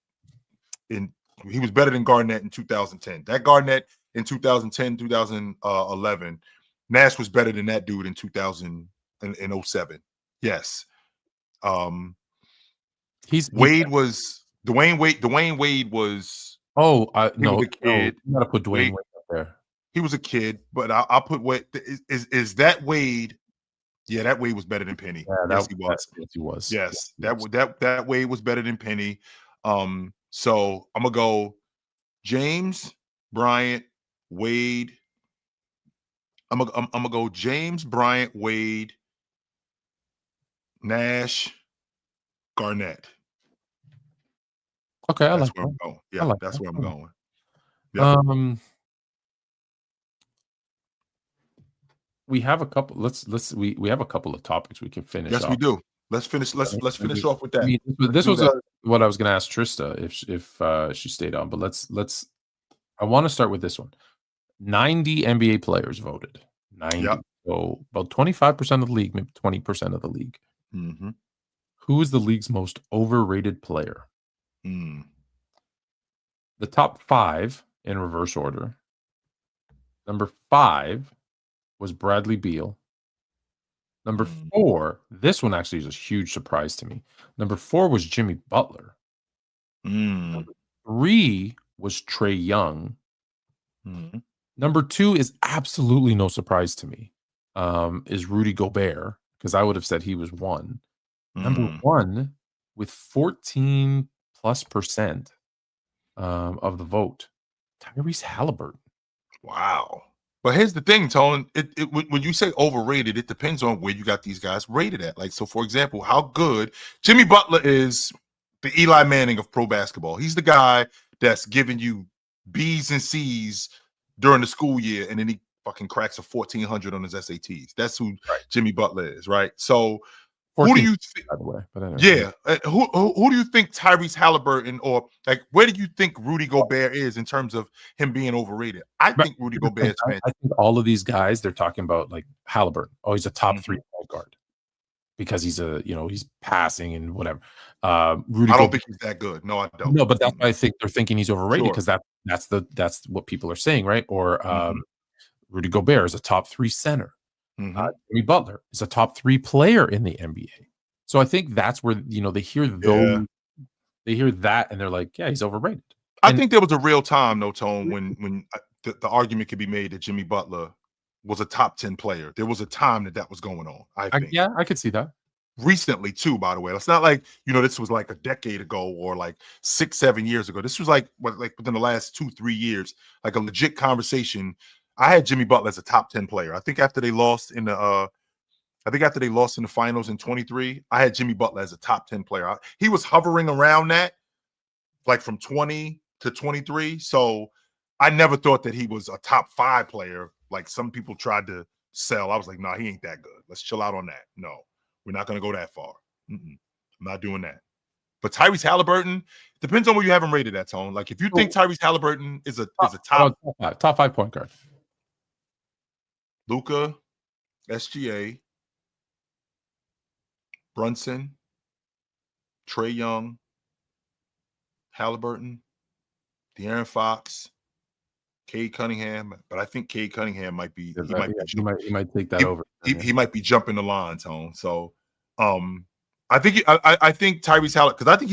He was better than Garnett in 2010. That Garnett in 2010, 2011, Nash was better than that dude in 2007. Yes. Dwayne Wade was. Oh, no, a kid. You gotta put Dwayne Wade up there. He was a kid, but I'll put Wade. Is that Wade? Yeah, that Wade was better than Penny. Yeah, yes, he was. Yes, he was. Yes, that Wade was better than Penny. So I'm gonna go James, Bryant, Wade. I'm gonna go James, Bryant, Wade, Nash, Garnett. Okay, that's where I'm going. Yeah, that's where I'm going. Yep. We have a couple. We have a couple of topics we can finish. Yes, we do. Let's finish. Let's finish off with that. This was what I was going to ask Trysta if she stayed on, but let's. I want to start with this one. 90 NBA players voted. 90. Yep. So about 25% of the league, maybe 20% of the league. Mm-hmm. Who is the league's most overrated player? The top 5 in reverse order. Number 5 was Bradley Beal. Number 4, this one actually is a huge surprise to me. Number 4 was Jimmy Butler. Number 3 was Trae Young. Number 2 is absolutely no surprise to me. Is Rudy Gobert, because I would have said he was 1. Number 1 with 14+% of the vote, Tyrese Halliburton. Wow. But here's the thing, Tone. When you say overrated, it depends on where you got these guys rated at. Like, so for example, how good Jimmy Butler is the Eli Manning of pro basketball. He's the guy that's giving you B's and C's during the school year, and then he fucking cracks a 1400 on his SATs. That's who Jimmy Butler is, right? So who do you think? By the way, but anyway. Yeah, who do you think Tyrese Halliburton, or like where do you think Rudy Gobert is in terms of him being overrated? I think Rudy Gobert is fantastic. I think all of these guys, they're talking about like Halliburton. Oh, he's a top 3 point guard because he's he's passing and whatever. Rudy, I don't think he's that good. No, I don't. No, but that's why I think they're thinking he's overrated because that's what people are saying, right? Or Rudy Gobert is a top 3 center. Jimmy Butler is a top 3 player in the NBA. So I think that's where they hear they hear that and they're like, yeah, he's overrated. I think there was a real time, though, Tone, when the argument could be made that Jimmy Butler was a top 10 player. There was a time that was going on. I think. Yeah, I could see that. Recently, too, by the way. It's not like, this was like a decade ago or like 6-7 years ago. This was like within the last 2-3 years, like a legit conversation. I had Jimmy Butler as a top 10 player. I think after they lost in the finals in 23, I had Jimmy Butler as a top 10 player. He was hovering around that, like from 20 to 23. So I never thought that he was a top 5 player, like some people tried to sell. I was like, nah, he ain't that good. Let's chill out on that. No, we're not going to go that far. I'm not doing that. But Tyrese Halliburton, depends on where you have him rated at, Tone. Like if you think Tyrese Halliburton is a top 5 point guard. Luka, SGA, Brunson, Trae Young, Halliburton, De'Aaron Fox, Cade Cunningham, but I think Cade Cunningham might be he might take that over. He might be jumping the line, Tone. So I think Tyrese Halliburton, because I think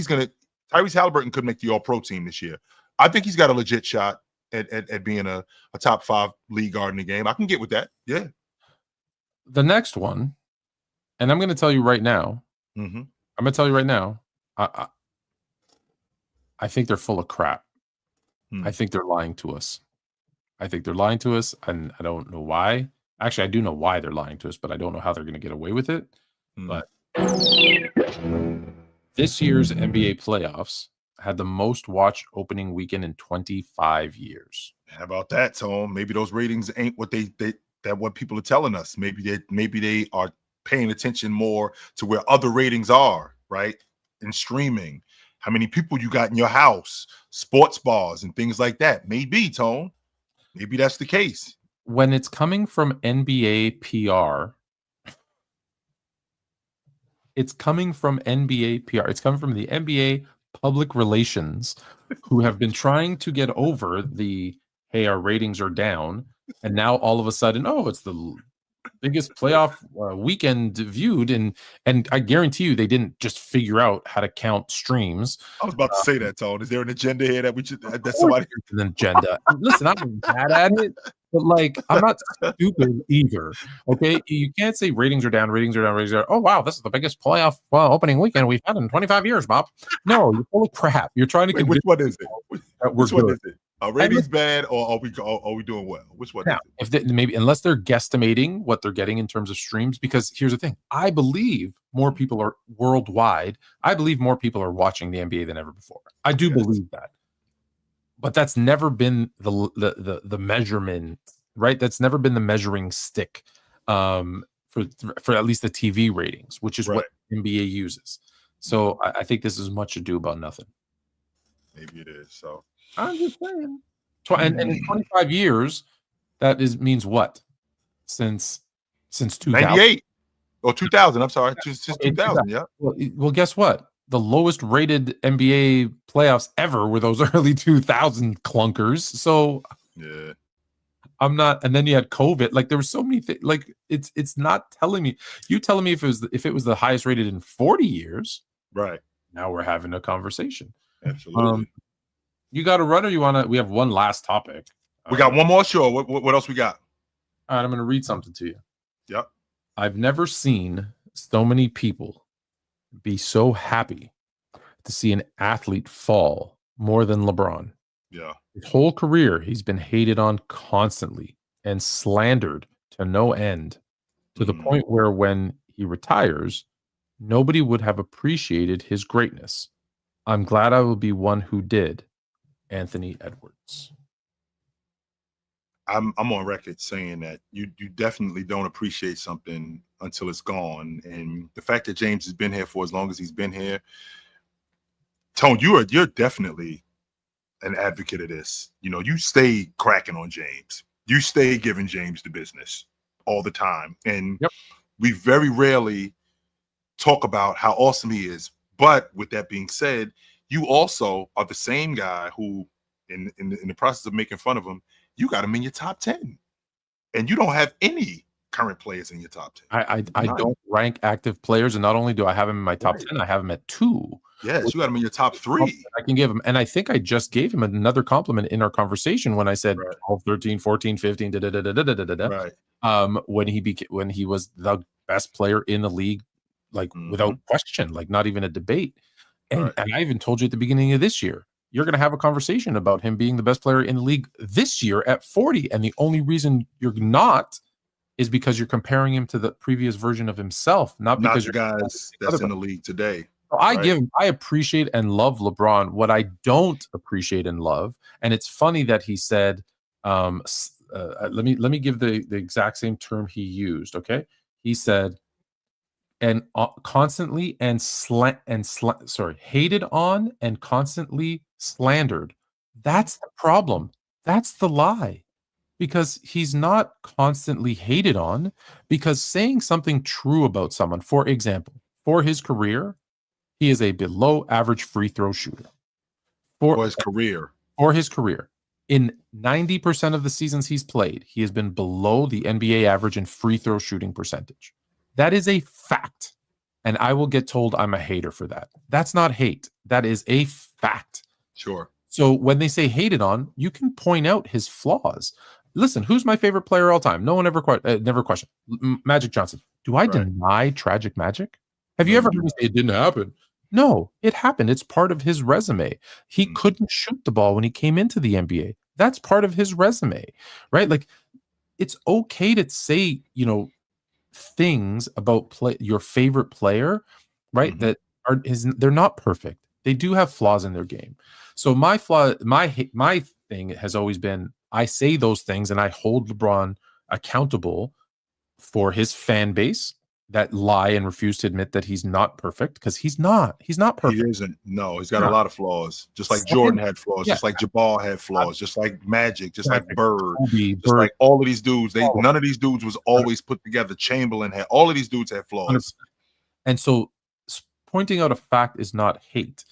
Tyrese Halliburton could make the All-Pro team this year. I think he's got a legit shot at being a top 5 league guard in the game. I can get with that. Yeah. The next one, and I'm going to tell you right now. Mm-hmm. I'm going to tell you right now. I think they're full of crap. I think they're lying to us. And I don't know why. Actually, I do know why they're lying to us, but I don't know how they're going to get away with it. But this year's NBA playoffs had the most watched opening weekend in 25 years. How about that, Tom? Maybe those ratings ain't what what people are telling us. Maybe they are paying attention more to where other ratings are, right? In streaming, how many people you got in your house, sports bars, and things like that. Maybe, Tone. Maybe that's the case. When it's coming from NBA PR, it's coming from NBA PR. It's coming from the NBA public relations, who have been trying to get over hey, our ratings are down. And now all of a sudden, it's the biggest playoff weekend viewed. And I guarantee you, they didn't just figure out how to count streams. I was about to say that, Tone. Is there an agenda here that that's somebody? An agenda. Listen, I'm bad at it, but I'm not stupid either. Okay, you can't say ratings are down. Oh wow, this is the biggest playoff opening weekend we've had in 25 years, Bob. No, you're full of crap. You're trying to which one is it? Which one is it? Are ratings bad, or are we doing well? Which one? Now, maybe unless they're guesstimating what they're getting in terms of streams, because here's the thing: I believe more people are worldwide. I believe more people are watching the NBA than ever before. I do believe that, but that's never been the measurement, right? That's never been the measuring stick for at least the TV ratings, which is what NBA uses. So I think this is much ado about nothing. Maybe it is. So. I'm just saying. And in 25 years, means what? Since 2000. 98 or 2000. I'm sorry. Since 2000, yeah. Well, guess what? The lowest rated NBA playoffs ever were those early 2000 clunkers. So yeah. I'm not. And then you had COVID. There were so many things. It's not telling me. You telling me if it was the highest rated in 40 years. Right. Now we're having a conversation. Absolutely. You got to run, or you want to? We have one last topic. We got one more show. What else we got? All right, I'm going to read something to you. Yep. I've never seen so many people be so happy to see an athlete fall more than LeBron. Yeah. His whole career, he's been hated on constantly and slandered to no end, to the point where when he retires, nobody would have appreciated his greatness. I'm glad I will be one who did. Anthony Edwards. I'm on record saying that you definitely don't appreciate something until it's gone. And the fact that James has been here for as long as he's been here, Tone, you're definitely an advocate of this. You stay cracking on James. You stay giving James the business all the time. And we very rarely talk about how awesome he is. But with that being said, you also are the same guy who, in the process of making fun of him, you got him in your top 10, and you don't have any current players in your top 10. I don't rank active players, and not only do I have him in my top 10, I have him at 2. Yes, you got him in your top 3. I can give him, and I think I just gave him another compliment in our conversation when I said 12, 13, 14, 15, Right. When he was the best player in the league, without question, not even a debate. And I even told you at the beginning of this year, you're going to have a conversation about him being the best player in the league this year at 40. And the only reason you're not is because you're comparing him to the previous version of himself, not because you're guys that's in the league today. So I appreciate and love LeBron. What I don't appreciate and love, and it's funny that he said, let me give the exact same term he used. Okay. He said, and constantly hated on and constantly slandered. That's the problem. That's the lie. Because he's not constantly hated on, because saying something true about someone, for example, for his career, He is a below average free throw shooter for his career. For his career. In 90% of the seasons he's played, he has been below the NBA average in free throw shooting percentage. That is a fact. And I will get told I'm a hater for that. That's not hate. That is a fact. Sure. So when they say hated on, you can point out his flaws. Listen, who's my favorite player all time? No one ever never questioned. Magic Johnson. Do I deny Tragic Magic? Have you ever heard me say it didn't happen? No, it happened. It's part of his resume. He couldn't shoot the ball when he came into the NBA. That's part of his resume, right? Like, it's okay to say, things about your favorite player, right? That they're not perfect. They do have flaws in their game. So my thing has always been, I say those things and I hold LeBron accountable for his fan base that lie and refuse to admit that he's not perfect, because he's not perfect. He isn't. No, he's got a lot of flaws. Just like Jordan had flaws, just like Jabal had flaws, just like Magic, just like Bird, just like all of these dudes. None of these dudes was always put together. Chamberlain had, all of these dudes had flaws. And so pointing out a fact is not hate.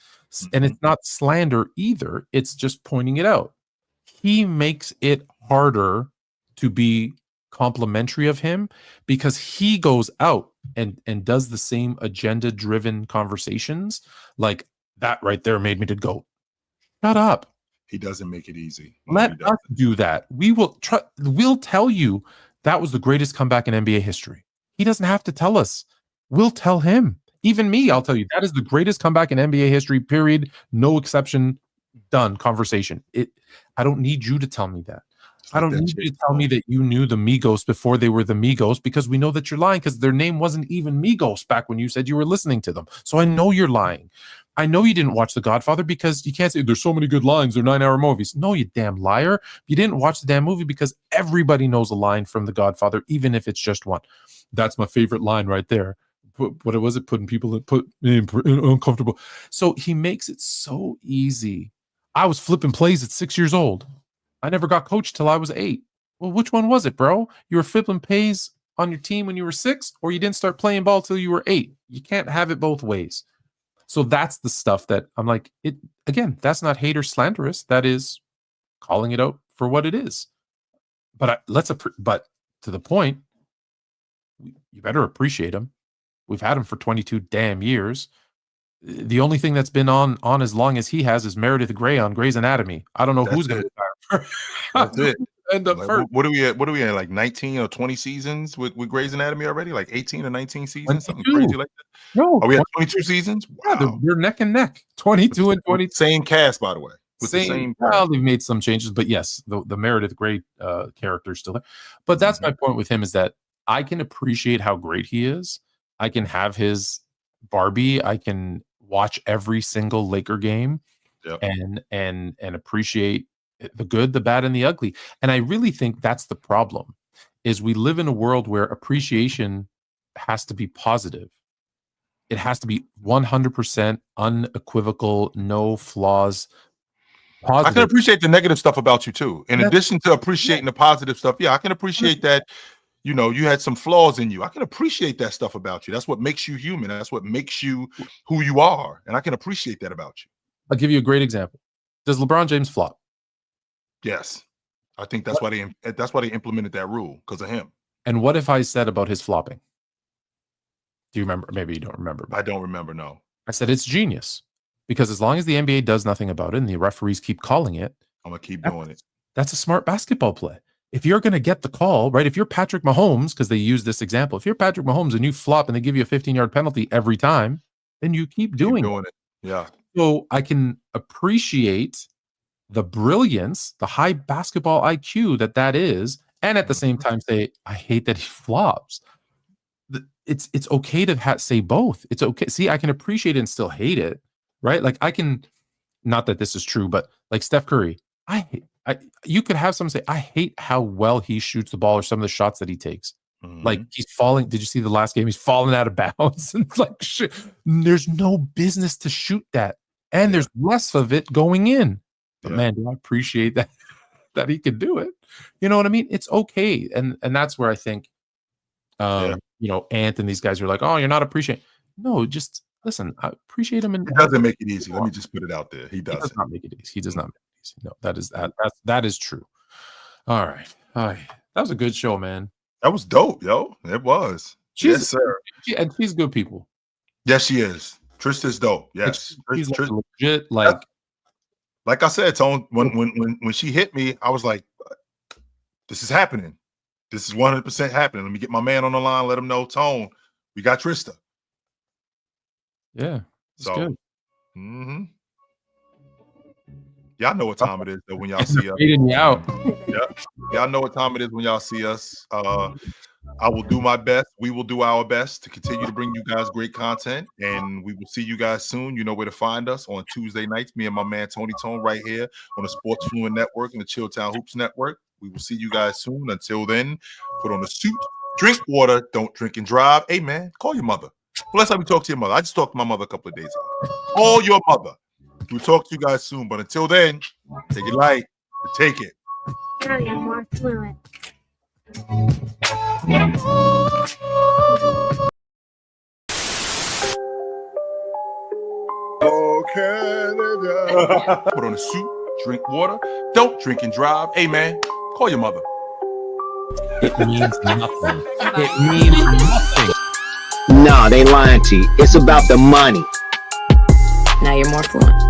And it's not slander either. It's just pointing it out. He makes it harder to be complimentary of him because he goes out and does the same agenda driven conversations. Like, that right there made me to go, shut up. He doesn't make it easy. Let us do that. We'll tell you that was the greatest comeback in NBA history. He doesn't have to tell us. We'll tell him. Even me, I'll tell you, that is the greatest comeback in NBA history, period. No exception. Done. Conversation. I don't need you to tell me that. I don't need you to tell me that you knew the Migos before they were the Migos, because we know that you're lying, because their name wasn't even Migos back when you said you were listening to them. So I know you're lying. I know you didn't watch The Godfather, because you can't say there's so many good lines. They're 9-hour movies. No, you damn liar. You didn't watch the damn movie because everybody knows a line from The Godfather, even if it's just one. That's my favorite line right there. What was it? Put me in uncomfortable. So he makes it so easy. I was flipping plays at 6 years old. I never got coached till I was 8. Well, which one was it, bro? You were flipping plays on your team when you were 6, or you didn't start playing ball till you were 8. You can't have it both ways. So that's the stuff that I'm like, that's not hate or slanderous. That is calling it out for what it is. But but to the point, you better appreciate him. We've had him for 22 damn years. The only thing that's been on as long as he has is Meredith Grey on Grey's Anatomy. I don't know who's going to retire. That's it. End up first. What are we at? Like 19 or 20 seasons with Grey's Anatomy already? Like 18 or 19 seasons? 22. Something crazy like that? No. Are we at 22 seasons? Wow. Yeah, they're neck and neck. 22 and 22. Same cast, by the way. With the same well, they've made some changes, but yes, the Meredith Grey character is still there. But that's my point with him, is that I can appreciate how great he is. I can have his Barbie. I can watch every single Laker game and appreciate the good, the bad, and the ugly. And I really think that's the problem, is we live in a world where appreciation has to be positive. It has to be 100% unequivocal, no flaws. Positive. I can appreciate the negative stuff about you too. In addition to appreciating the positive stuff, I can appreciate that. You had some flaws in you. I can appreciate that stuff about you. That's what makes you human. That's what makes you who you are. And I can appreciate that about you. I'll give you a great example. Does LeBron James flop? Yes. I think that's why they implemented that rule, because of him. And what if I said about his flopping? Do you remember? Maybe you don't remember. I don't remember, no. I said it's genius, because as long as the NBA does nothing about it and the referees keep calling it, I'm going to keep doing it. That's a smart basketball play. If you're going to get the call, right? If you're Patrick Mahomes, because they use this example, if you're Patrick Mahomes and you flop and they give you a 15-yard penalty every time, then you keep doing it. Yeah. So I can appreciate the brilliance, the high basketball IQ that is, and at the same time say, I hate that he flops. It's okay to say both. It's okay. See, I can appreciate it and still hate it, right? Like, I can, not that this is true, but like Steph Curry, you could have someone say, I hate how well he shoots the ball, or some of the shots that he takes. Like, he's falling. Did you see the last game? He's falling out of bounds. And like, shit, there's no business to shoot that. And there's less of it going in. But man, do I appreciate that he can do it. You know what I mean? It's okay. And that's where I think, Ant and these guys are like, oh, you're not appreciating. No, just Listen, I appreciate him. He doesn't make it easy. Let me just put it out there. He does not make it easy. He does not make it easy. No, that is true. All right. That was a good show, man. That was dope, yo. It was. Yes, sir. And she's good people. Yes, she is. Trista's dope. Yes. She's legit, like I said, Tone, when she hit me, I was like, this is happening. This is 100% happening. Let me get my man on the line, let him know, Tone, we got Trysta. Yeah. So good. Y'all know what time it is though when y'all see us. Me out. Yep. Y'all know what time it is when y'all see us. I will do my best. We will do our best to continue to bring you guys great content, and we will see you guys soon. You know where to find us on Tuesday nights. Me and my man Tony Tone right here on the Sports Fluent Network and the Chilltown Hoops Network. We will see you guys soon. Until then, put on a suit, drink water, don't drink and drive. Hey man, call your mother. Well, that's how we talk to your mother. I just talked to my mother a couple of days ago. Call your mother. We'll talk to you guys soon, but until then, take it light, but take it. I am more fluent. Oh, Canada. Put on a suit, drink water, don't drink and drive. Hey man, call your mother. It means nothing. It means nothing. No, they lying to you. It's about the money. Now you're more fluent.